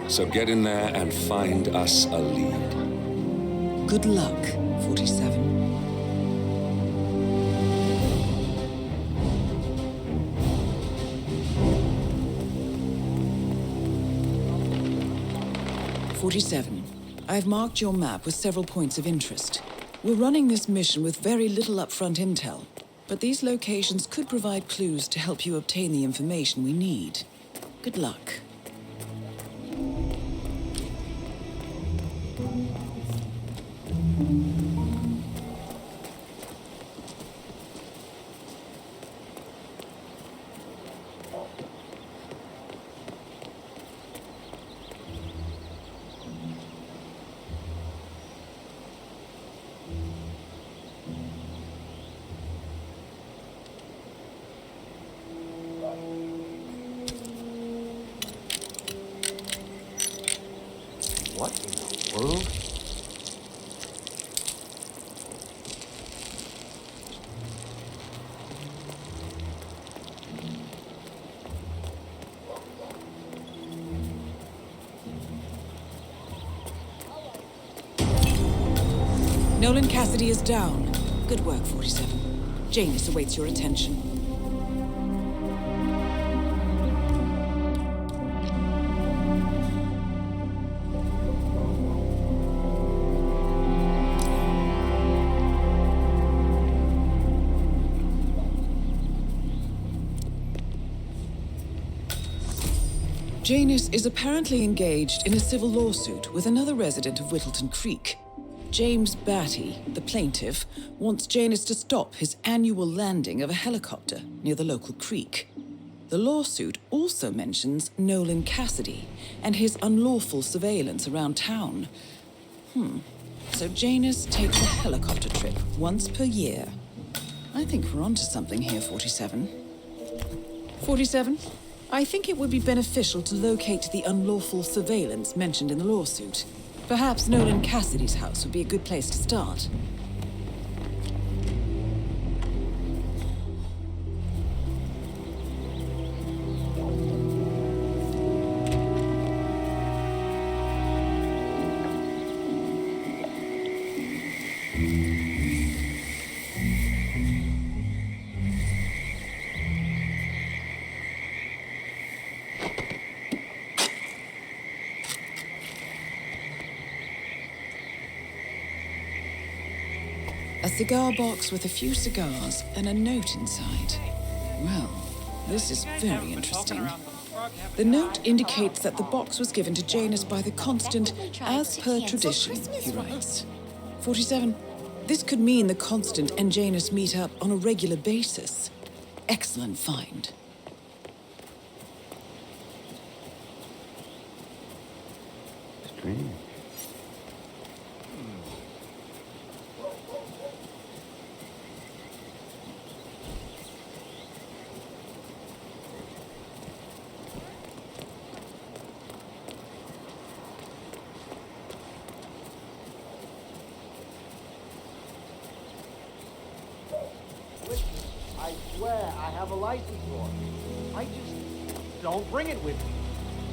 So get in there and find us a lead. Good luck, 47. I've marked your map with several points of interest. We're running this mission with very little upfront intel, but these locations could provide clues to help you obtain the information we need. Good luck. What in the world? Nolan Cassidy is down. Good work, 47. Janus awaits your attention. Janus is apparently engaged in a civil lawsuit with another resident of Whittelton Creek. James Batty, the plaintiff, wants Janus to stop his annual landing of a helicopter near the local creek. The lawsuit also mentions Nolan Cassidy and his unlawful surveillance around town. So Janus takes a helicopter trip once per year. I think we're onto something here, 47. 47? I think it would be beneficial to locate the unlawful surveillance mentioned in the lawsuit. Perhaps Nolan Cassidy's house would be a good place to start. cigar box with a few cigars and a note inside. Well, this is very interesting. The note indicates that the box was given to Janus by the Constant as per tradition, he writes. 47. This could mean the Constant and Janus meet up on a regular basis. Excellent find. Strange. I swear I have a license for it. I just don't bring it with me.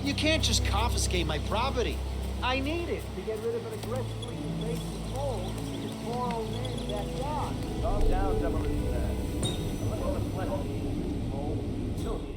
You can't just confiscate my property. I need it to get rid of an aggressively invasive mole in this poor old man's backyard. Calm down, demolition man. Unless I'm a flesh mole, kill me.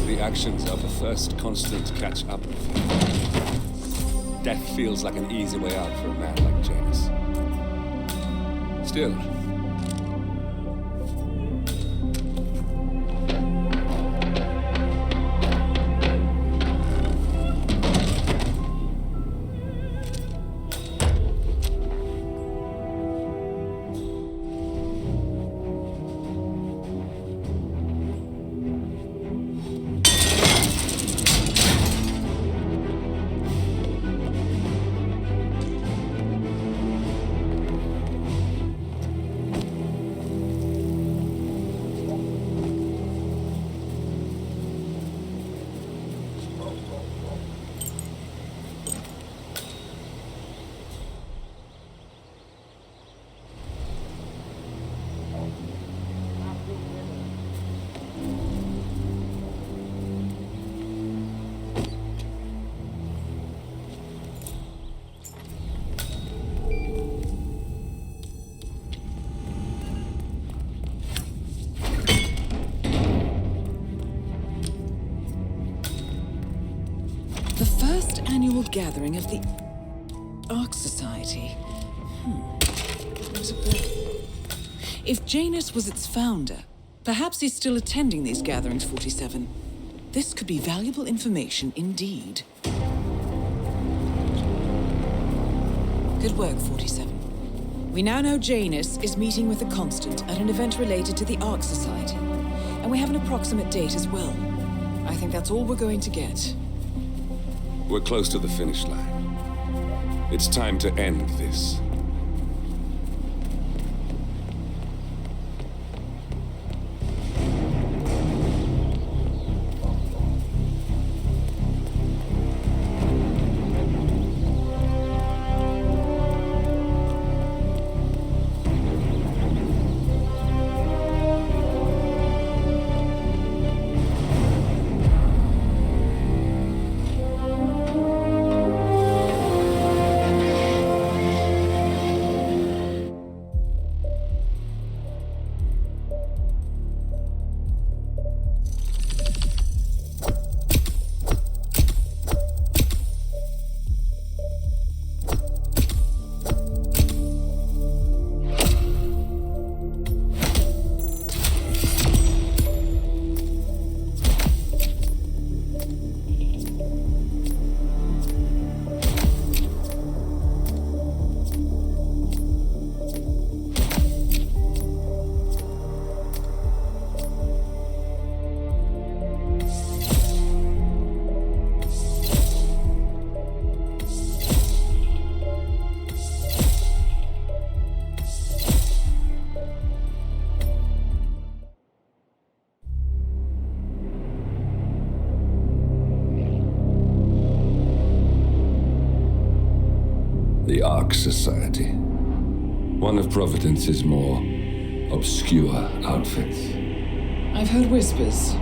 The actions of the first Constant catch up with you. Death feels like an easy way out for a man like Janus. Still, annual gathering of the Ark Society. There's a bell. If Janus was its founder, perhaps he's still attending these gatherings, 47. This could be valuable information indeed. Good work, 47. We now know Janus is meeting with the Constant at an event related to the Ark Society, and we have an approximate date as well. I think that's all we're going to get. we're close to the finish line. It's time to end this. dark society. One of Providence's more obscure outfits. I've heard whispers.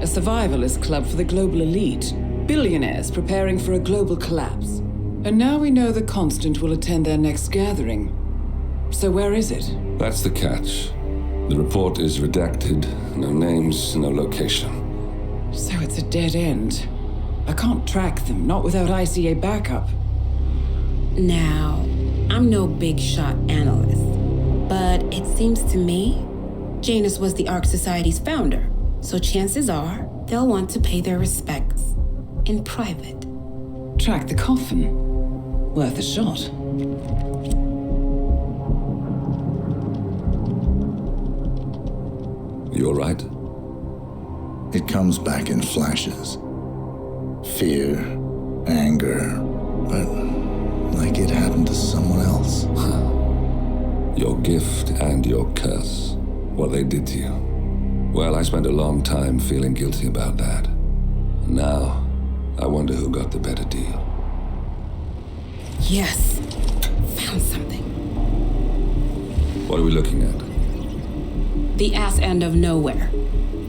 A survivalist club for the global elite. Billionaires preparing for a global collapse. And now we know the Constant will attend their next gathering. So where is it? That's the catch. The report is redacted. No names, no location. So it's a dead end. I can't track them, not without ICA backup. Now, I'm no big shot analyst, but it seems to me Janus was the Ark Society's founder, so chances are they'll want to pay their respects in private. Track the coffin. Worth a shot. You all right? It comes back in flashes. Fear, anger, but like it happened to someone else. Your gift and your curse. What they did to you. Well, I spent a long time feeling guilty about that. Now, I wonder who got the better deal. Yes. Found something. What are we looking at? The ass end of nowhere.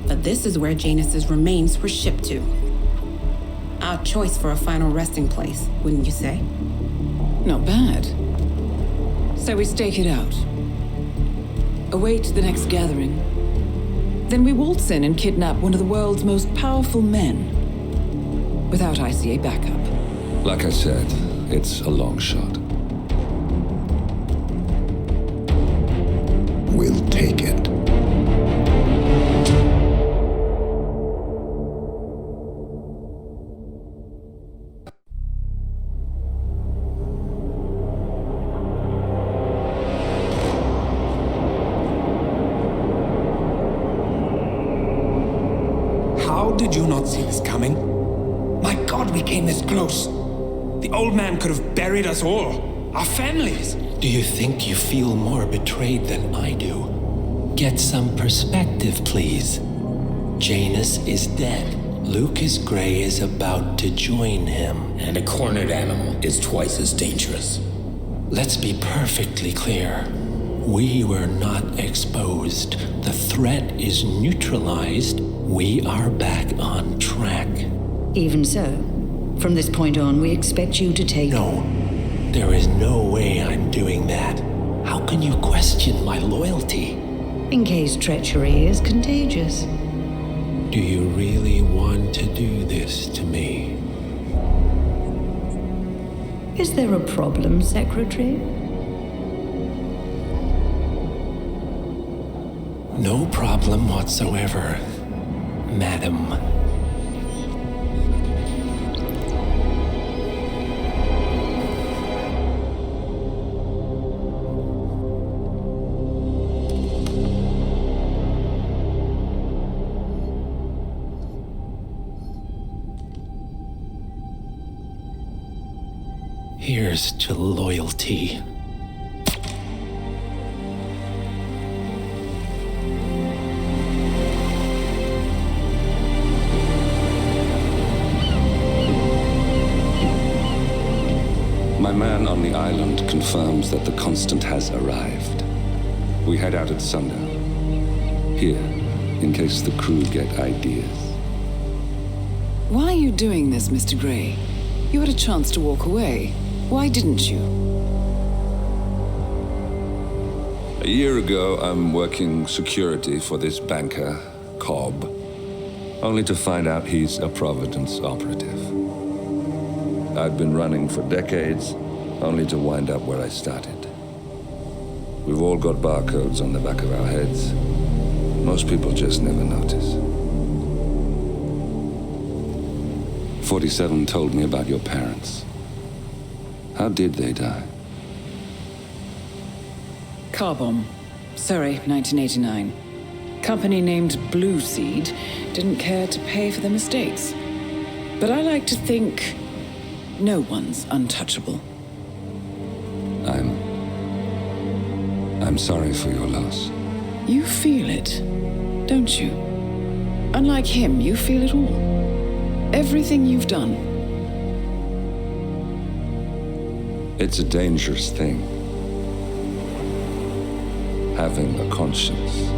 But this is where Janus's remains were shipped to. Our choice for a final resting place, wouldn't you say? Not bad. So we stake it out. Await the next gathering. Then we waltz in and kidnap one of the world's most powerful men. Without ICA backup. Like I said, it's a long shot. We'll take it. How did you not see this coming? My God, we came this close. The old man could have buried us all. Our families. Do you think you feel more betrayed than I do? Get some perspective, please. Janus is dead. Lucas Gray is about to join him. And a cornered animal is twice as dangerous. Let's be perfectly clear. We were not exposed. The threat is neutralized. We are back on track. Even so, from this point on, we expect you to take... No, there is no way I'm doing that. How can you question my loyalty? In case treachery is contagious. Do you really want to do this to me? Is there a problem, Secretary? No problem whatsoever, Madam. Here's to loyalty. My man on the island confirms that the Constant has arrived. We head out at sundown. Here, in case the crew get ideas. Why are you doing this, Mr. Gray? You had a chance to walk away. Why didn't you? A year ago, I'm working security for this banker, Cobb, only to find out he's a Providence operative. I'd been running for decades, only to wind up where I started. We've all got barcodes on the back of our heads. Most people just never notice. 47 told me about your parents. How did they die? Car bomb. Surrey, 1989. Company named Blue Seed didn't care to pay for their mistakes. But I like to think no one's untouchable. I'm sorry for your loss. You feel it, don't you? Unlike him, you feel it all. Everything you've done. It's a dangerous thing. Having a conscience.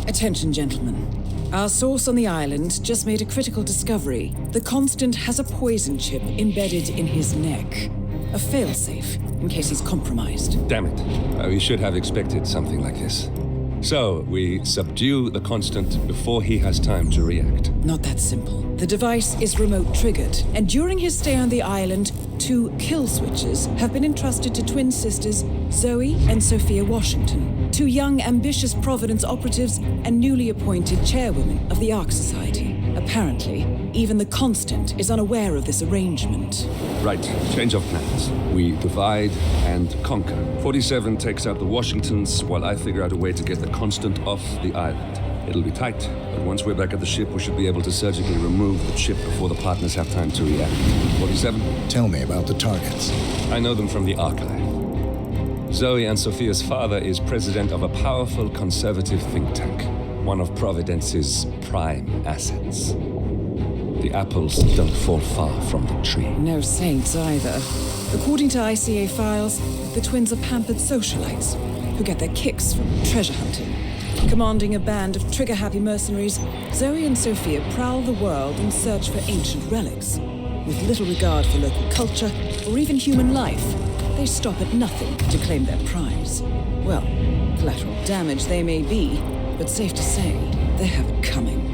Attention, gentlemen. Our source on the island just made a critical discovery. The Constant has a poison chip embedded in his neck. A failsafe, in case he's compromised. Damn it. We should have expected something like this. So, we subdue the Constant before he has time to react. Not that simple. The device is remote triggered, and during his stay on the island, 2 kill switches have been entrusted to twin sisters Zoe and Sophia Washington, 2 young, ambitious Providence operatives and newly appointed chairwomen of the Ark Society. Apparently, even the Constant is unaware of this arrangement. Right, change of plans. We divide and conquer. 47 takes out the Washingtons, while I figure out a way to get the Constant off the island. It'll be tight, but once we're back at the ship, we should be able to surgically remove the chip before the partners have time to react. 47? Tell me about the targets. I know them from the archive. Zoe and Sophia's father is president of a powerful conservative think tank, one of Providence's prime assets. The apples don't fall far from the tree. No saints either. According to ICA files, the twins are pampered socialites who get their kicks from treasure hunting. Commanding a band of trigger-happy mercenaries, Zoe and Sophia prowl the world in search for ancient relics. With little regard for local culture or even human life, they stop at nothing to claim their prize. Well, collateral damage they may be, but safe to say, they have it coming.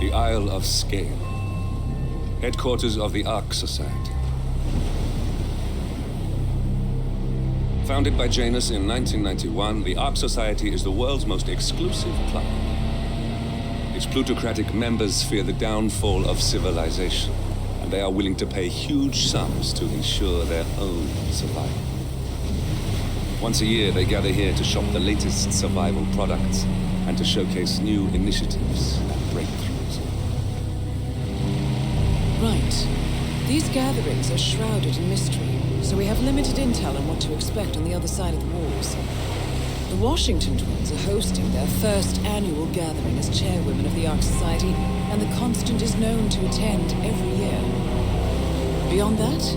The Isle of Sgail, headquarters of the Ark Society. Founded by Janus in 1991, the Ark Society is the world's most exclusive club. Its plutocratic members fear the downfall of civilization, and they are willing to pay huge sums to ensure their own survival. Once a year, they gather here to shop the latest survival products and to showcase new initiatives and breakthroughs. Right. These gatherings are shrouded in mystery, so we have limited intel on what to expect on the other side of the walls. The Washington twins are hosting their first annual gathering as chairwomen of the Ark Society, and the Constant is known to attend every year. Beyond that,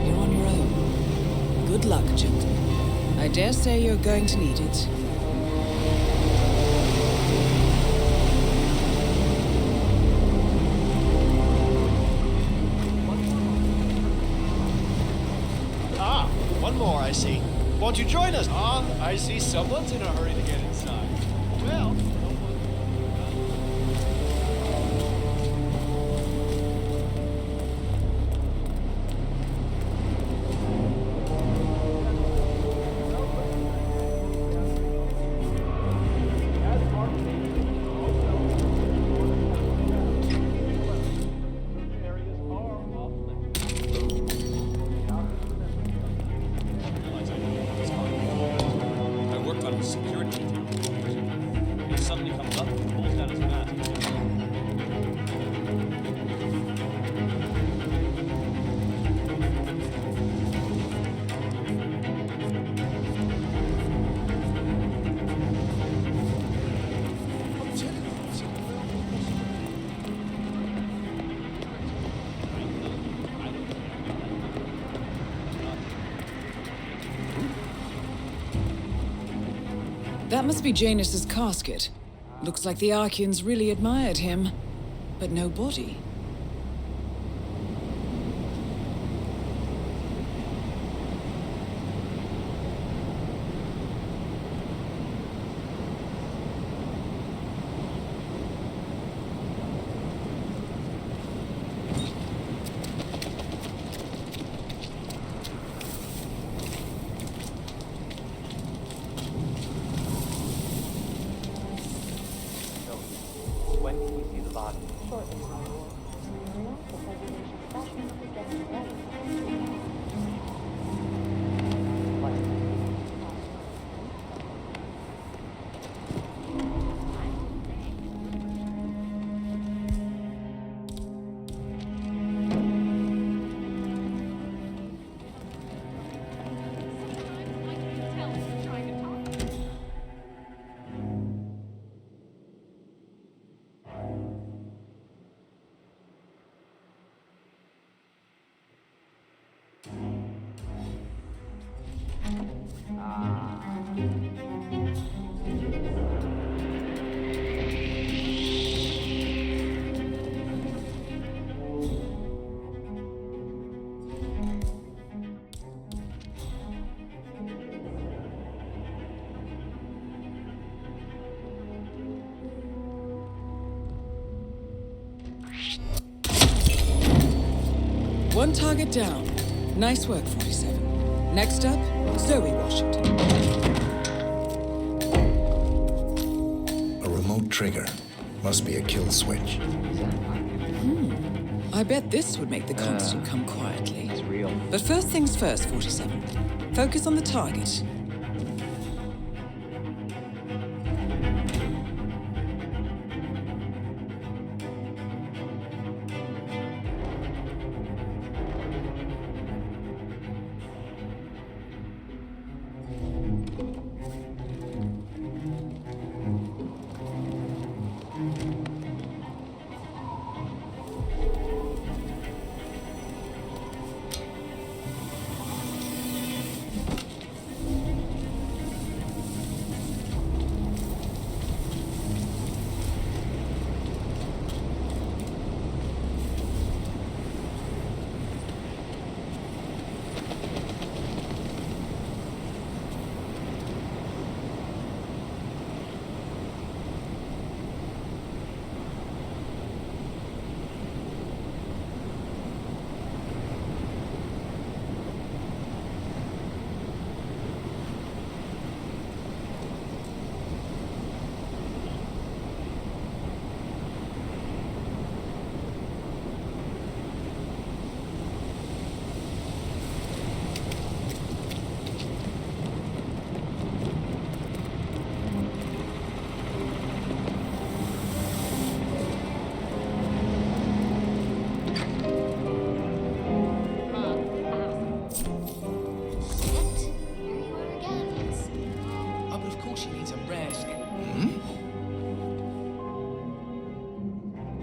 you're on your own. Good luck, gentlemen. I dare say you're going to need it. One more, I see. Won't you join us? I see someone's in a hurry to get inside. Well... That must be Janus's casket. Looks like the Archeans really admired him, but no body. When can we see the body? Shortly, my lord. One target down. Nice work, 47. Next up, Zoe Washington. A remote trigger. Must be a kill switch. I bet this would make the constant come quietly. It's real. But first things first, 47. Focus on the target.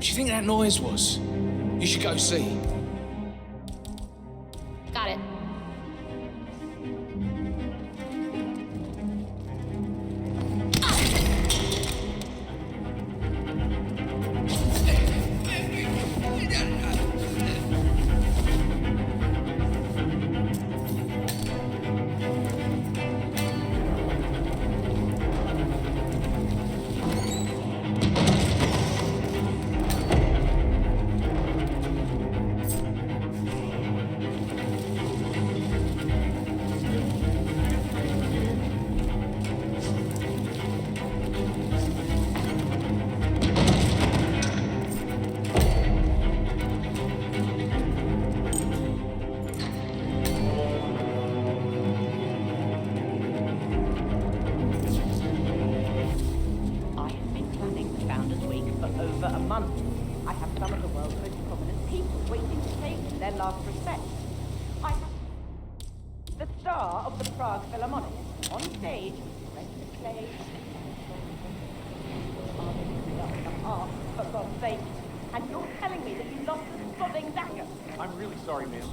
What do you think that noise was? You should go see. Got it.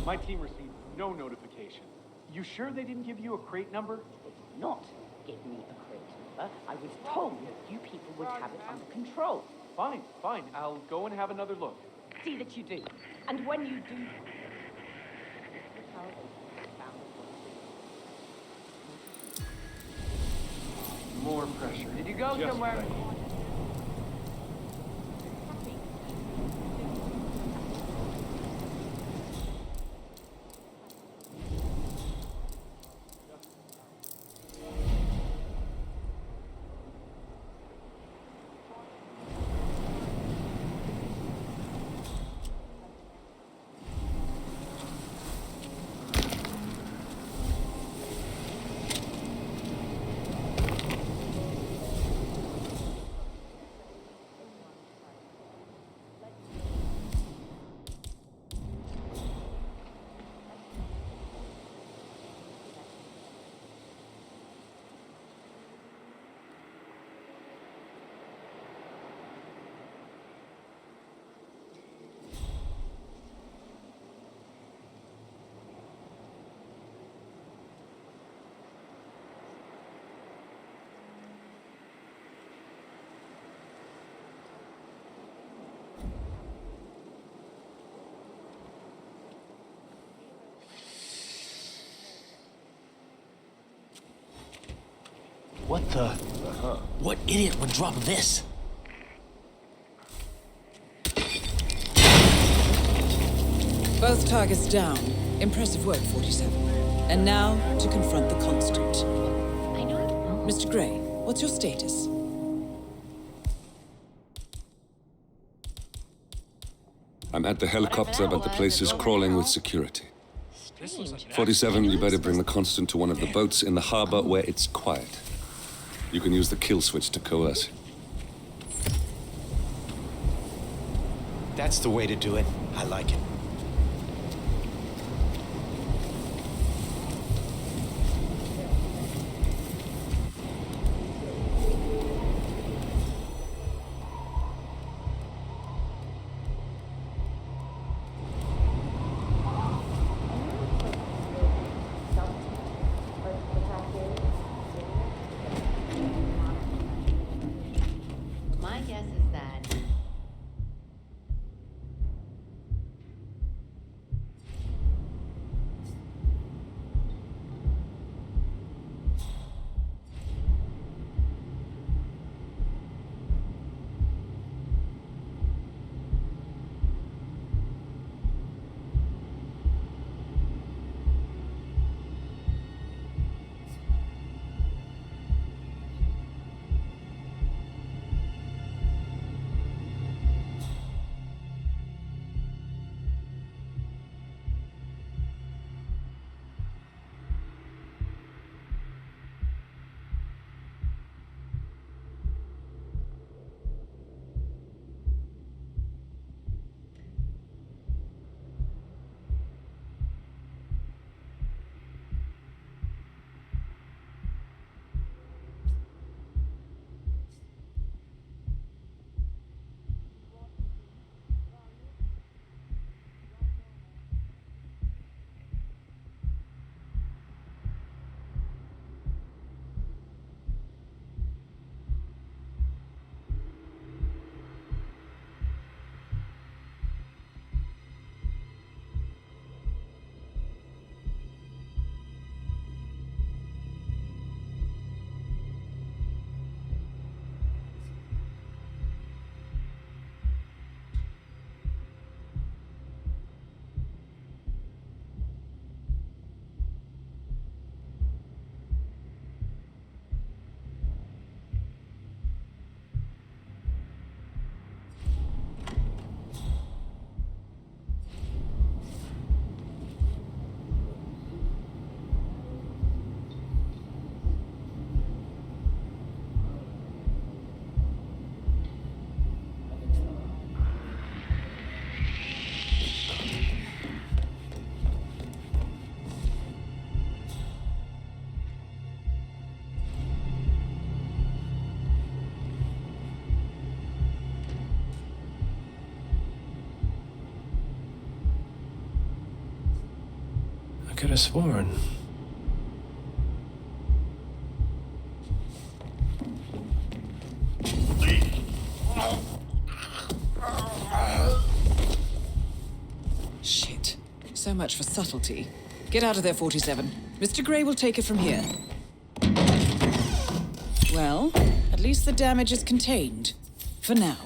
My team received no notification. You sure they didn't give you a crate number? They did not give me a crate number. I was told that you people would have it under control. Fine, fine. I'll go and have another look. See that you do. And when you do... More pressure. Did you go Just somewhere? right. What the? What idiot would drop this? Both targets down. Impressive work, 47. And now to confront the constant. I know. Mr. Gray, what's your status? I'm at the helicopter, but the place is crawling with security. 47, you better bring the constant to one of the boats in the harbor where it's quiet. You can use the kill switch to coerce. That's the way to do it. I like it. My guess is that I could have sworn. Shit. So much for subtlety. Get out of there, 47. Mr. Gray will take it from here. Well, at least the damage is contained. For now.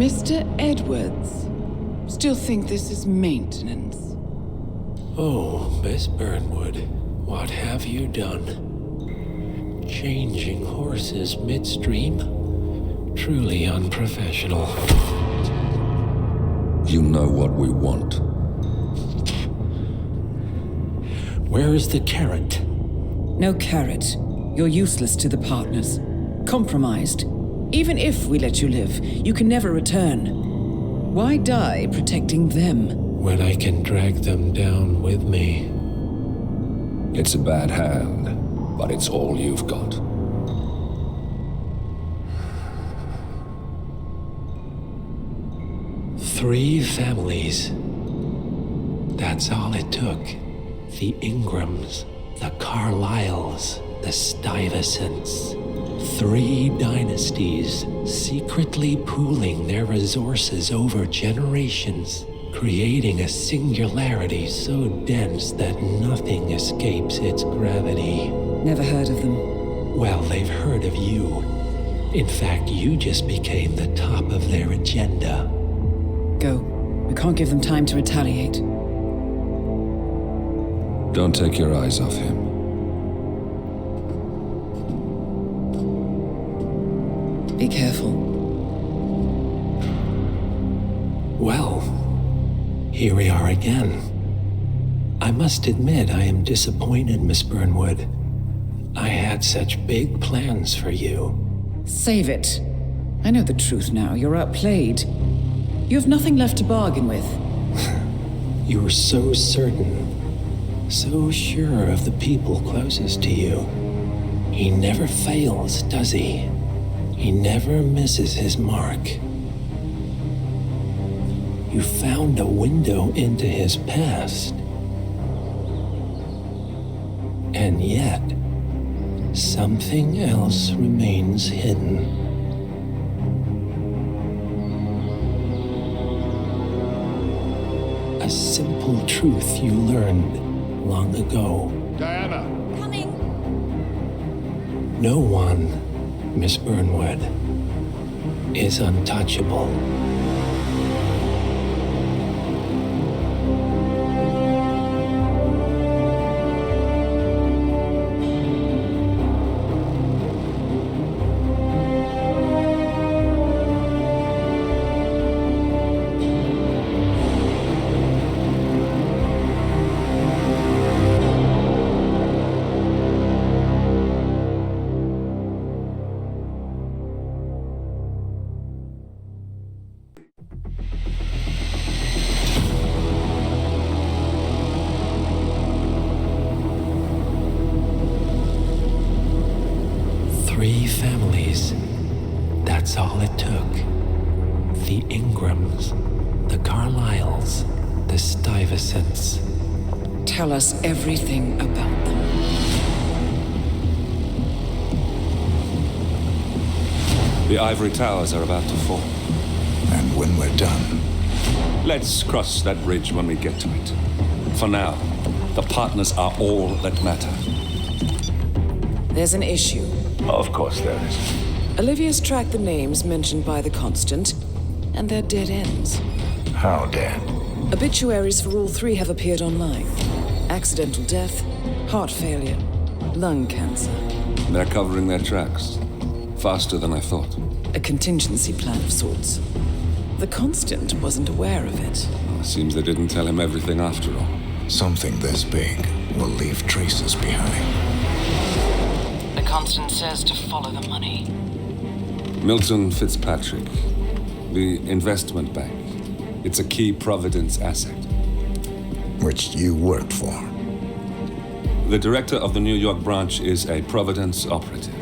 Mr. Edwards, still think this is maintenance? Oh, Miss Burnwood, what have you done? Changing horses midstream? Truly unprofessional. You know what we want. Where is the carrot? No carrot. You're useless to the partners. Compromised. Even if we let you live, you can never return. Why die protecting them? When I can drag them down with me. It's a bad hand, but it's all you've got. Three families. That's all it took. The Ingrams, the Carlyles, the Stuyvesants. 3 dynasties secretly pooling their resources over generations, creating a singularity so dense that nothing escapes its gravity. Never heard of them. Well, they've heard of you. In fact, you just became the top of their agenda. Go. We can't give them time to retaliate. Don't take your eyes off him. Be careful. Well, here we are again. I must admit I am disappointed, Miss Burnwood. I had such big plans for you. Save it. I know the truth now. You're outplayed. You have nothing left to bargain with. You were so certain, so sure of the people closest to you. He never fails, does he? He never misses his mark. You found a window into his past. And yet, something else remains hidden. A simple truth you learned long ago. Diana! Coming! No one, Miss Burnwood, is untouchable. Three families. That's all it took. The Ingrams, the Carlyles, the Stuyvesants. Tell us everything about them. The ivory towers are about to fall. And when we're done... Let's cross that bridge when we get to it. For now, the partners are all that matter. There's an issue. Of course there is. Olivia's tracked the names mentioned by the Constant, and they're dead ends. How dead? Obituaries for all 3 have appeared online. Accidental death, heart failure, lung cancer. They're covering their tracks. Faster than I thought. A contingency plan of sorts. The Constant wasn't aware of it. Seems they didn't tell him everything after all. Something this big will leave traces behind. The Constant says to follow the money. Milton Fitzpatrick, the investment bank. It's a key Providence asset. Which you worked for. The director of the New York branch is a Providence operative.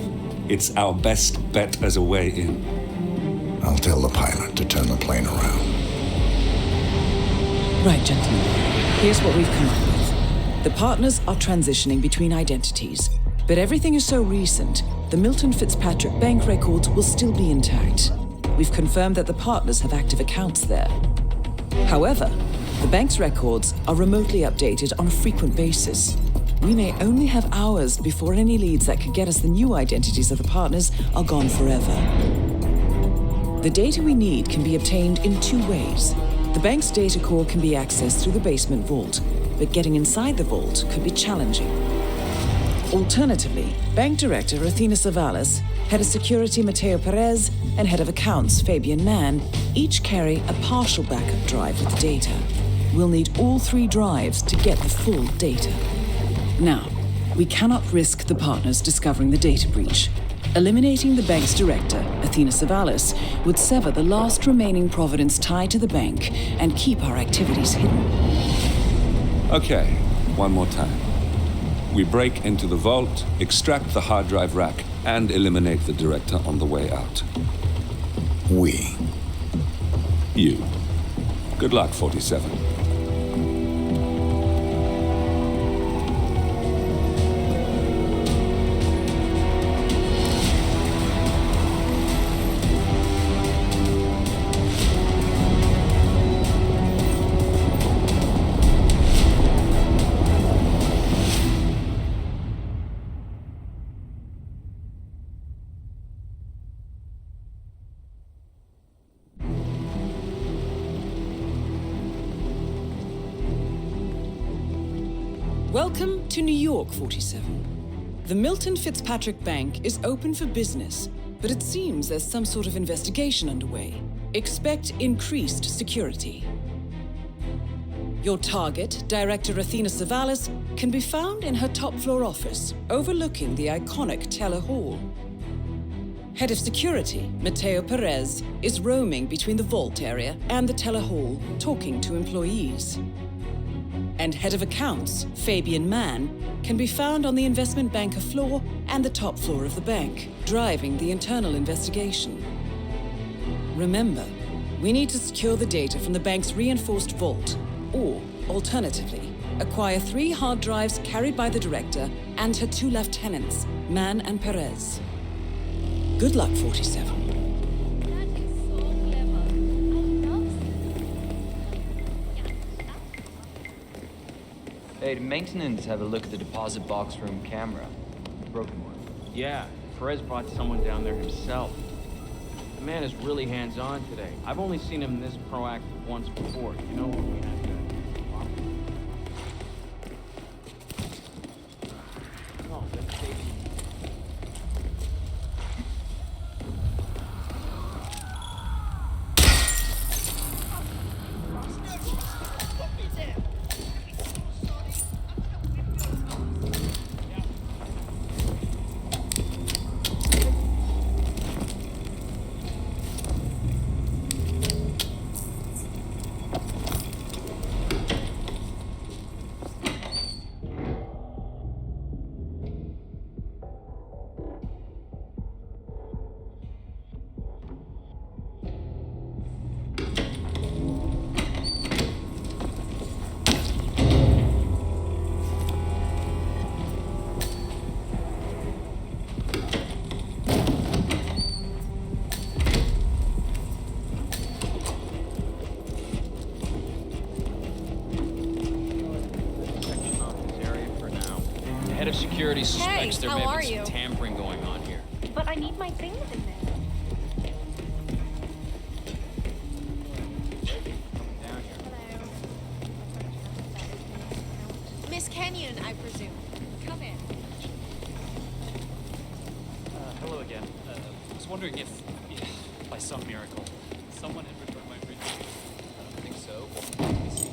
It's our best bet as a way in. I'll tell the pilot to turn the plane around. Right, gentlemen. Here's what we've come up with. The partners are transitioning between identities, but everything is so recent, the Milton Fitzpatrick bank records will still be intact. We've confirmed that the partners have active accounts there. However, the bank's records are remotely updated on a frequent basis. We may only have hours before any leads that could get us the new identities of the partners are gone forever. The data we need can be obtained in two ways. The bank's data core can be accessed through the basement vault, but getting inside the vault could be challenging. Alternatively, Bank Director Athena Savalas, Head of Security Matteo Perez, and Head of Accounts Fabian Mann each carry a partial backup drive with the data. We'll need all three drives to get the full data. Now, we cannot risk the partners discovering the data breach. Eliminating the bank's director, Athena Savalas, would sever the last remaining Providence tie to the bank and keep our activities hidden. Okay, one more time. We break into the vault, extract the hard drive rack, and eliminate the director on the way out. We. You. Good luck, 47. Welcome to New York, 47. The Milton Fitzpatrick Bank is open for business, but it seems there's some sort of investigation underway. Expect increased security. Your target, Director Athena Savalas, can be found in her top-floor office, overlooking the iconic Teller Hall. Head of Security, Matteo Perez, is roaming between the vault area and the Teller Hall, talking to employees. And Head of Accounts, Fabian Mann, can be found on the investment banker floor and the top floor of the bank, driving the internal investigation. Remember, we need to secure the data from the bank's reinforced vault, or, alternatively, acquire 3 hard drives carried by the director and her 2 lieutenants, Mann and Perez. Good luck, 47. Hey, did maintenance have a look at the deposit box room camera? The broken one. Yeah, Perez brought someone down there himself. The man is really hands-on today. I've only seen him this proactive once before. You know when we had to... Oh, that's safety. Security suspects there may how have been are some you? tampering going on here. But I need my things in there. Miss Kenyon, I presume. Come in. Hello again. I was wondering if, by some miracle, someone had returned my fridge. I don't think so. Let me see.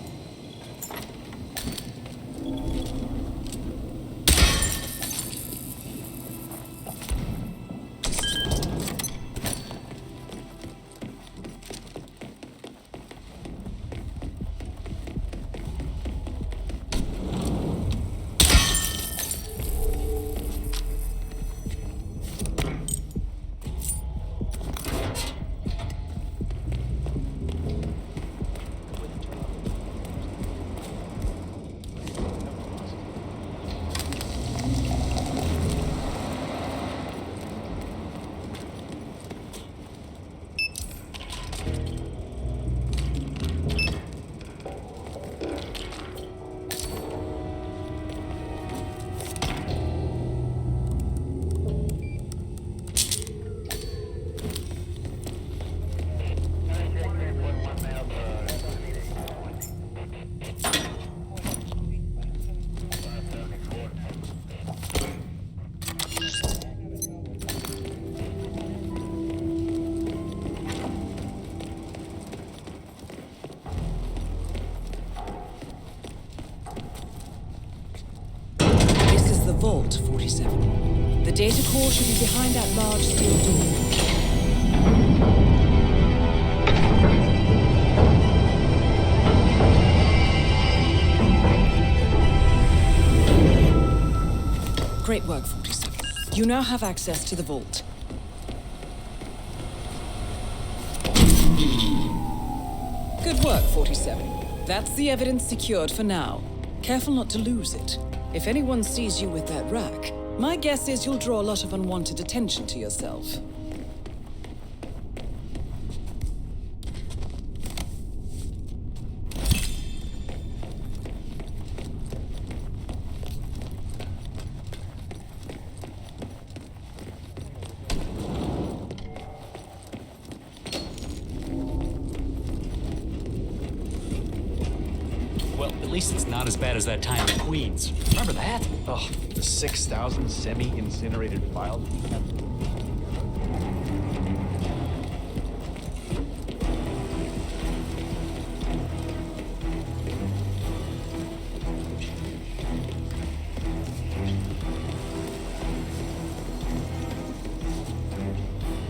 vault, 47. The data core should be behind that large steel door. Great work, 47. You now have access to the vault. Good work, 47. That's the evidence secured for now. Careful not to lose it. If anyone sees you with that rack, my guess is you'll draw a lot of unwanted attention to yourself. At least it's not as bad as that time in Queens. Remember that? Oh, the 6,000 semi-incinerated files.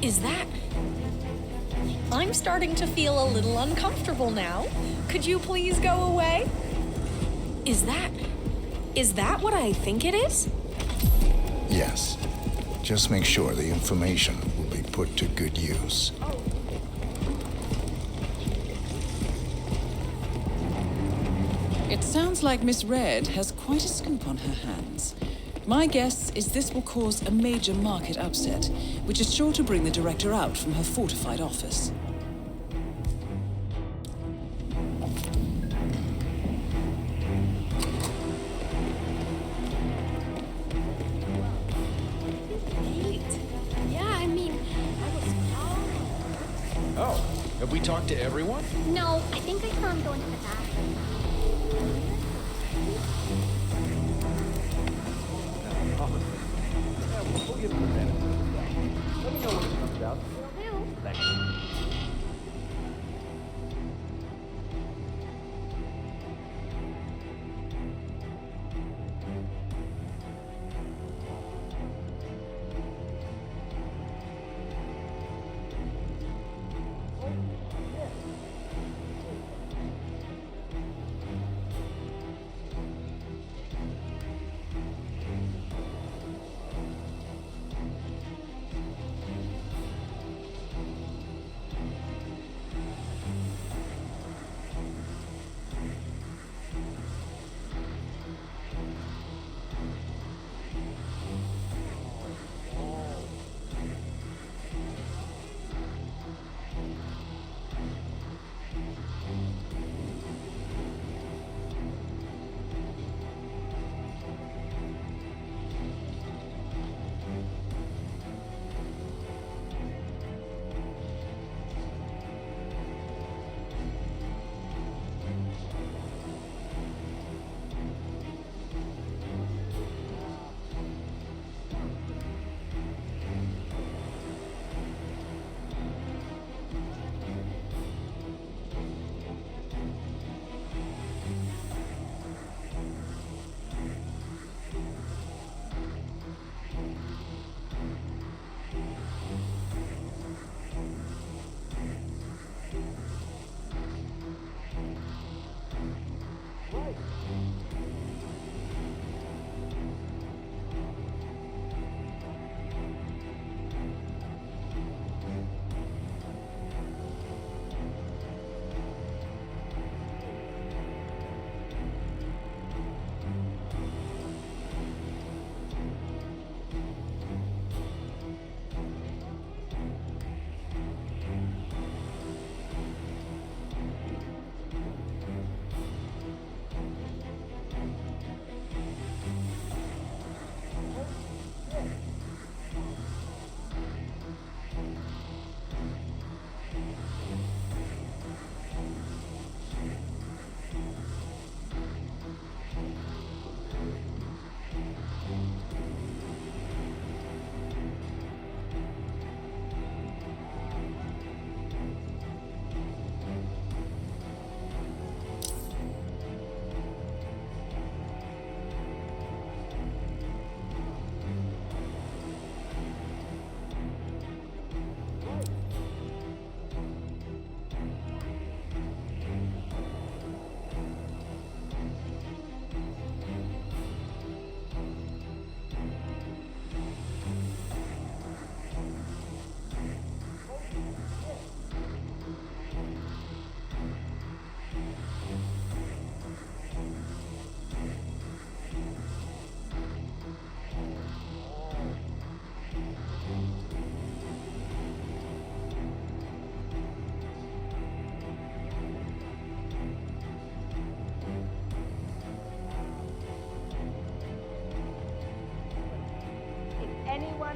Is that... I'm starting to feel a little uncomfortable now. Could you please go away? Is that what I think it is? Yes. Just make sure the information will be put to good use. It sounds like Miss Red has quite a scoop on her hands. My guess is this will cause a major market upset, which is sure to bring the director out from her fortified office. Have we talked to everyone? No, I think I saw him go into the bathroom. We'll give him the benefit of the doubt. Let me know when it comes out. Will do. Thank you.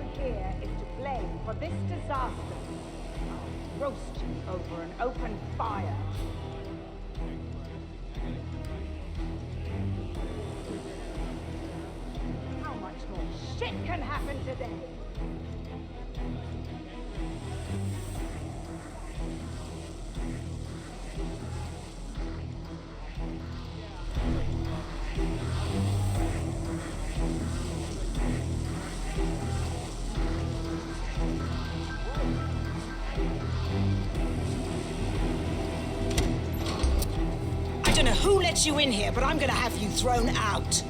everyone here is to blame for this disaster. I'll roast you over an open fire. How much more shit can happen today? I don't know who lets you in here, but I'm gonna have you thrown out.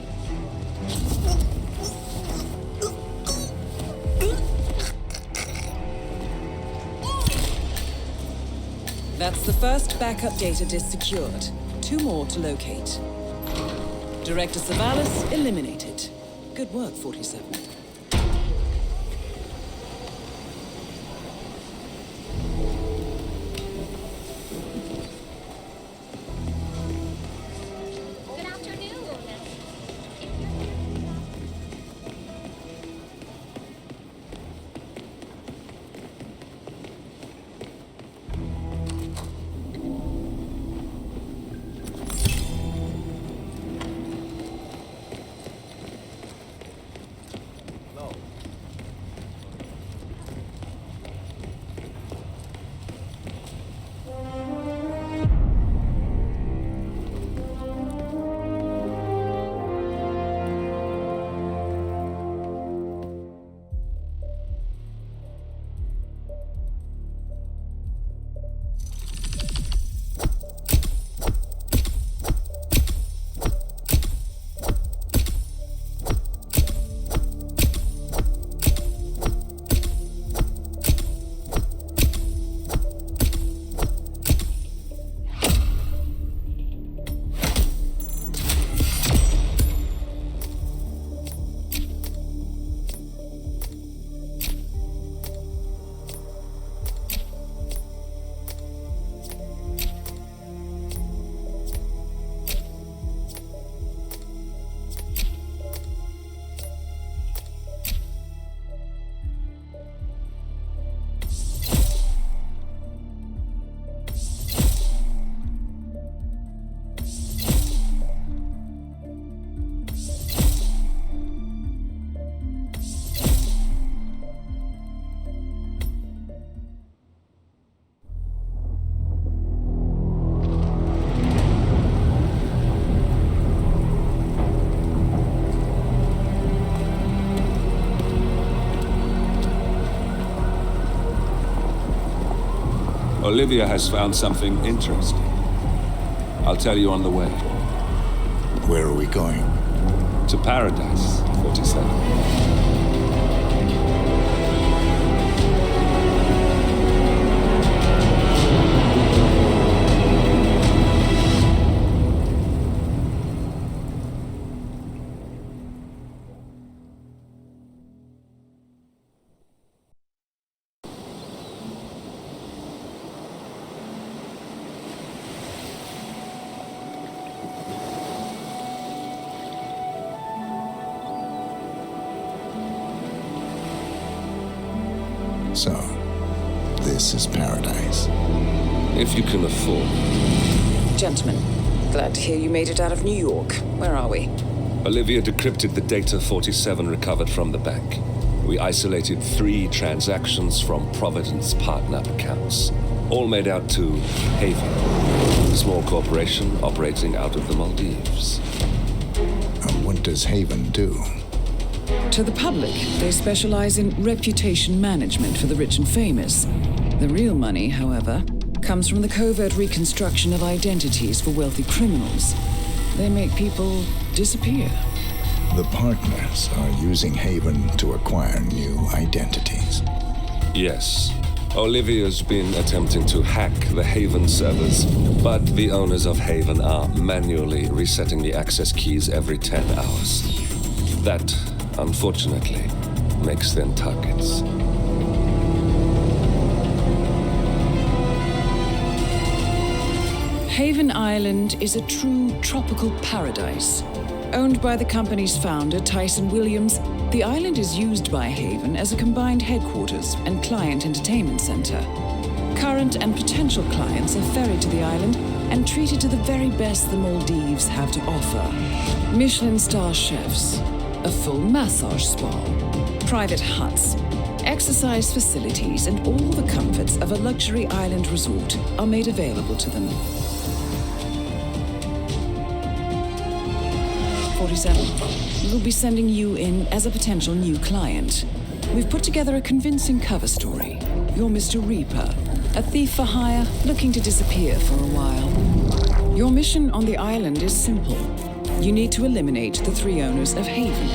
That's the first backup data disk secured. 2 more to locate. Director Savalas eliminated. Good work, 47. Good afternoon. Olivia has found something interesting. I'll tell you on the way. Where are we going? To Paradise, 47. So, this is paradise. If you can afford. Gentlemen, glad to hear you made it out of New York. Where are we? Olivia decrypted the data 47 recovered from the bank. We isolated 3 transactions from Providence partner accounts, all made out to Haven, a small corporation operating out of the Maldives. And what does Haven do? To the public, they specialize in reputation management for the rich and famous. The real money, however, comes from the covert reconstruction of identities for wealthy criminals. They make people disappear. The partners are using Haven to acquire new identities. Yes. Olivia's been attempting to hack the Haven servers, but the owners of Haven are manually resetting the access keys every 10 hours. That, unfortunately, makes them targets. Haven Island is a true tropical paradise. Owned by the company's founder, Tyson Williams, the island is used by Haven as a combined headquarters and client entertainment center. Current and potential clients are ferried to the island and treated to the very best the Maldives have to offer. Michelin star chefs, a full massage spa, private huts, exercise facilities, and all the comforts of a luxury island resort are made available to them. 47. We'll be sending you in as a potential new client. We've put together a convincing cover story. You're Mr. Reaper, a thief for hire looking to disappear for a while. Your mission on the island is simple. You need to eliminate the 3 owners of Haven.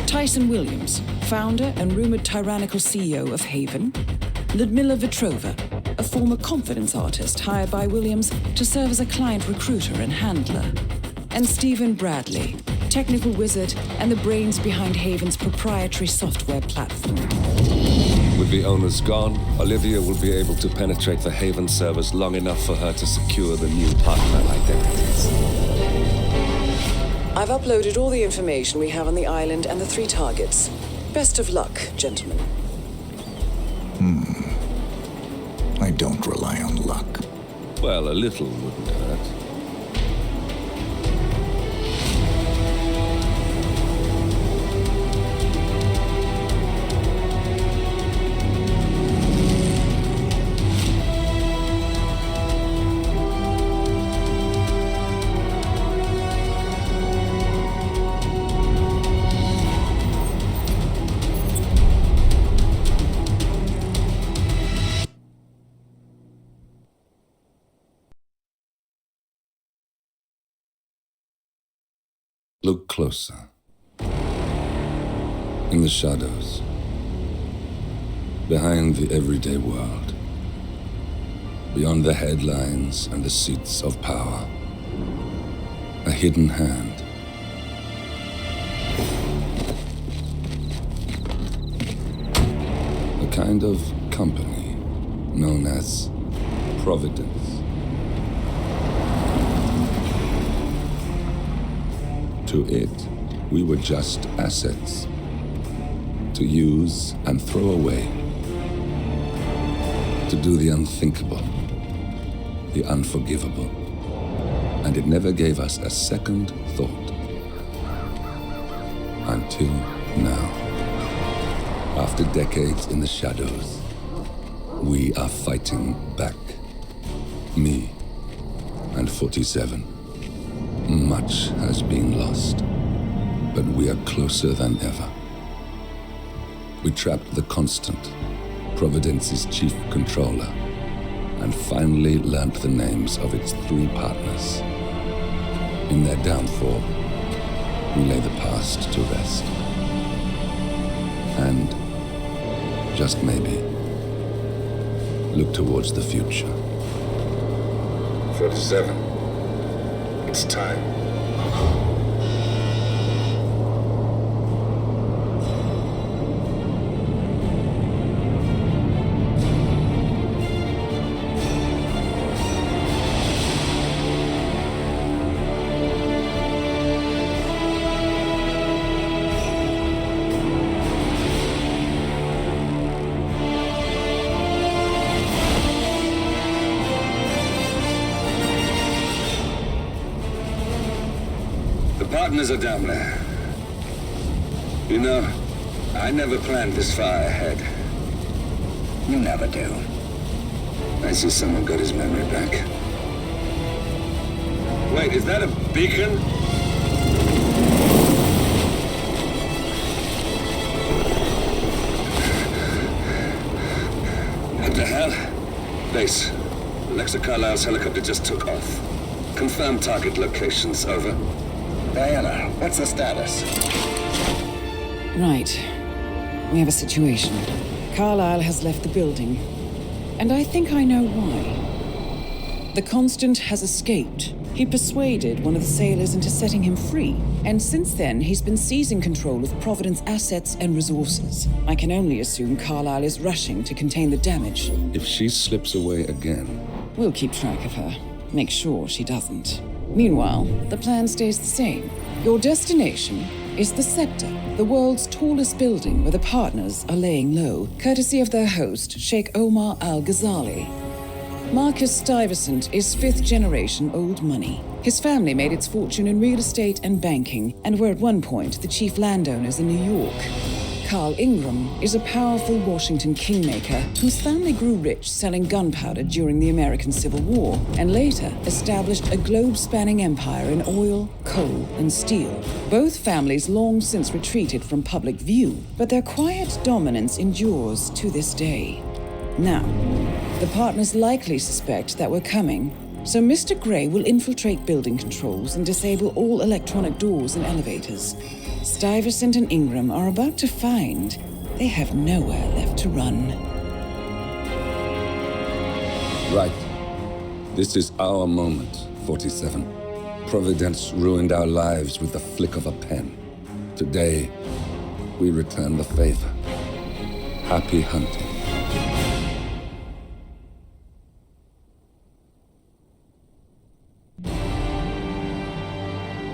Tyson Williams, founder and rumored tyrannical CEO of Haven. Ludmila Vetrova, a former confidence artist hired by Williams to serve as a client recruiter and handler. And Stephen Bradley, technical wizard and the brains behind Haven's proprietary software platform. With the owners gone, Olivia will be able to penetrate the Haven servers long enough for her to secure the new partner identities. I've uploaded all the information we have on the island and the 3 targets. Best of luck, gentlemen. I don't rely on luck. Well, a little wouldn't hurt. Look closer. In the shadows. Behind the everyday world. Beyond the headlines and the seats of power. A hidden hand. A kind of company known as Providence. To it, we were just assets. To use and throw away. To do the unthinkable. The unforgivable. And it never gave us a second thought. Until now. After decades in the shadows, we are fighting back. Me and 47. Much has been lost, but we are closer than ever. We trapped the Constant, Providence's chief controller, and finally learnt the names of its 3 partners. In their downfall, we lay the past to rest. And, just maybe, look towards the future. 47. It's time. Partners are down there. You know, I never planned this far ahead. You never do. I see someone got his memory back. Wait, is that a beacon? What the hell? Base. Alexa Carlisle's helicopter just took off. Confirm target locations, over. Diana, what's the status? Right. We have a situation. Carlisle has left the building. And I think I know why. The Constant has escaped. He persuaded one of the sailors into setting him free. And since then, he's been seizing control of Providence assets and resources. I can only assume Carlisle is rushing to contain the damage. If she slips away again... We'll keep track of her. Make sure she doesn't. Meanwhile, the plan stays the same. Your destination is the Scepter, the world's tallest building where the partners are laying low, courtesy of their host, Sheikh Omar Al-Ghazali. Marcus Stuyvesant is fifth-generation old money. His family made its fortune in real estate and banking, and were at one point the chief landowners in New York. Carl Ingram is a powerful Washington kingmaker whose family grew rich selling gunpowder during the American Civil War, and later established a globe-spanning empire in oil, coal, and steel. Both families long since retreated from public view, but their quiet dominance endures to this day. Now, the partners likely suspect that we're coming, so Mr. Grey will infiltrate building controls and disable all electronic doors and elevators. Stuyvesant and Ingram are about to find they have nowhere left to run. Right. This is our moment, 47. Providence ruined our lives with the flick of a pen. Today, we return the favor. Happy hunting.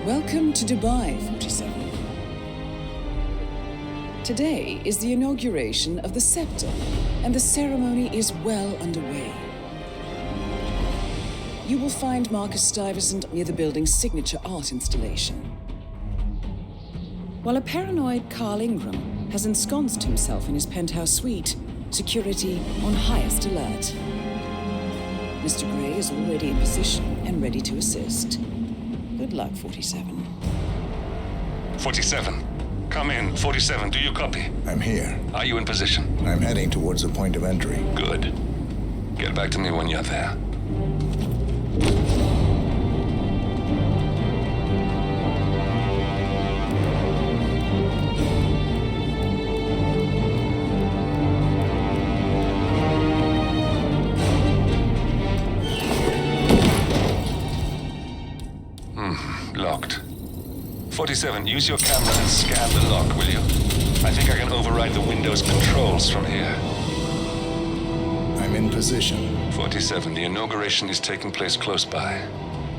Welcome to Dubai, 47. Today is the inauguration of the Scepter, and the ceremony is well underway. You will find Marcus Stuyvesant near the building's signature art installation, while a paranoid Carl Ingram has ensconced himself in his penthouse suite, security on highest alert. Mr. Grey is already in position and ready to assist. Good luck, 47. 47. Come in. 47, do you copy? I'm here. Are you in position? I'm heading towards the point of entry. Good. Get back to me when you're there. Locked. 47, use your camera and scan the lock, will you? I think I can override the Windows controls from here. I'm in position. 47, the inauguration is taking place close by.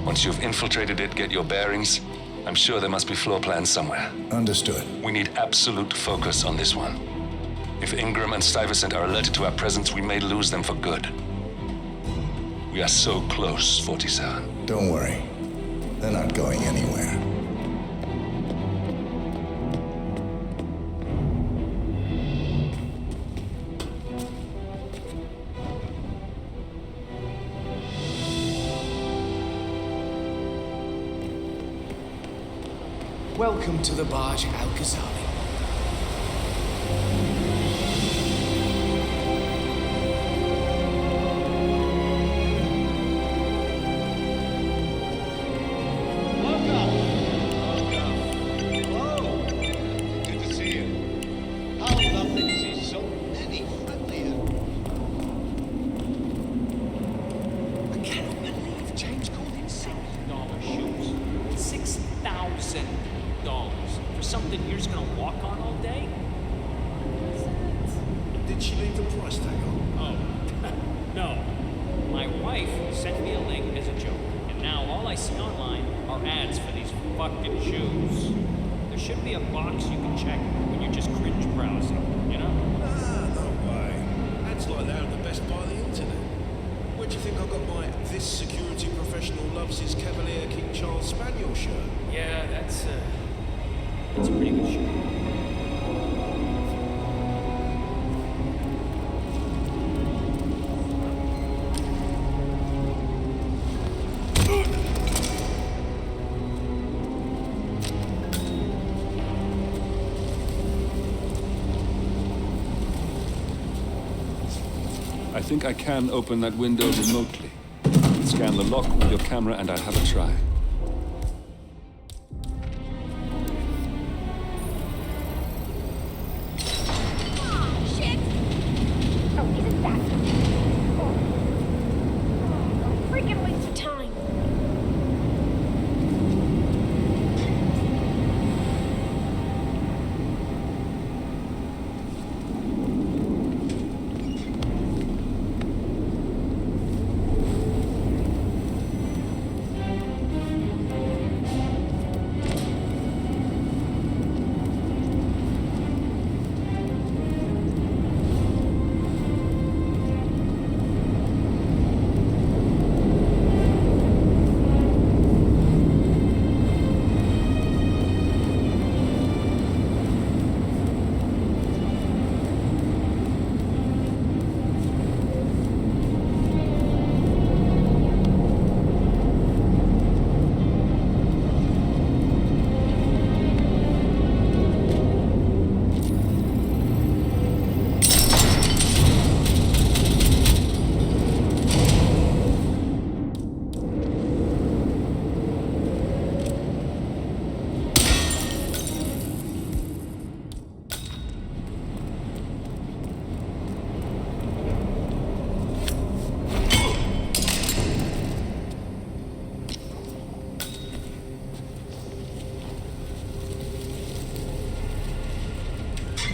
Once you've infiltrated it, get your bearings. I'm sure there must be floor plans somewhere. Understood. We need absolute focus on this one. If Ingram and Stuyvesant are alerted to our presence, we may lose them for good. We are so close, 47. Don't worry. They're not going anywhere. Welcome to the Barge Al-Ghazali. I think I can open that window remotely. Scan the lock with your camera and I'll have a try.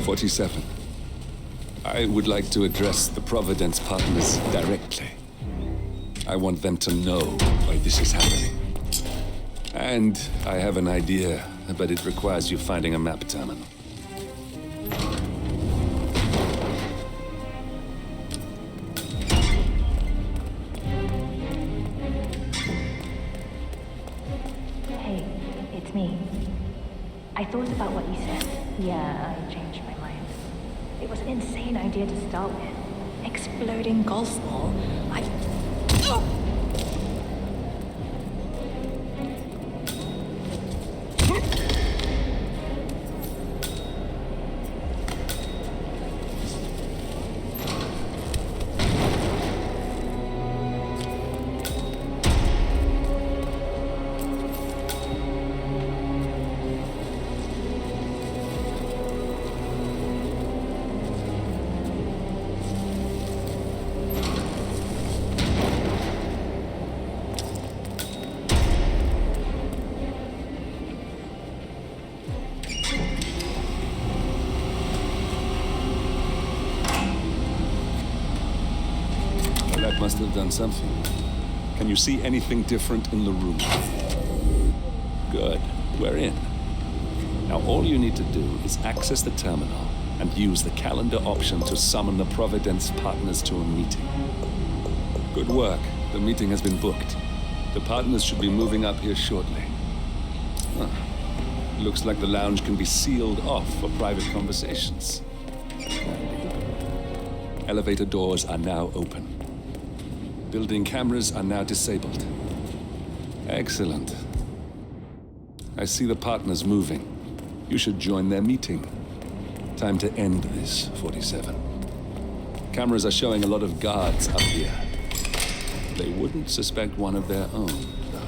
47. I would like to address the Providence partners directly. I want them to know why this is happening. And I have an idea, but it requires you finding a map terminal. Hey, it's me. I thought about what you said. Yeah, I changed my mind. It was an insane idea to start with. Exploding golf ball. Must have done something. Can you see anything different in the room? Good. We're in. Now all you need to do is access the terminal and use the calendar option to summon the Providence partners to a meeting. Good work. The meeting has been booked. The partners should be moving up here shortly. Huh. Looks like the lounge can be sealed off for private conversations. Elevator doors are now open. Building cameras are now disabled. Excellent. I see the partners moving. You should join their meeting. Time to end this, 47. Cameras are showing a lot of guards up here. They wouldn't suspect one of their own, though.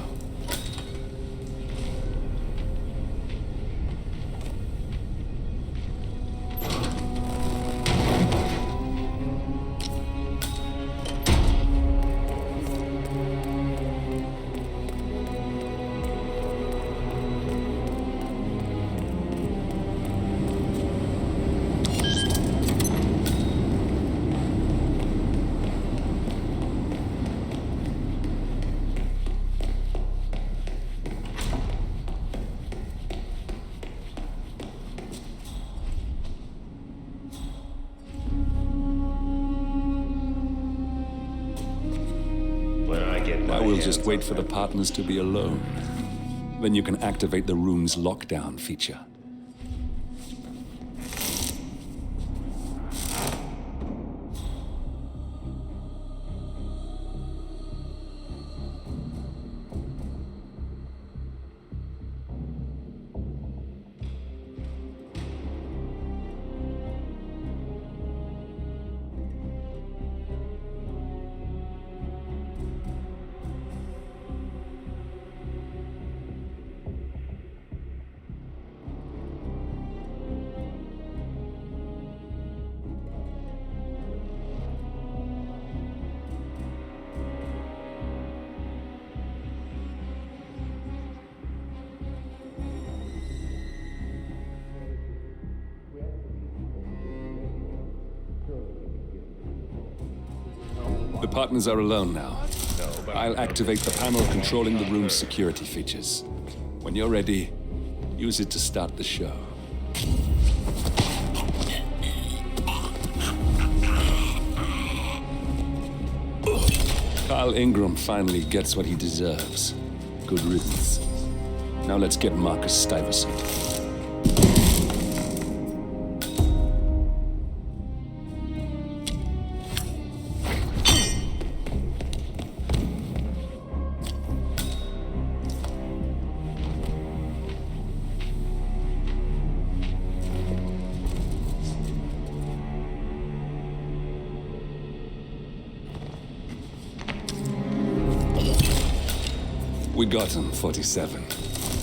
Now we'll just wait for the partners to be alone. Then you can activate the room's lockdown feature. The partners are alone now. I'll activate the panel controlling the room's security features. When you're ready, use it to start the show. Carl Ingram finally gets what he deserves. Good riddance. Now let's get Marcus Stuyvesant. We got him, 47.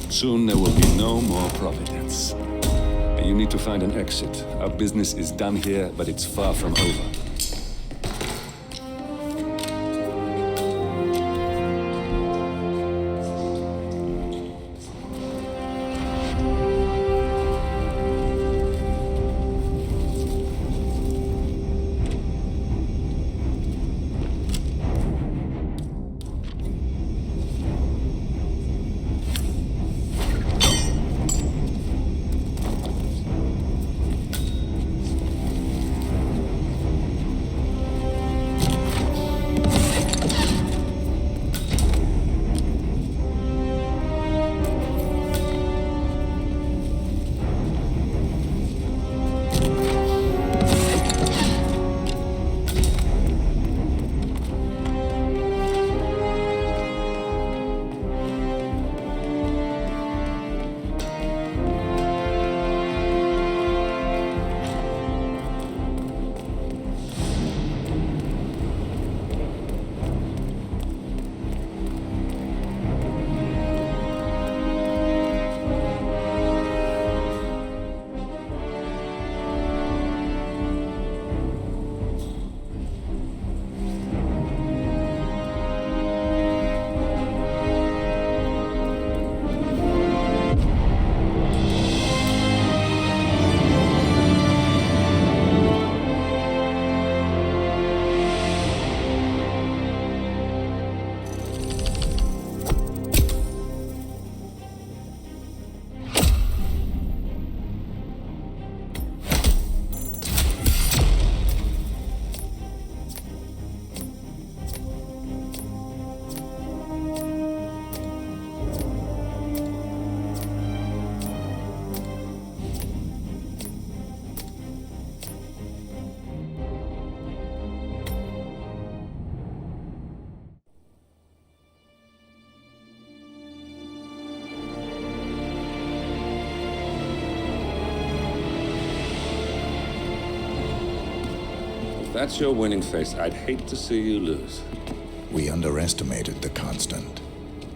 Soon there will be no more Providence. And you need to find an exit. Our business is done here, but it's far from over. that's your winning face, I'd hate to see you lose. We underestimated the Constant.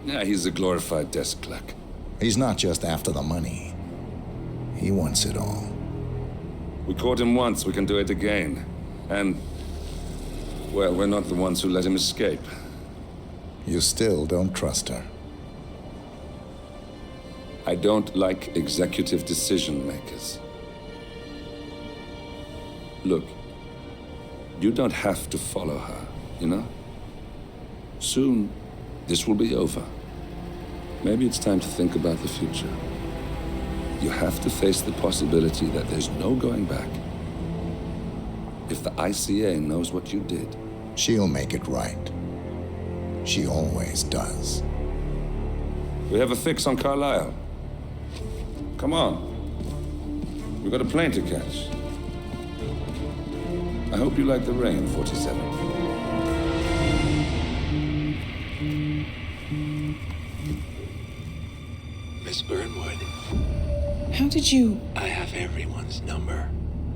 Yeah, he's a glorified desk clerk. He's not just after the money. He wants it all. We caught him once, we can do it again. And, well, we're not the ones who let him escape. You still don't trust her. I don't like executive decision makers. Look, you don't have to follow her, you know? Soon, this will be over. Maybe it's time to think about the future. You have to face the possibility that there's no going back. If the ICA knows what you did, she'll make it right. She always does. We have a fix on Carlisle. Come on. We've got a plane to catch. I hope you like the rain, 47. Miss Burnwood. How did you... I have everyone's number.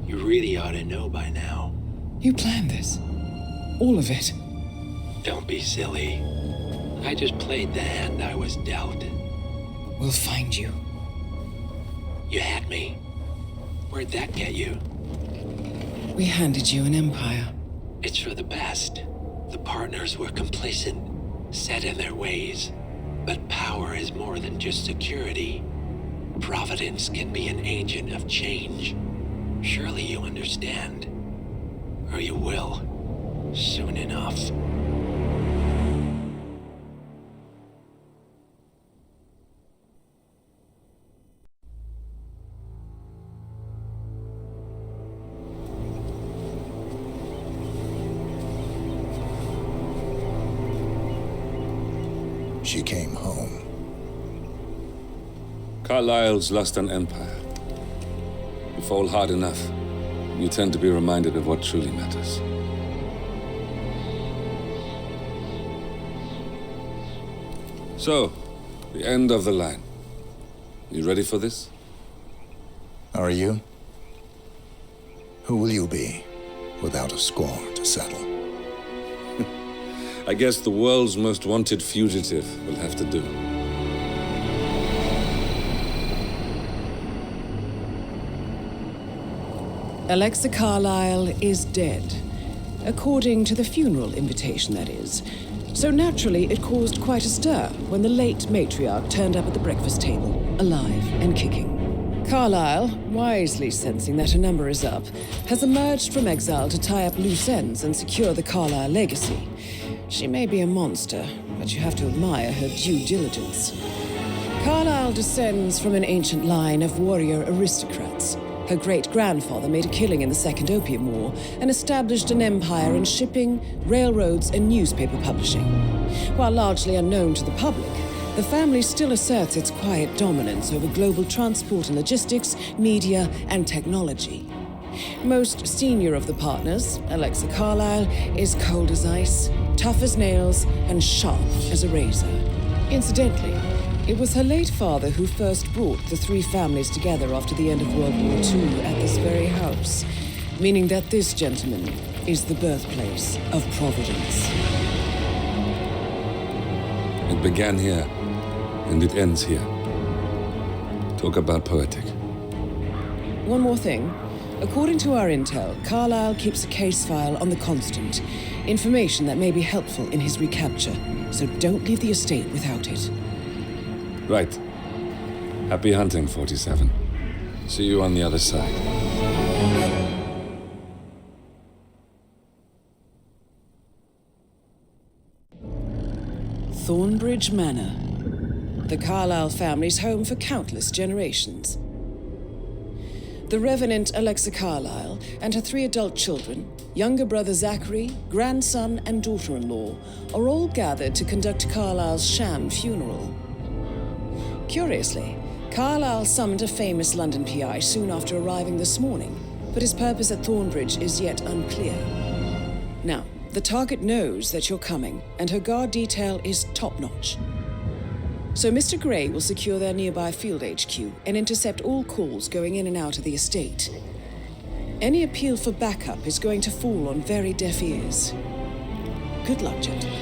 You really ought to know by now. You planned this? All of it? Don't be silly. I just played the hand I was dealt. We'll find you. You had me. Where'd that get you? We handed you an empire. It's for the best. The partners were complacent, set in their ways. But power is more than just security. Providence can be an agent of change. Surely you understand. Or you will. Soon enough. She came home. Carlisle's lost an empire. You fall hard enough, you tend to be reminded of what truly matters. So, the end of the line. You ready for this? Are you? Who will you be, without a score to settle? I guess the world's most wanted fugitive will have to do. Alexa Carlisle is dead. According to the funeral invitation, that is. So naturally, it caused quite a stir when the late matriarch turned up at the breakfast table, alive and kicking. Carlisle, wisely sensing that her number is up, has emerged from exile to tie up loose ends and secure the Carlisle legacy. She may be a monster, but you have to admire her due diligence. Carlisle descends from an ancient line of warrior aristocrats. Her great-grandfather made a killing in the Second Opium War and established an empire in shipping, railroads, and newspaper publishing. While largely unknown to the public, the family still asserts its quiet dominance over global transport and logistics, media, and technology. Most senior of the partners, Alexa Carlisle, is cold as ice, tough as nails, and sharp as a razor. Incidentally, it was her late father who first brought the three families together after the end of World War II at this very house, meaning that this gentleman is the birthplace of Providence. It began here, and it ends here. Talk about poetic. One more thing. According to our intel, Carlisle keeps a case file on the Constant, information that may be helpful in his recapture, so don't leave the estate without it. Right. Happy hunting, 47. See you on the other side. Thornbridge Manor. The Carlisle family's home for countless generations. The Revenant Alexa Carlisle and her 3 adult children, younger brother Zachary, grandson, and daughter-in-law, are all gathered to conduct Carlisle's sham funeral. Curiously, Carlisle summoned a famous London PI soon after arriving this morning, but his purpose at Thornbridge is yet unclear. Now, the target knows that you're coming, and her guard detail is top-notch. So Mr. Gray will secure their nearby field HQ and intercept all calls going in and out of the estate. Any appeal for backup is going to fall on very deaf ears. Good luck, gentlemen.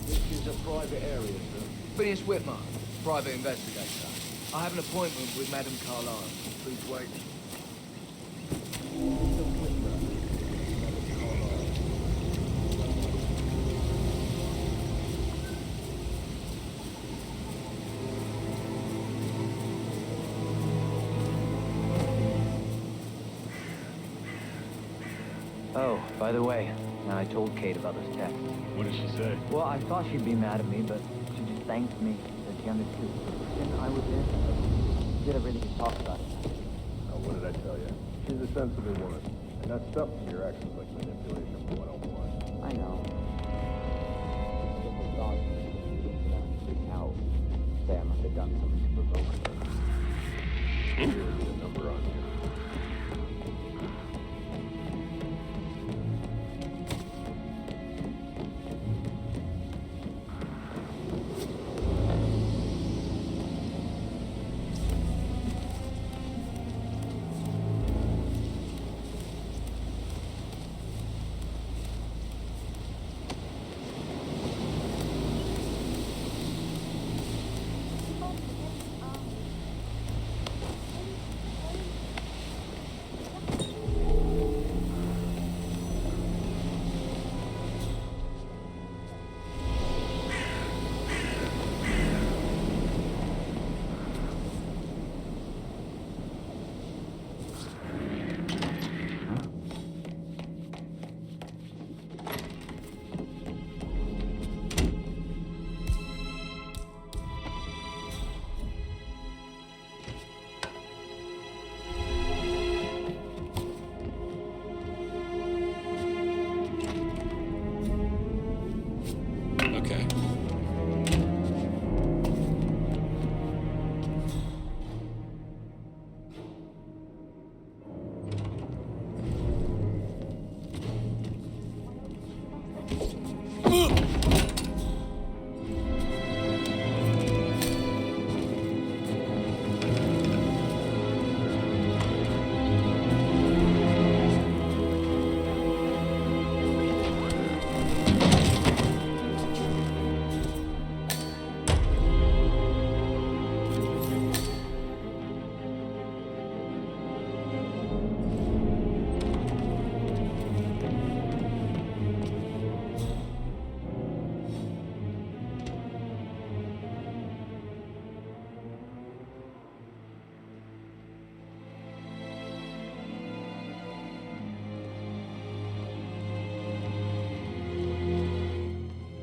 This is a private area, sir. Phineas Whitmer, private investigator. I have an appointment with Madame Carlyle. Please wait. Oh, by the way, I told Kate about this test. What did she say? Well, I thought she'd be mad at me, but she just thanked me that she understood. And I was in. We did everything to talk about it. What did I tell you? She's a sensitive woman. And that stuff from your ex was like manipulation 101. I know. Simple thought. Freak out. Say I must have done something to provoke her. Here's the number on you.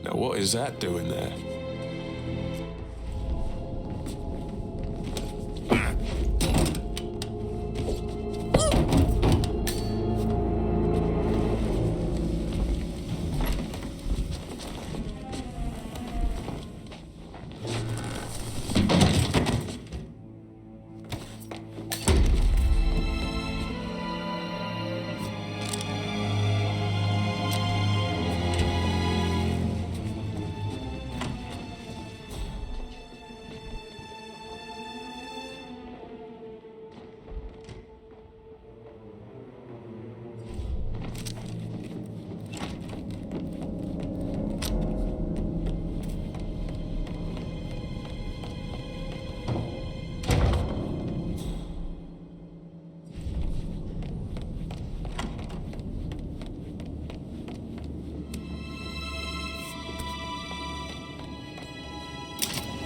Now what is that doing there?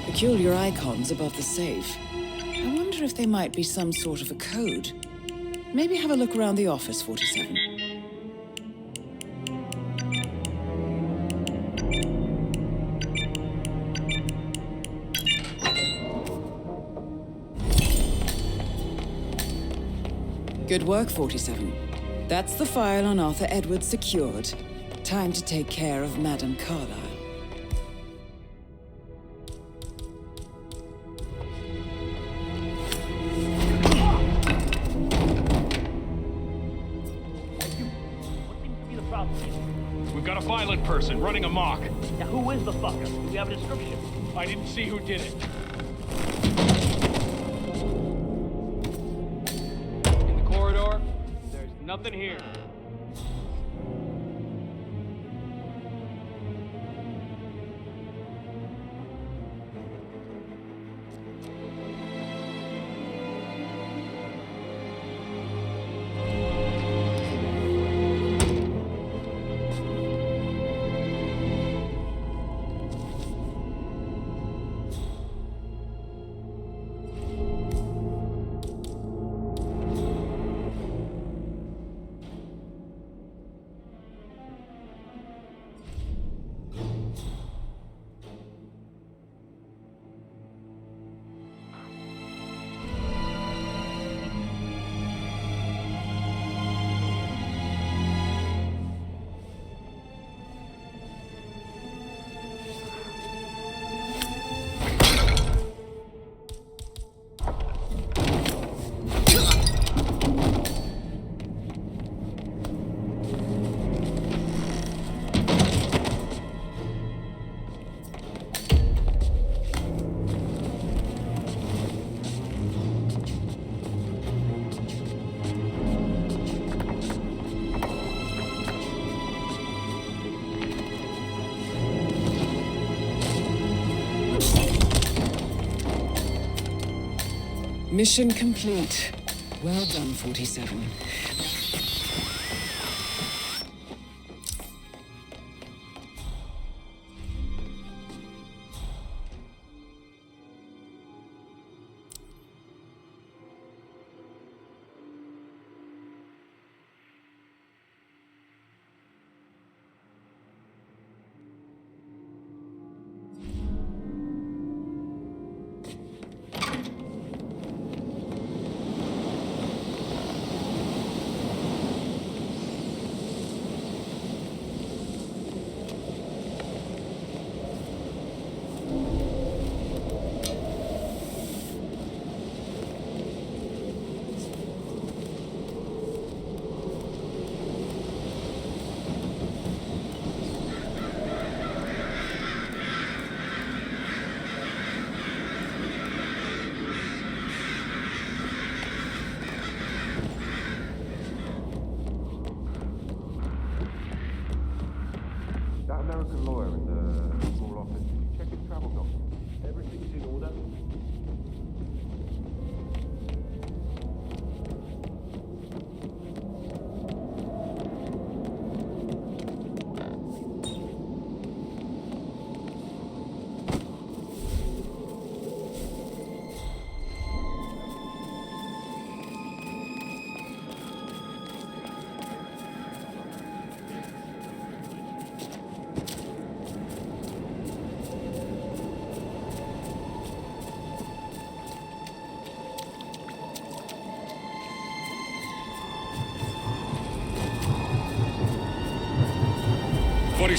Peculiar icons above the safe. I wonder if they might be some sort of a code. Maybe have a look around the office, 47. Good work, 47. That's the file on Arthur Edwards secured. Time to take care of Madame Carlyle. We've got a violent person running amok. Now who is the fucker? Do we have a description? I didn't see who did it. In the corridor, there's nothing here. Mission complete. Well done, 47. American lawyer in the small office. Check his travel documents. Everything's in order.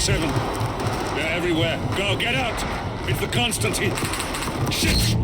They're everywhere. Go, get out! It's the Constantine. Shit!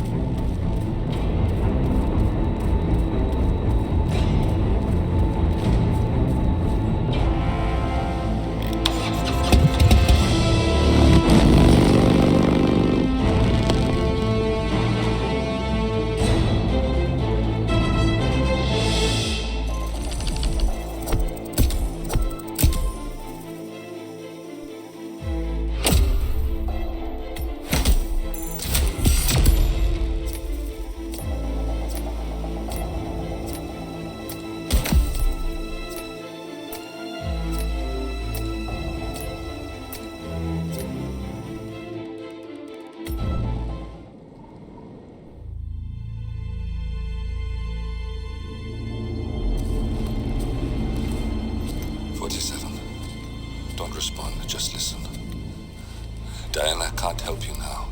Diana can't help you now.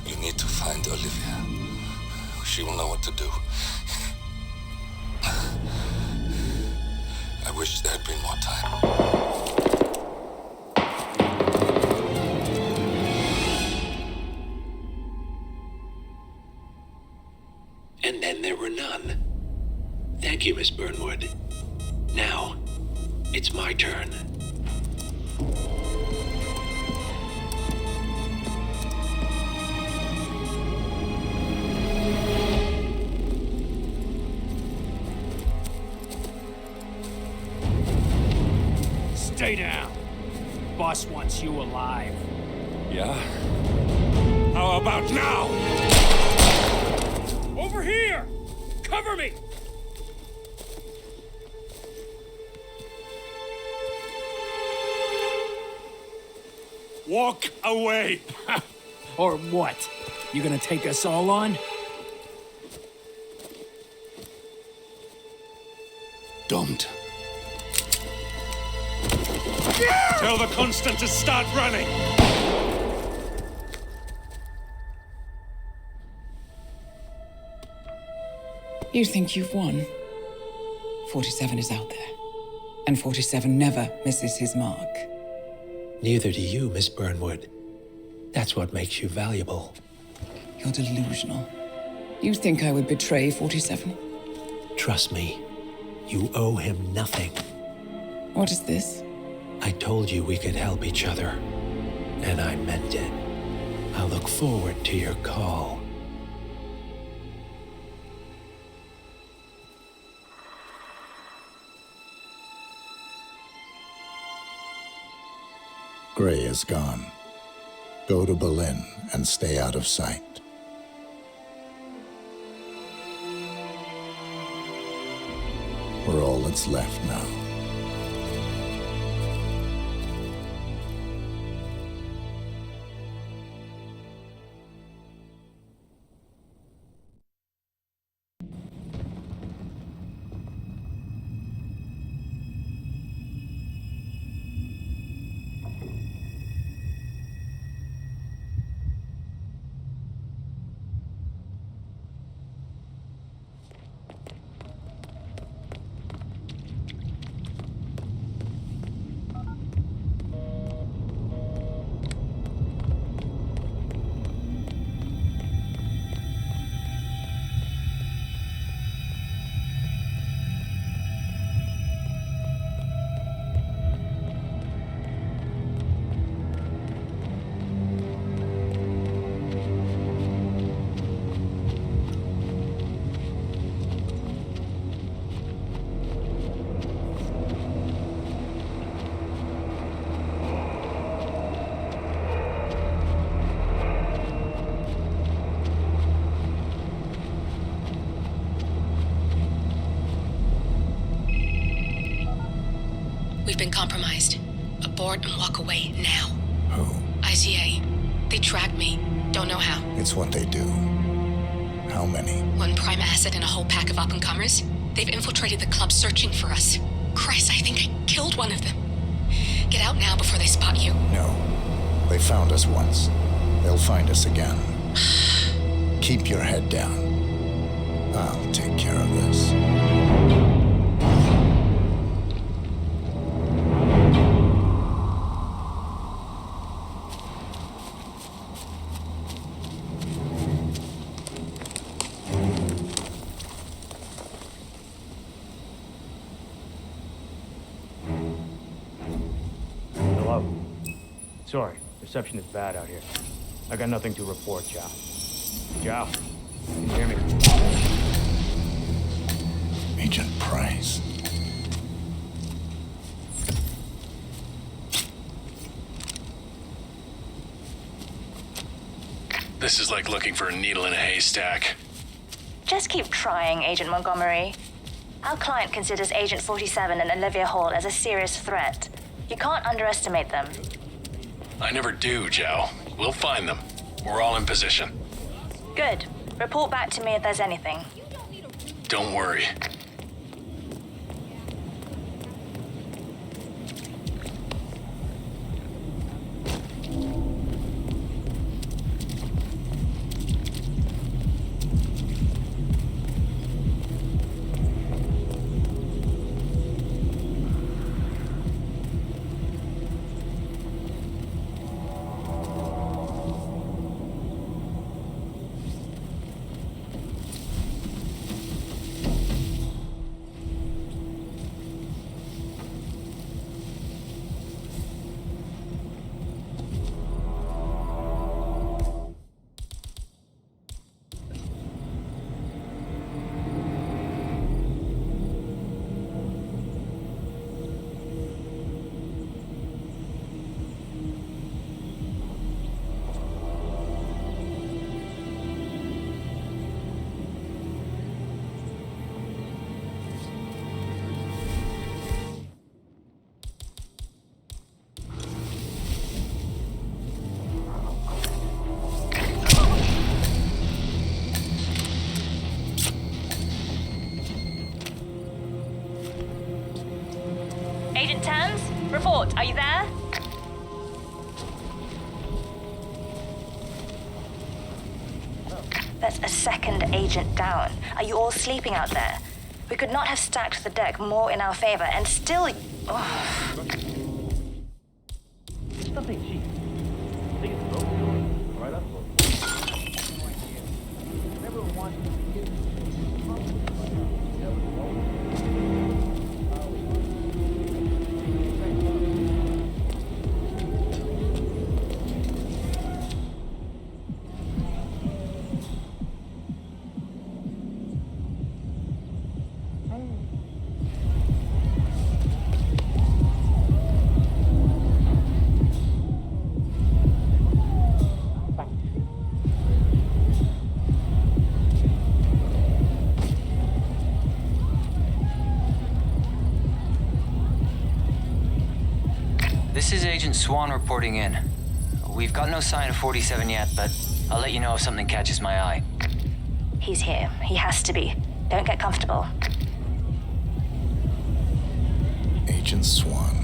You need to find Olivia. She will know what to do. I wish there had been more time. And then there were none. Thank you, Miss Burnwood. Now, it's my turn. Stay down. Boss wants you alive. Yeah? How about now? Over here! Cover me! Walk away! Or what? You gonna take us all on? Don't. Tell the Constant to start running! You think you've won? 47 is out there. And 47 never misses his mark. Neither do you, Miss Burnwood. That's what makes you valuable. You're delusional. You think I would betray 47? Trust me, you owe him nothing. What is this? I told you we could help each other, and I meant it. I'll look forward to your call. Gray is gone. Go to Berlin and stay out of sight. We're all that's left now. We've been compromised. Abort and walk away now. Who? ICA. They tracked me. Don't know how. It's what they do. How many? One prime asset and a whole pack of up-and-comers. They've infiltrated the club searching for us. Christ, I think I killed one of them. Get out now before they spot you. No. They found us once. They'll find us again. Keep your head down. I'll take care of this. Sorry, reception is bad out here. I got nothing to report, Chow. Chow, can you hear me? Agent Price. This is like looking for a needle in a haystack. Just keep trying, Agent Montgomery. Our client considers Agent 47 and Olivia Hall as a serious threat. You can't underestimate them. I never do, Joe. We'll find them. We're all in position. Good. Report back to me if there's anything. Don't worry. a second agent down. Are you all sleeping out there? We could not have stacked the deck more in our favor, and still... Oh. This stuff ain't cheap. I think it's broken. Right up. Everyone wants to get This is Agent Swan reporting in. We've got no sign of 47 yet, but I'll let you know if something catches my eye. He's here. He has to be. Don't get comfortable. Agent Swan.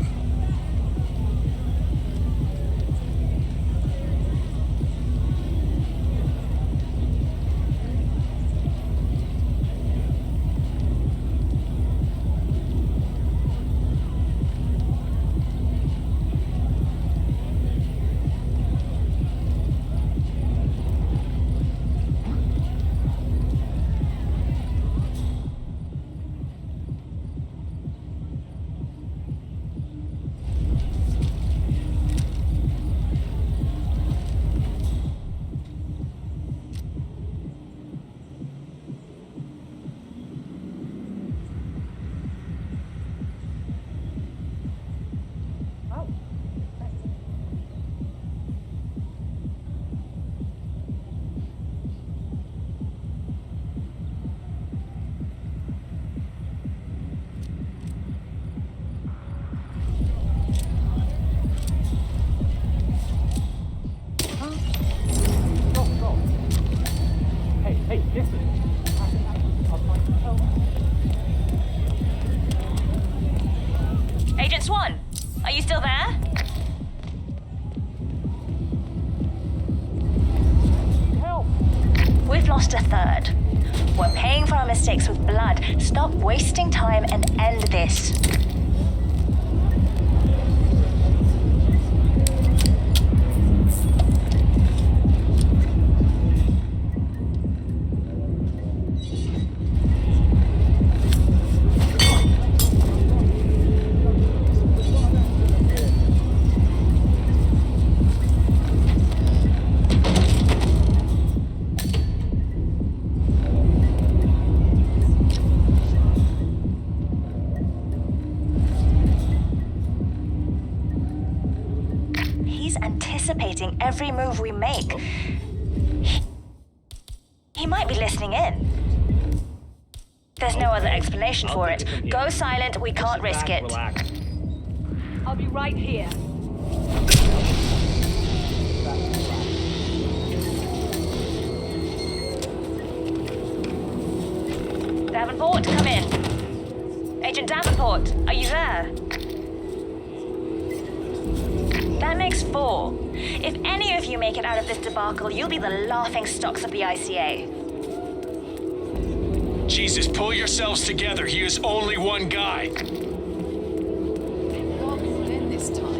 Agent Swan, are you still there? Help! We've lost a third. We're paying for our mistakes with blood. Stop wasting time and end this. Anticipating every move we make. He might be listening in. There's no other explanation for it. Go silent, we can't risk it. Relax. I'll be right here. Davenport, come in. Agent Davenport, are you there? That makes 4. If any of you make it out of this debacle, you'll be the laughing stocks of the ICA. Jesus, pull yourselves together. He is only one guy. This time.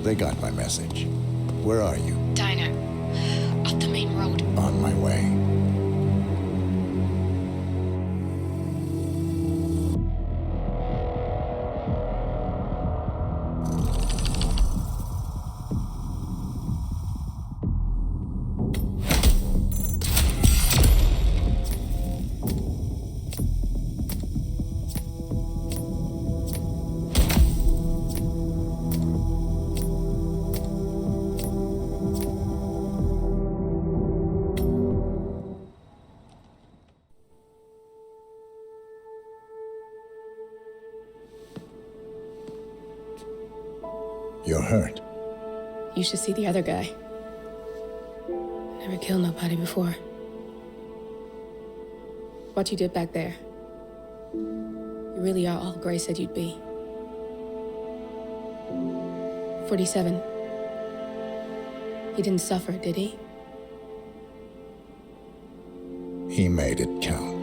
They got my message. Where are you? Diner. Up the main road. On my way. You're hurt. You should see the other guy. Never killed nobody before. What you did back there. You really are all Gray said you'd be. 47. He didn't suffer, did he? He made it count.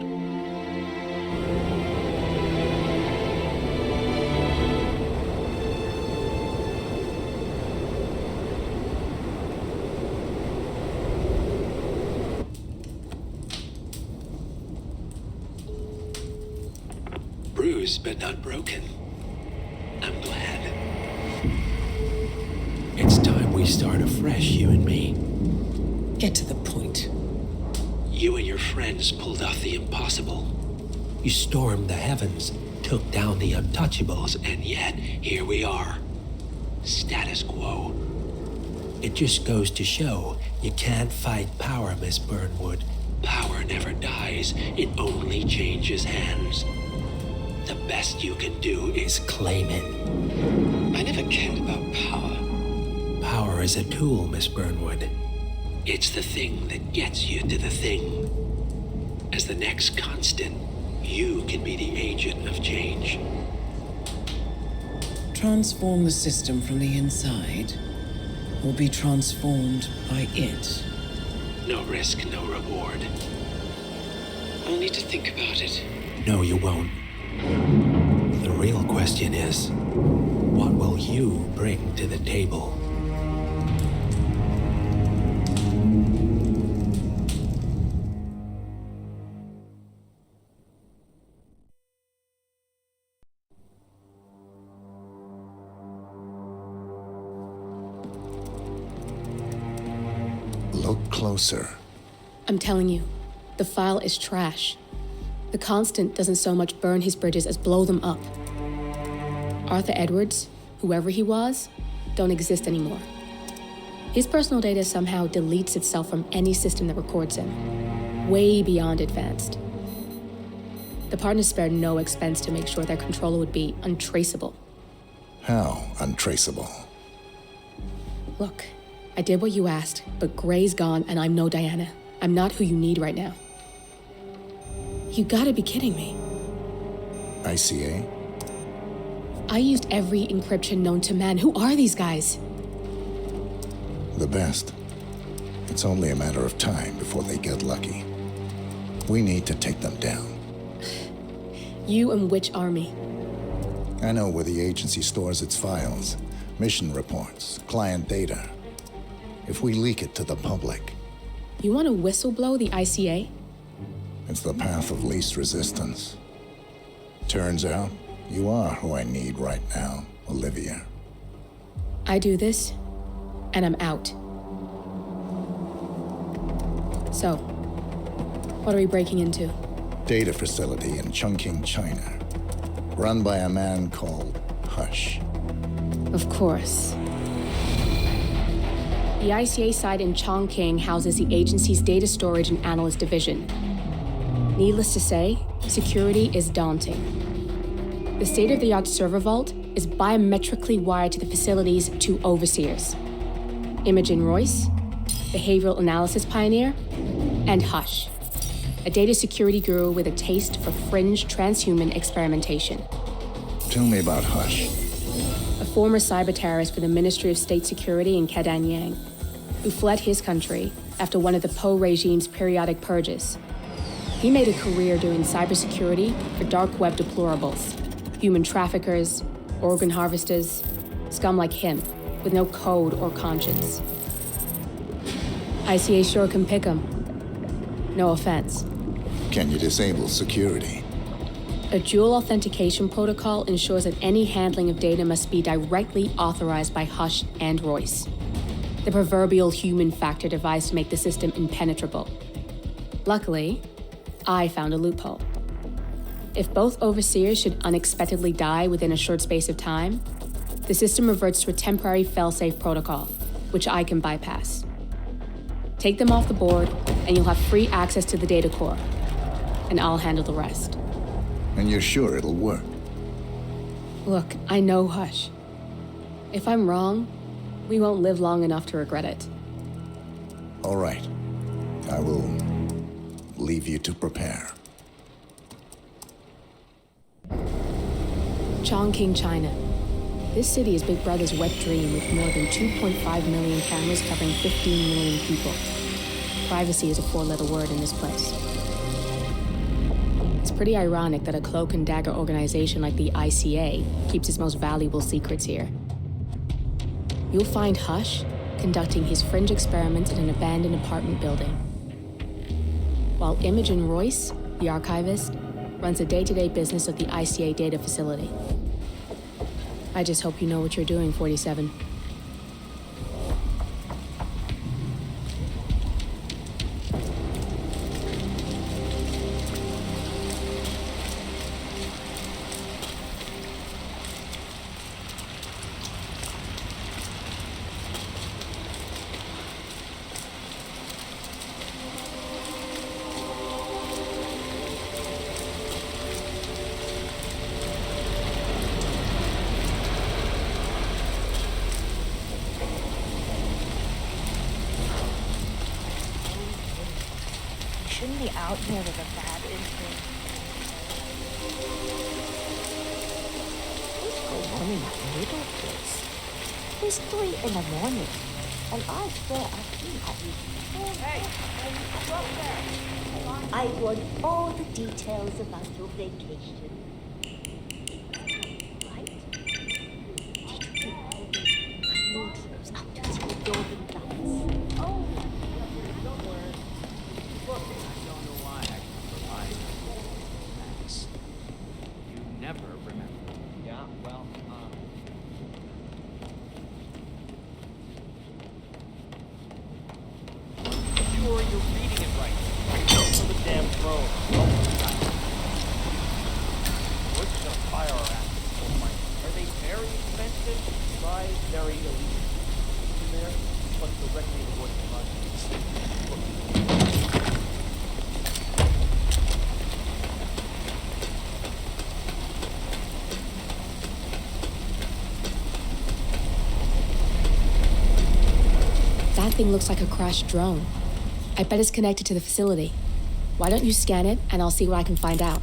Bruised but not broken. I'm glad. It's time we start afresh, you and me. Get to the point. You and your friends pulled off the impossible. You stormed the heavens, took down the untouchables, and yet here we are. Status quo. It just goes to show you can't fight power, Miss Burnwood. Power never dies, it only changes hands. The best you can do is claim it. I never cared about power. Power is a tool, Miss Burnwood. It's the thing that gets you to the thing. As the next constant, you can be the agent of change. Transform the system from the inside, or be transformed by it. No risk, no reward. I'll need to think about it. No, you won't. The real question is, what will you bring to the table? Look closer. I'm telling you, the file is trash. The Constant doesn't so much burn his bridges as blow them up. Arthur Edwards, whoever he was, don't exist anymore. His personal data somehow deletes itself from any system that records him, way beyond advanced. The partners spared no expense to make sure their controller would be untraceable. How untraceable? Look, I did what you asked, but Gray's gone and I'm no Diana. I'm not who you need right now. You gotta be kidding me. ICA? I used every encryption known to man. Who are these guys? The best. It's only a matter of time before they get lucky. We need to take them down. You and which army? I know where the agency stores its files, mission reports, client data. If we leak it to the public... You want to whistleblow the ICA? It's the path of least resistance. Turns out, you are who I need right now, Olivia. I do this, and I'm out. So, what are we breaking into? Data facility in Chongqing, China. Run by a man called Hush. Of course. The ICA site in Chongqing houses the agency's data storage and analyst division. Needless to say, security is daunting. The state-of-the-art server vault is biometrically wired to the facility's two overseers. Imogen Royce, behavioral analysis pioneer, and Hush, a data security guru with a taste for fringe transhuman experimentation. Tell me about Hush. A former cyber terrorist for the Ministry of State Security in Kadanyang, who fled his country after one of the Po regime's periodic purges. He made a career doing cybersecurity for dark web deplorables, human traffickers, organ harvesters, scum like him, with no code or conscience. ICA sure can pick 'em. No offense. Can you disable security? A dual authentication protocol ensures that any handling of data must be directly authorized by Hush and Royce, the proverbial human factor device to make the system impenetrable. Luckily, I found a loophole. If both overseers should unexpectedly die within a short space of time, the system reverts to a temporary fail-safe protocol, which I can bypass. Take them off the board, and you'll have free access to the data core, and I'll handle the rest. And you're sure it'll work? Look, I know Hush. If I'm wrong, we won't live long enough to regret it. All right. I will leave you to prepare. Chongqing, China. This city is Big Brother's wet dream with more than 2.5 million cameras covering 15 million people. Privacy is a four-letter word in this place. It's pretty ironic that a cloak and dagger organization like the ICA keeps its most valuable secrets here. You'll find Hush conducting his fringe experiments in an abandoned apartment building, while Imogen Royce, the archivist, runs the day-to-day business of the ICA data facility. I just hope you know what you're doing, 47. Shouldn't be out here with a bad instinct. What's going on in that middle place? It's 3 in the morning, and I swear I've been at you. Hey, stop there! I want all the details about your vacation. Right? Did you all those road trips up to the Northern Lights? Oh, don't worry. Look, I don't know why I can provide Max. You never remember. Yeah, well, sure you're reading it right. Go for the damn throne. What's the fire at? Oh my. Are they very expensive? Try very elite. In there, plus directly to what the money is. That thing looks like a crashed drone. I bet it's connected to the facility. Why don't you scan it, and I'll see what I can find out.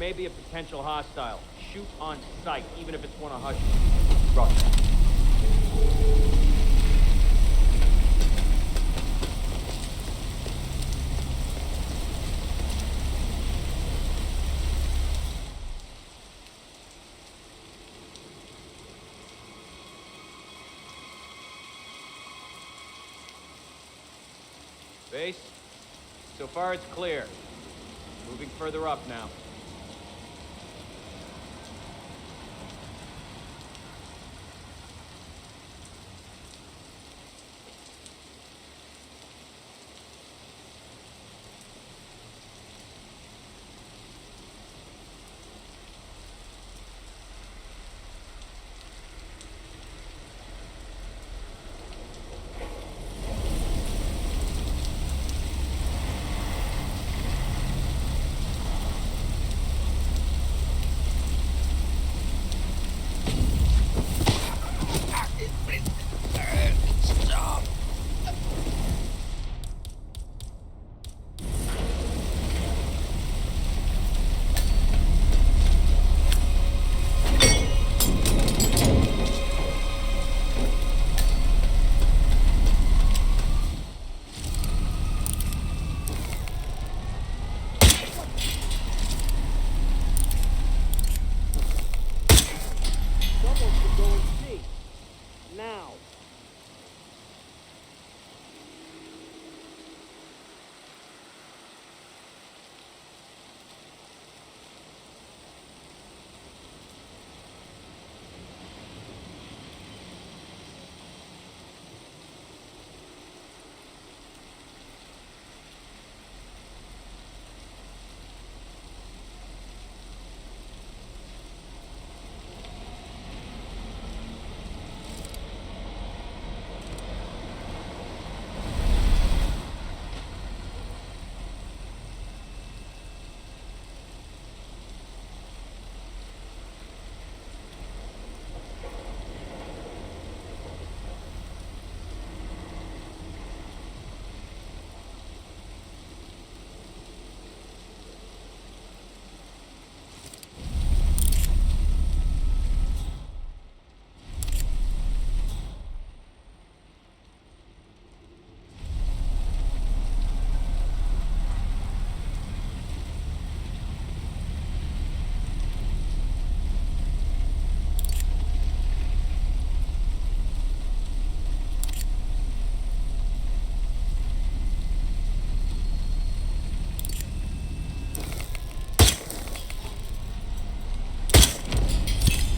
may be a potential hostile. Shoot on sight, even if it's one of Hush's. Roger. Base, so far it's clear. Moving further up now.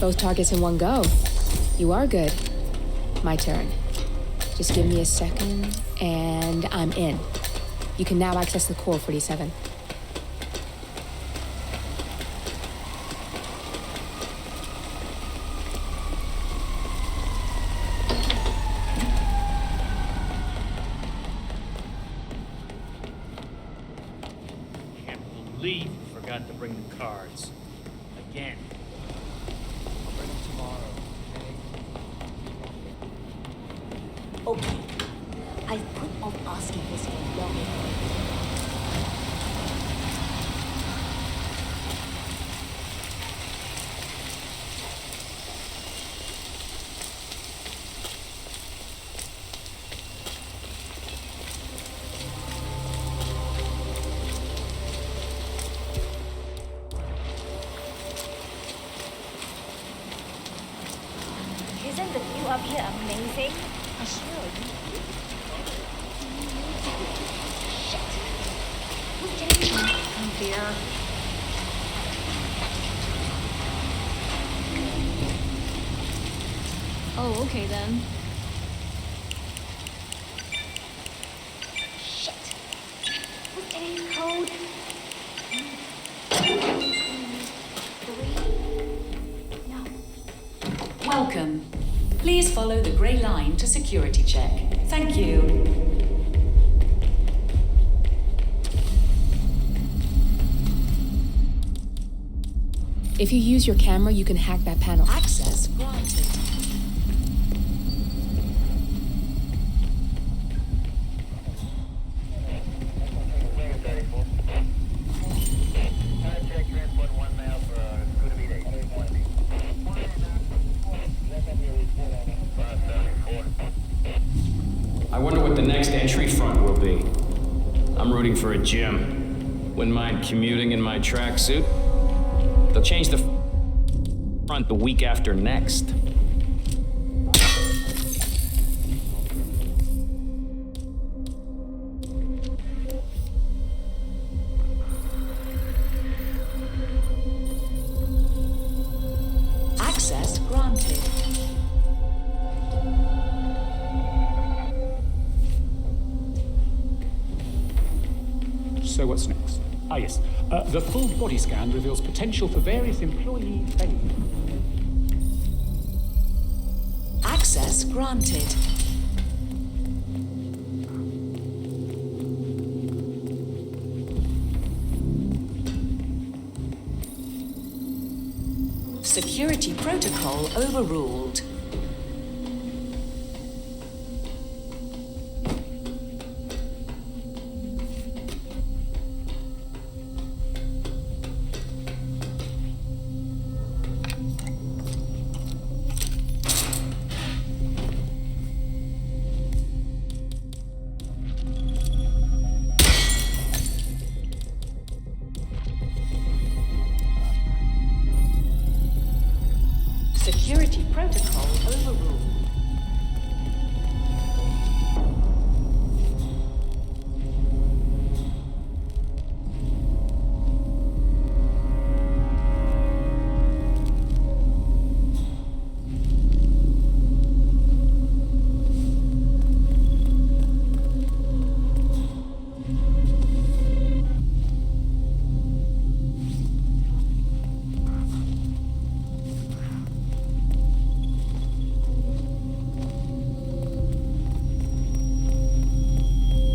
Both targets in one go. You are good. My turn. Just give me a second, and I'm in. You can now access the core, 47. Can't believe you forgot to bring the cards. Again. I'll bring them tomorrow, Okay. I've put off asking this for long enough. Isn't the view up here amazing? I swear Shit. Who's getting come here? Oh, okay then. Shit. Who's getting code? 3. No. Welcome. Please follow the grey line to security check. Thank you. If you use your camera, you can hack that panel. Access granted. Contact transport 1 wonder what the next entry front will be. I'm rooting for a gym. Wouldn't mind commuting in my tracksuit. They'll change the front the week after next. Access granted. So what's next? Ah, yes. The full body scan reveals potential for various employee failures. Access granted. Security protocol overruled. Security protocol overruled.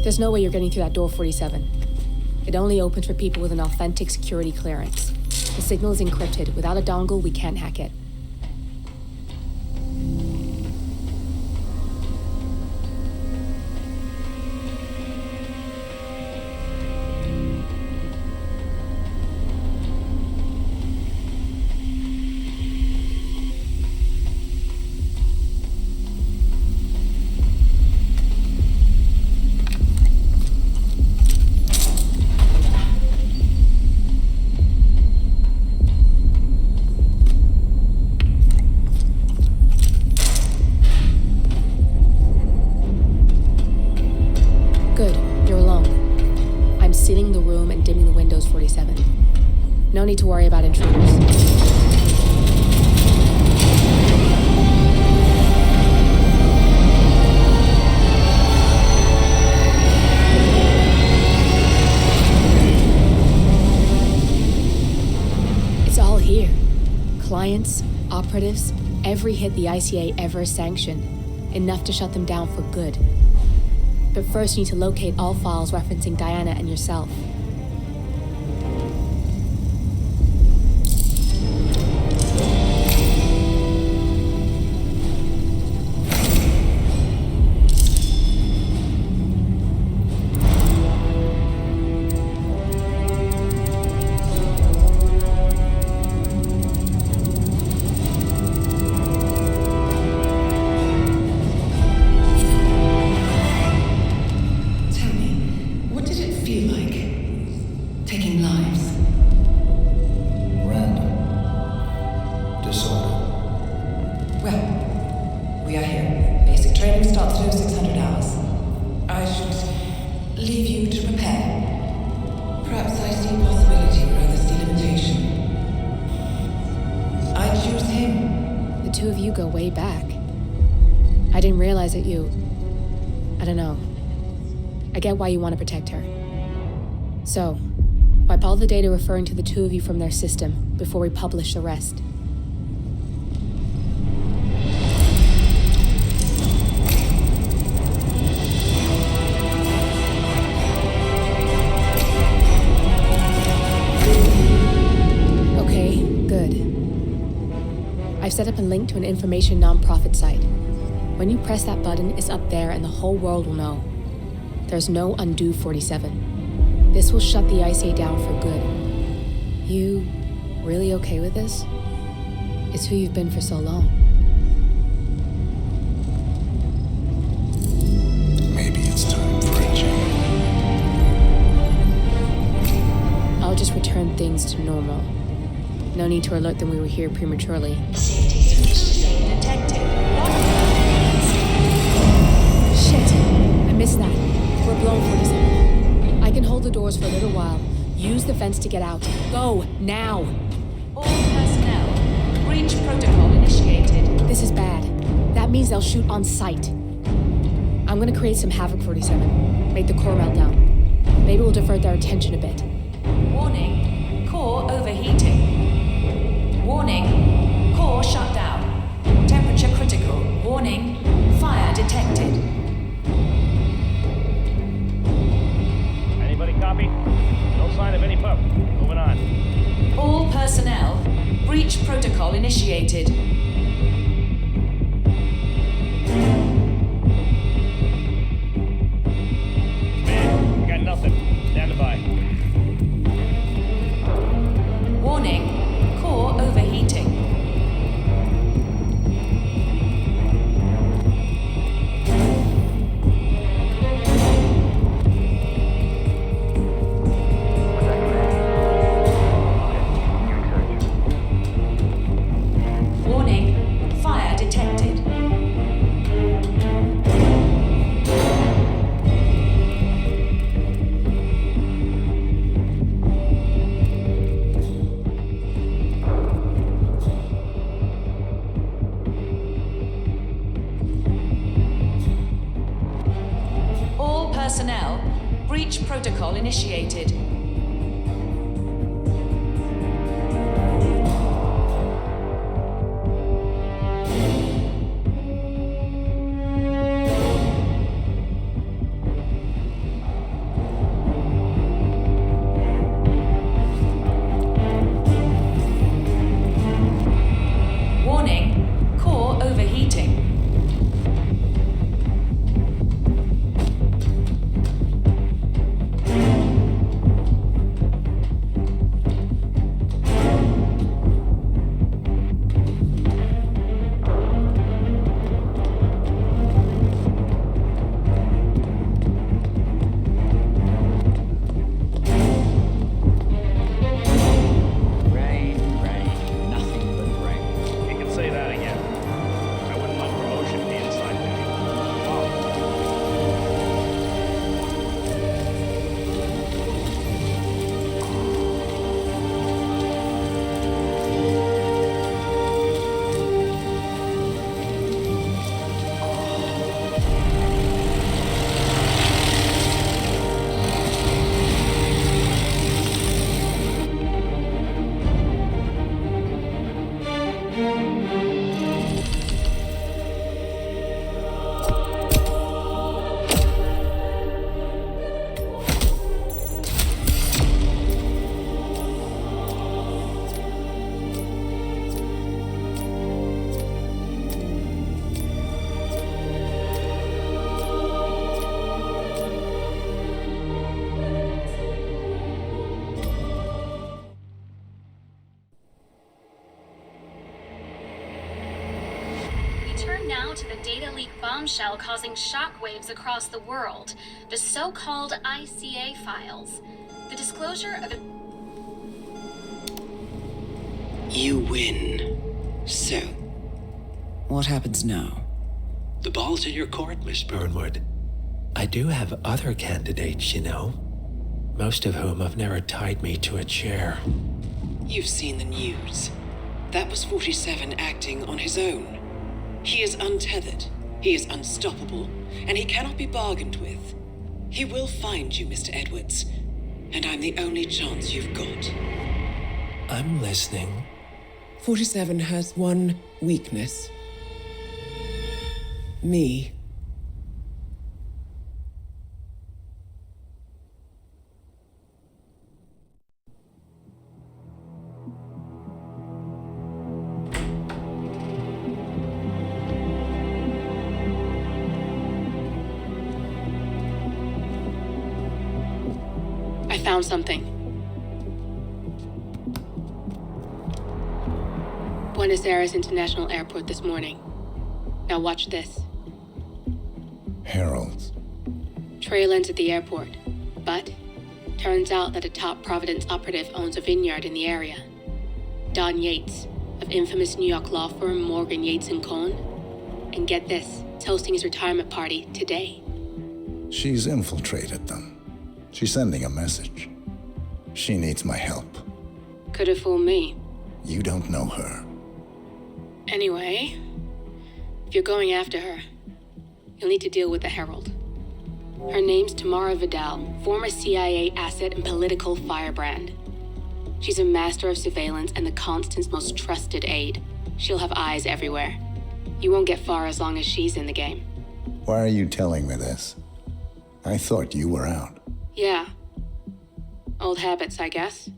There's no way you're getting through that door 47. It only opens for people with an authentic security clearance. The signal is encrypted. Without a dongle, we can't hack it. No need to worry about intruders. It's all here. Clients, operatives, every hit the ICA ever sanctioned. Enough to shut them down for good. But first you need to locate all files referencing Diana and yourself. I get why you want to protect her. So, wipe all the data referring to the two of you from their system before we publish the rest. Okay, good. I've set up a link to an information nonprofit site. When you press that button, it's up there and the whole world will know. There's no undo 47. This will shut the ICA down for good. You really okay with this? It's who you've been for so long. Me? No need to alert them we were here prematurely. Safety switch detected. Shit! I missed that. We're blown 47. I can hold the doors for a little while. Use the vents to get out. Go, now! All personnel. Breach protocol initiated. This is bad. That means they'll shoot on sight. I'm gonna create some havoc, 47. Make the core melt down. Maybe we'll divert their attention a bit. Warning. Core overheating. Warning. Core shut down. Temperature critical. Warning. Fire detected. Anybody copy? No sign of any pup. Moving on. All personnel. Breach protocol initiated. Man, we got nothing. Stand by. Warning. Core overheating. Warning. Fire detected. All personnel. Breach protocol initiated. Warning. Core overheating. Rain, rain, nothing but rain. You can say that again. I wouldn't want promotion to be inside there. Turn now to the data leak bombshell causing shockwaves across the world, the so-called ICA files. The disclosure of a... You win. So, What happens now? the ball's in your court, Miss Burnwood. I do have other candidates, you know. Most of whom have never tied me to a chair. You've seen the news. That was 47 acting on his own. He is untethered, he is unstoppable, and he cannot be bargained with. He will find you, Mr. Edwards, and I'm the only chance you've got. I'm listening. 47 has one weakness. Me. I found something. Buenos Aires International Airport this morning. Now watch this. Heralds. Trail ends at the airport, but turns out that a top Providence operative owns a vineyard in the area. Don Yates, of infamous New York law firm Morgan, Yates & Cohn. And get this, it's hosting his retirement party today. She's infiltrated them. She's sending a message. She needs my help. Could have fooled me. You don't know her. Anyway, if you're going after her, you'll need to deal with the Herald. Her name's Tamara Vidal, former CIA asset and political firebrand. She's a master of surveillance and the Constant's most trusted aide. She'll have eyes everywhere. You won't get far as long as she's in the game. Why are you telling me this? I thought you were out. Yeah. Old habits, I guess.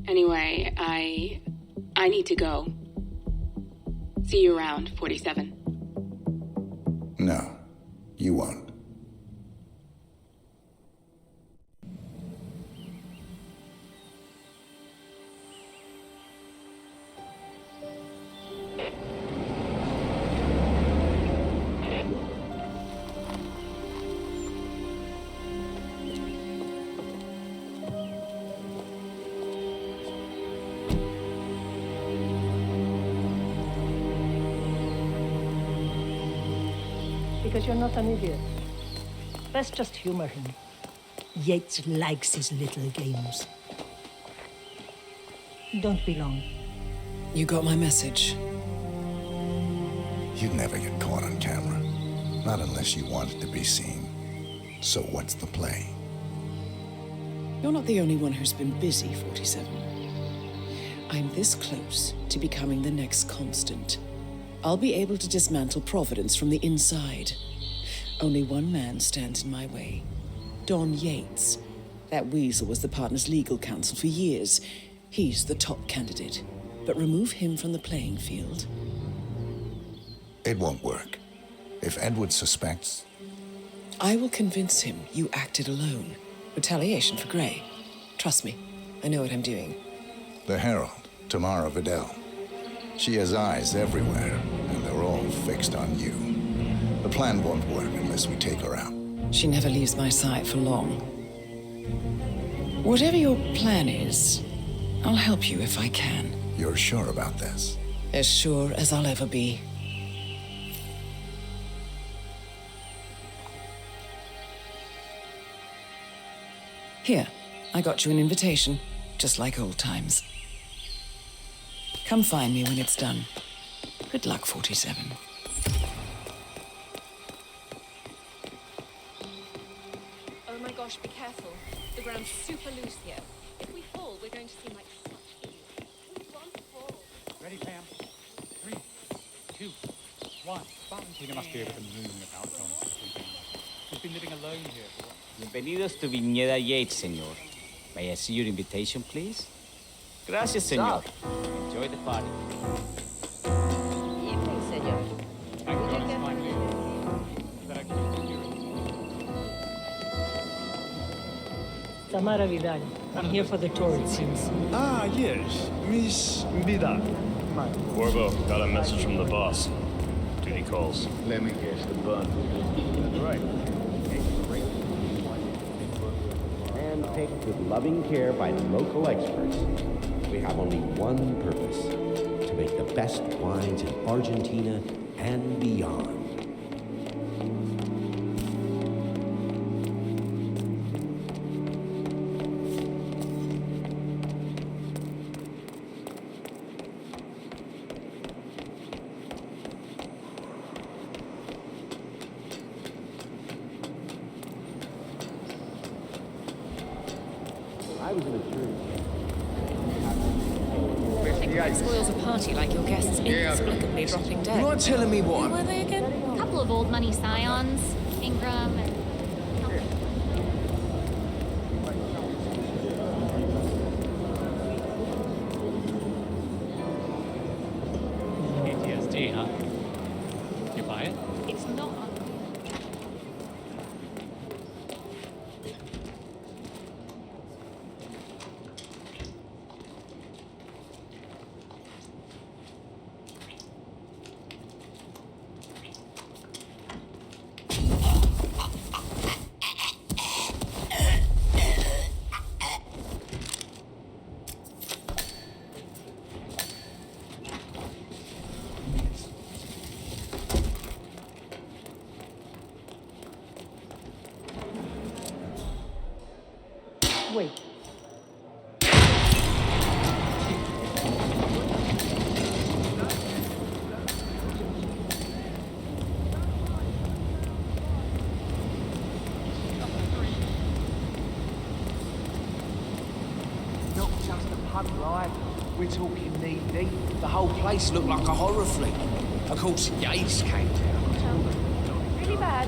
Anyway, I need to go. See you around, 47. No, you won't. Because you're not an idiot. Let's just humor him. Yates likes his little games. Don't be long. You got my message. You'd never get caught on camera. Not unless you wanted to be seen. So what's the play? You're not the only one who's been busy, 47. I'm this close to becoming the next Constant. I'll be able to dismantle Providence from the inside. Only one man stands in my way. Don Yates. That weasel was the partner's legal counsel for years. He's the top candidate. But remove him from the playing field. It won't work. If Edward suspects... I will convince him you acted alone. Retaliation for Grey. Trust me, I know what I'm doing. The Herald, Tamara Vidal. She has eyes everywhere, and they're all fixed on you. The plan won't work unless we take her out. She never leaves my sight for long. Whatever your plan is, I'll help you if I can. You're sure about this? As sure as I'll ever be. Here, I got you an invitation, just like old times. Come find me when it's done. Good luck, 47. Oh my gosh, be careful. The ground's super loose here. If we fall, we're going to seem like such idiots. We won't fall. Ready, Pam? 3, 2, 1. Valentina must be able to moon about John. He's been living alone here for what? Bienvenidos to Viñeda Yates, senor. May I see your invitation, please? Gracias, senor. Enjoy the party. Evening, senor. Tamara Vidal. I'm here for the tour, it seems. Ah, yes. Miss Vidal. Corvo, got a message from the boss. Duty calls. Let me guess, the bun. That's right. Handpicked with loving care by the local experts. We have only one purpose, to make the best wines in Argentina and beyond. I was in a church. It spoils a party like your guests inexplicably dropping dead. You're not telling me what? Who were they again? A couple of old money scions, Ingram and... PTSD, huh? You buy it? It's not... way. Not just a pub ride. We're talking knee deep. The whole place looked like a horror flick. Of course, Yates came down. Really bad.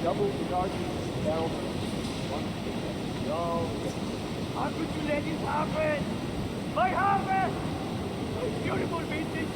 Double the arguments down. How could you let it happen? My harvest! My beautiful vintage!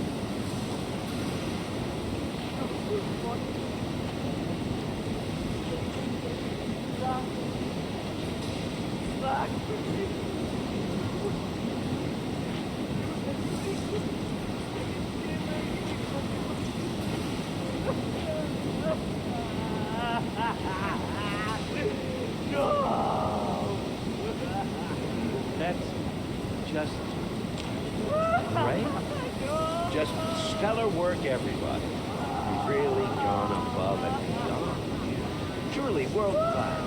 That's just great. Just stellar work, everybody. You've really gone above and beyond. Truly world class.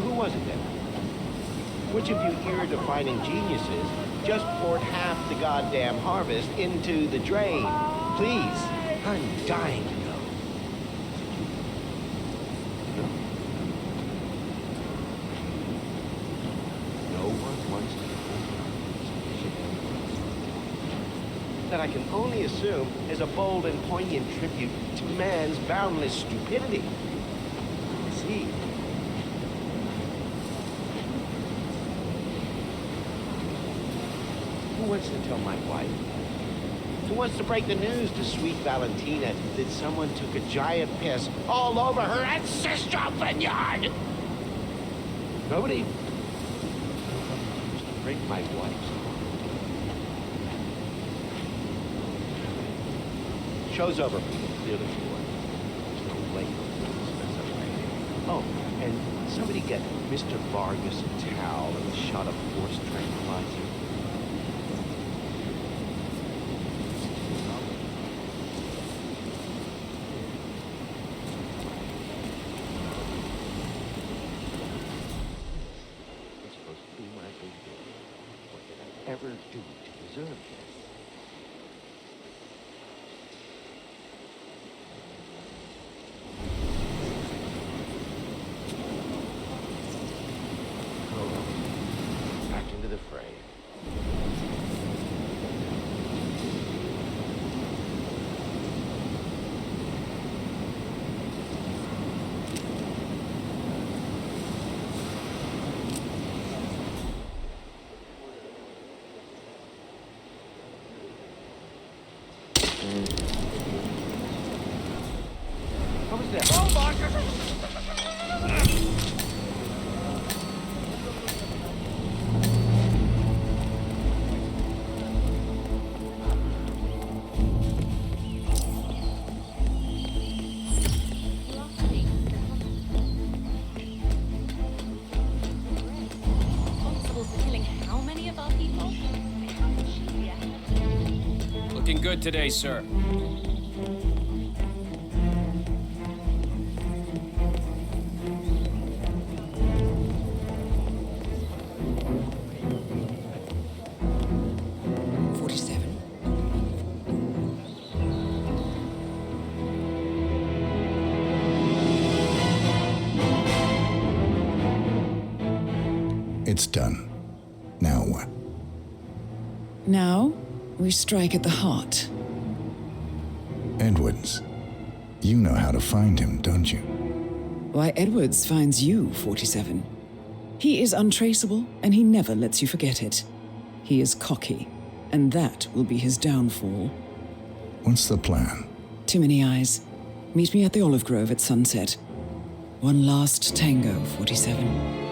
Who was it then? Which of you ear-defining geniuses just poured half the goddamn harvest into the drain? Please, I'm dying to know. No one wants to that I can only assume is a bold and poignant tribute to man's boundless stupidity. See? Who wants to tell my wife? Who wants to break the news to sweet Valentina that someone took a giant piss all over her ancestral vineyard? Nobody? Just break my wife's heart. Show's over, people. Clear the floor. There's no way this mess up right here. Oh, and somebody get Mr. Vargas a towel and a shot of forced tranquilizer. Ever do to deserve this? Back into the fray. What was that? Oh my God! Responsible for killing how many of our people? Looking good today, sir. It's done. Now what? Now, we strike at the heart. Edwards. You know how to find him, don't you? Why, Edwards finds you, 47. He is untraceable, and he never lets you forget it. He is cocky, and that will be his downfall. What's the plan? Too many eyes. Meet me at the olive grove at sunset. One last tango, 47.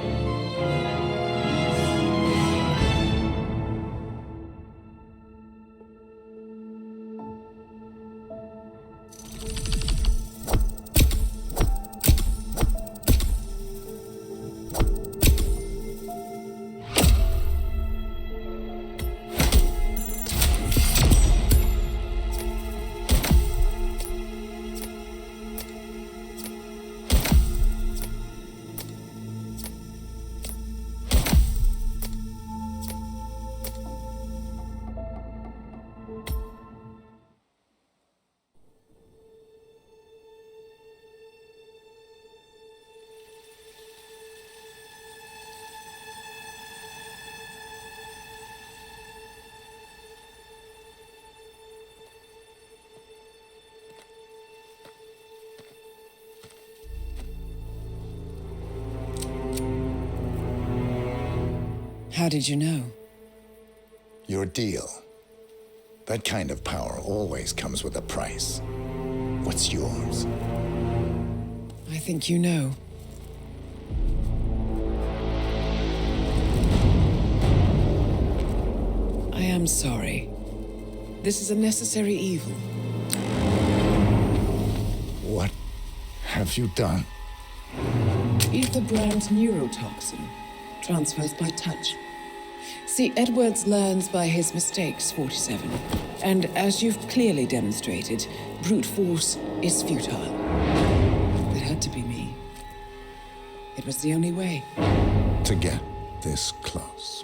How did you know? Your deal. That kind of power always comes with a price. What's yours? I think you know. I am sorry. This is a necessary evil. What have you done? Ether brand neurotoxin transfers by touch. See, Edwards learns by his mistakes, 47. And as you've clearly demonstrated, brute force is futile. It had to be me. It was the only way. To get this close.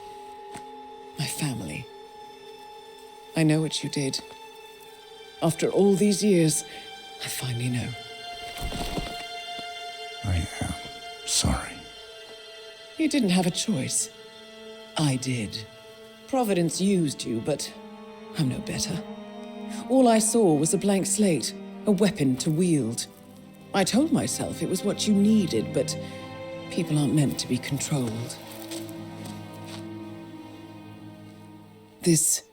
My family. I know what you did. After all these years, I finally know. I am sorry. You didn't have a choice. I did. Providence used you, but I'm no better. All I saw was a blank slate, a weapon to wield. I told myself it was what you needed, but people aren't meant to be controlled. This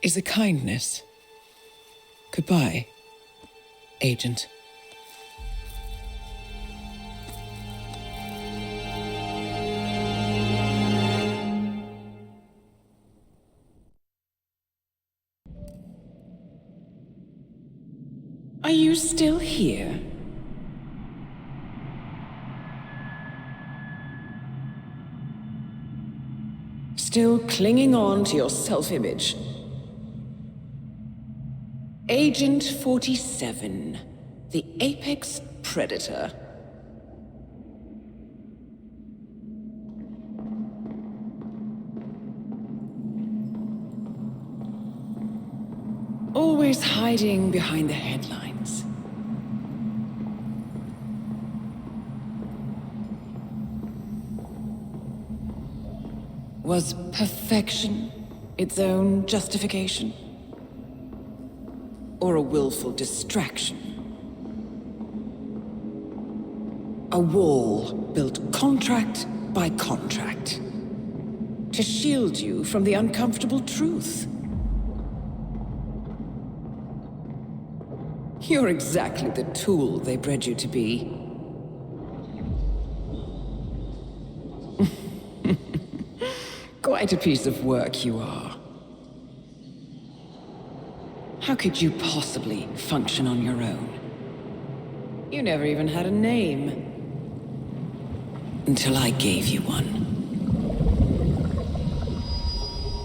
is a kindness. Goodbye, Agent. Are you still here? Still clinging on to your self-image? Agent 47, the apex predator. Always hiding behind the headlines. Was perfection its own justification? Or a willful distraction? A wall built contract by contract to shield you from the uncomfortable truth. You're exactly the tool they bred you to be. Quite a piece of work you are. How could you possibly function on your own? You never even had a name. Until I gave you one.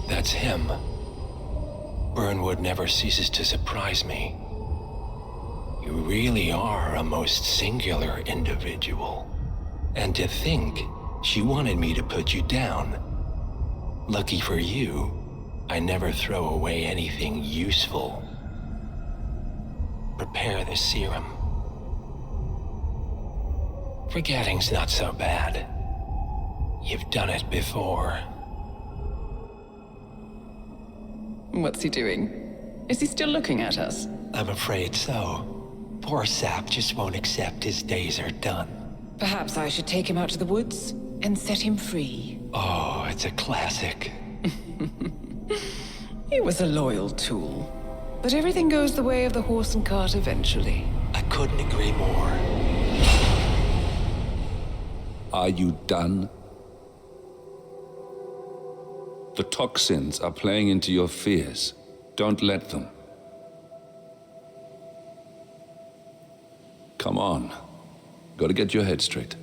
That's him. Burnwood never ceases to surprise me. You really are a most singular individual. And to think she wanted me to put you down. Lucky for you, I never throw away anything useful. Prepare the serum. Forgetting's not so bad. You've done it before. What's he doing? Is he still looking at us? I'm afraid so. Poor Sap just won't accept his days are done. Perhaps I should take him out to the woods and set him free. Oh, it's a classic. He was a loyal tool. But everything goes the way of the horse and cart eventually. I couldn't agree more. Are you done? The toxins are playing into your fears. Don't let them. Come on. Gotta get your head straight.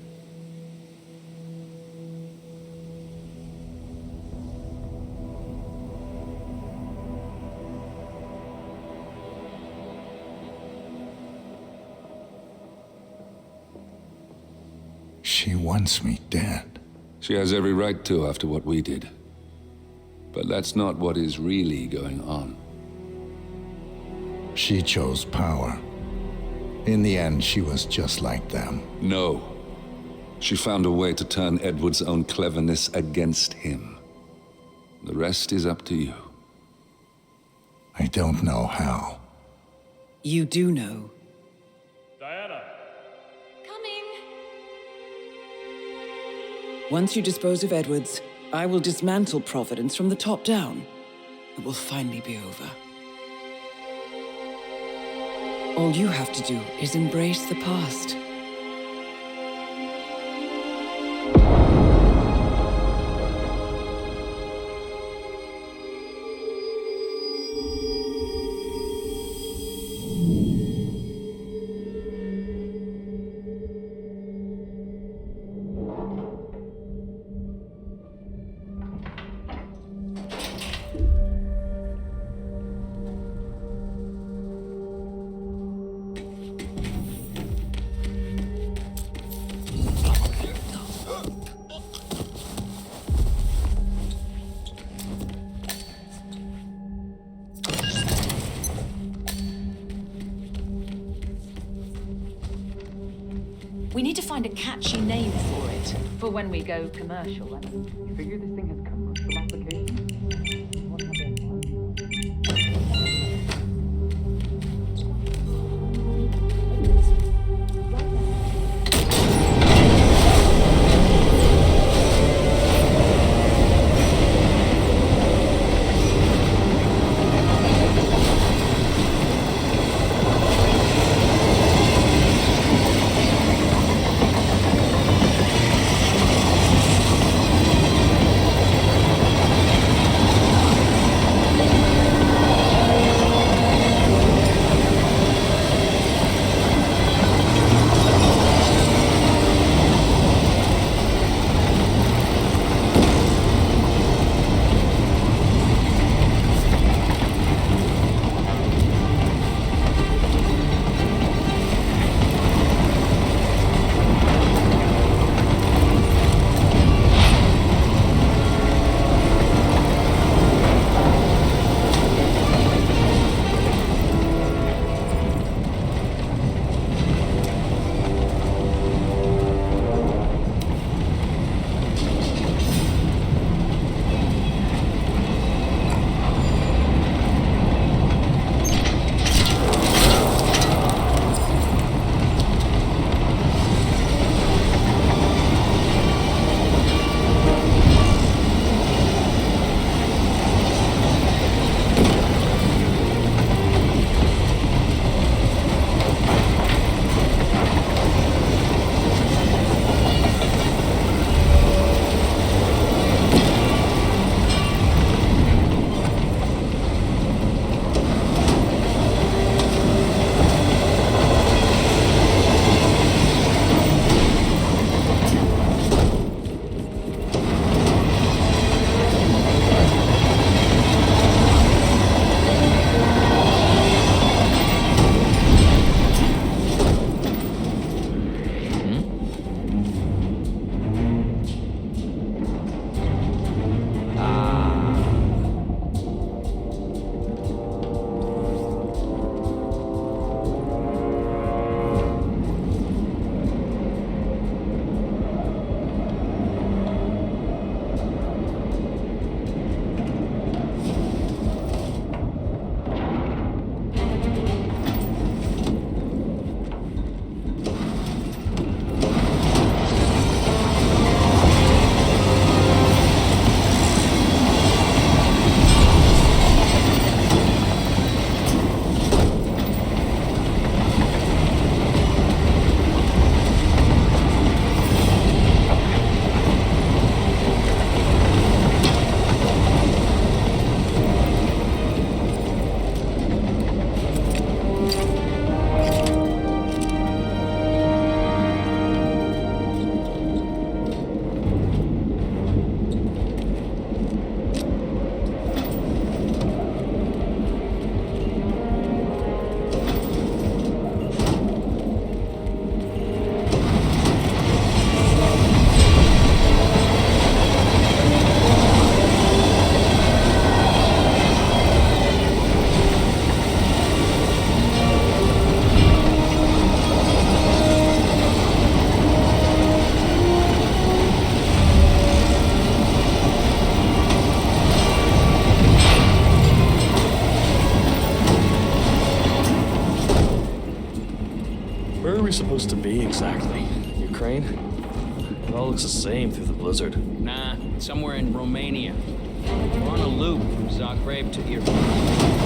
She wants me dead. She has every right to after what we did. But that's not what is really going on. She chose power. In the end, she was just like them. No. She found a way to turn Edward's own cleverness against him. The rest is up to you. I don't know how. You do know. Diana! Coming! Once you dispose of Edwards, I will dismantle Providence from the top down. It will finally be over. All you have to do is embrace the past. We need to find a catchy name for it, for when we go commercial. You figure this thing has commercial applications? What have they Ukraine? It all looks the same through the blizzard. Nah, somewhere in Romania. We're on a loop from Zagreb to Irkutsk.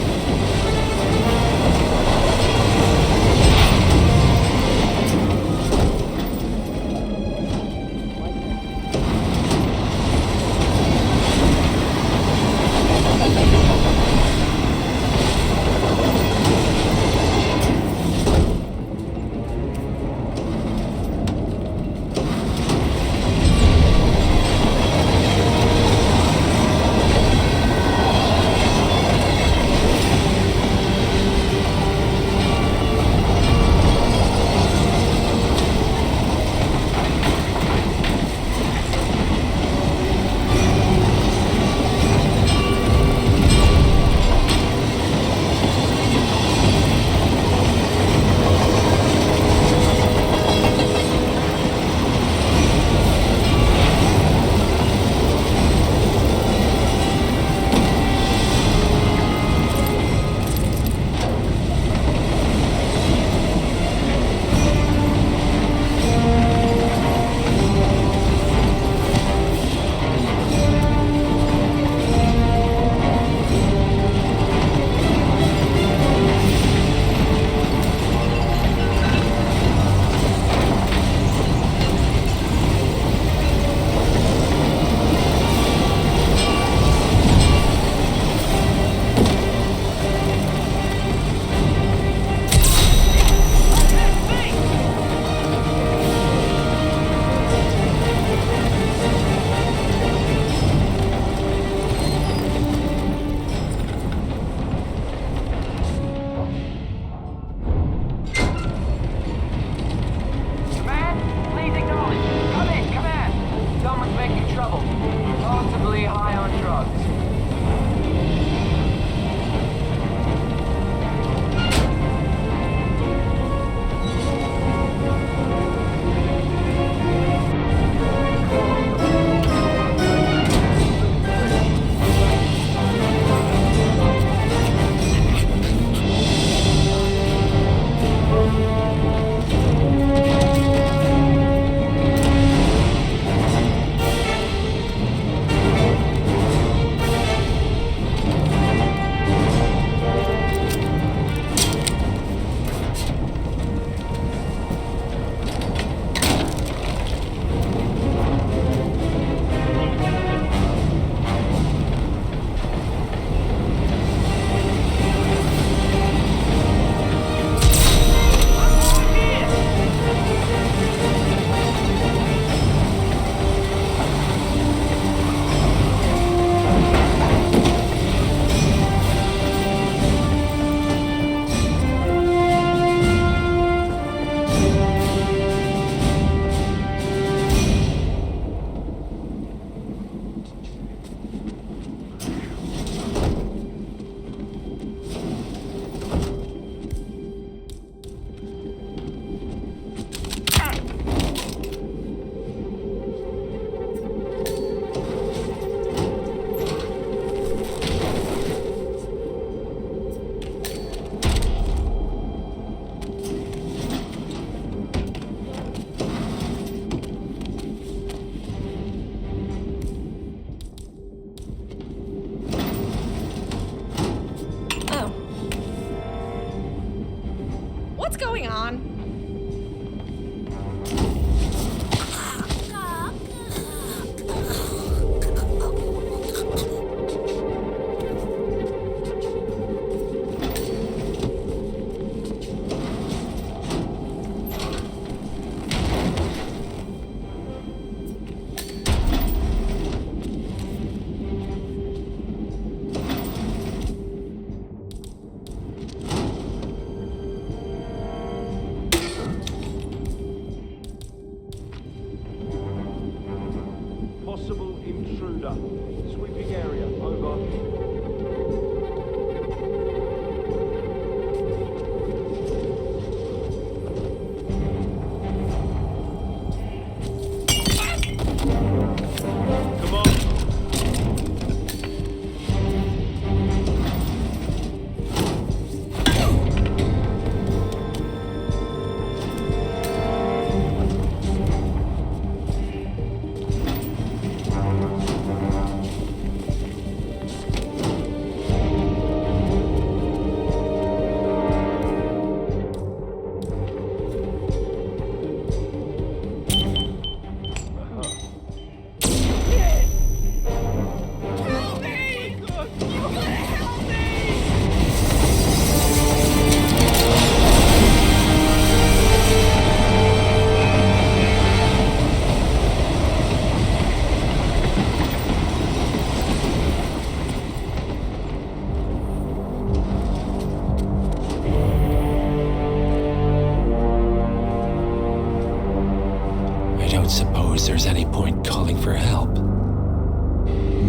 don't suppose there's any point calling for help?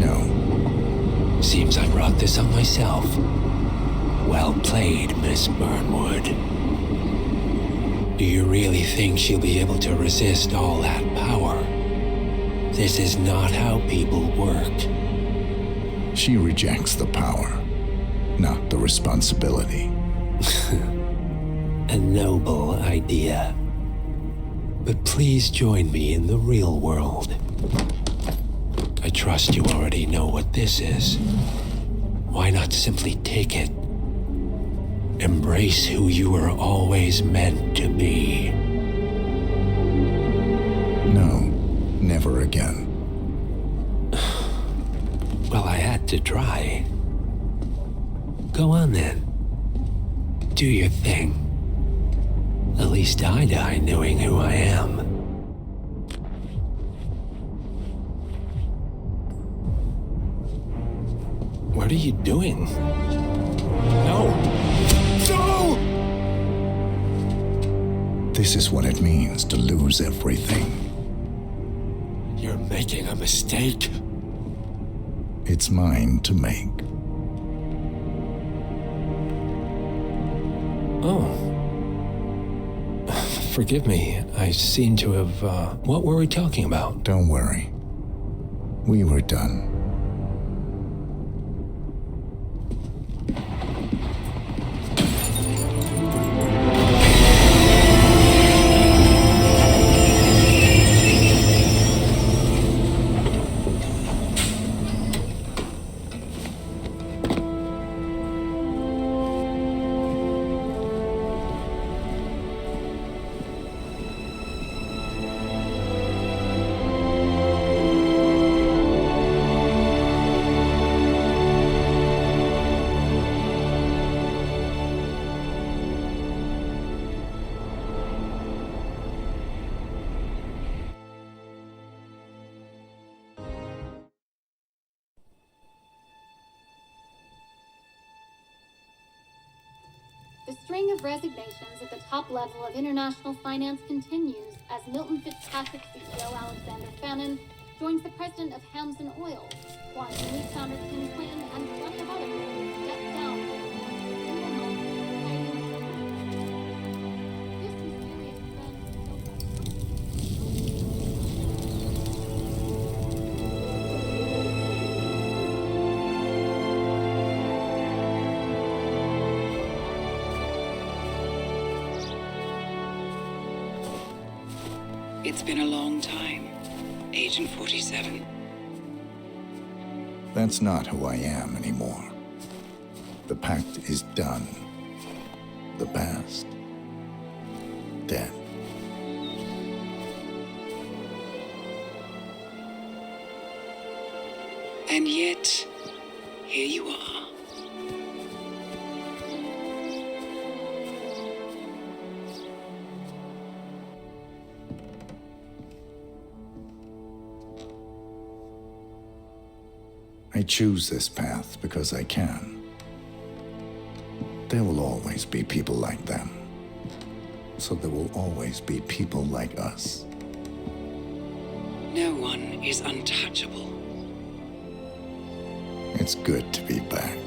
No. Seems I brought this on myself. Well played, Miss Burnwood. Do you really think she'll be able to resist all that power? This is not how people work. She rejects the power, not the responsibility. A noble idea. But please join me in the real world. I trust you already know what this is. Why not simply take it? Embrace who you were always meant to be. No, never again. Well, I had to try. Go on then. Do your thing. At least I die knowing who I am. What are you doing? No! No! This is what it means to lose everything. You're making a mistake. It's mine to make. Oh. Forgive me. I seem to have, what were we talking about? Don't worry. We were done. The string of resignations at the top level of international finance continues as Milton Fitzpatrick CEO Alexander Fannin joins the president of Hamson Oil, Quantum Leap founder Tim Quinn, and plenty of other people step down. It's been a long time, Agent 47. That's not who I am anymore. The pact is done. The past, dead. And yet, here you are. I choose this path because I can. There will always be people like them. So there will always be people like us. No one is untouchable. It's good to be back.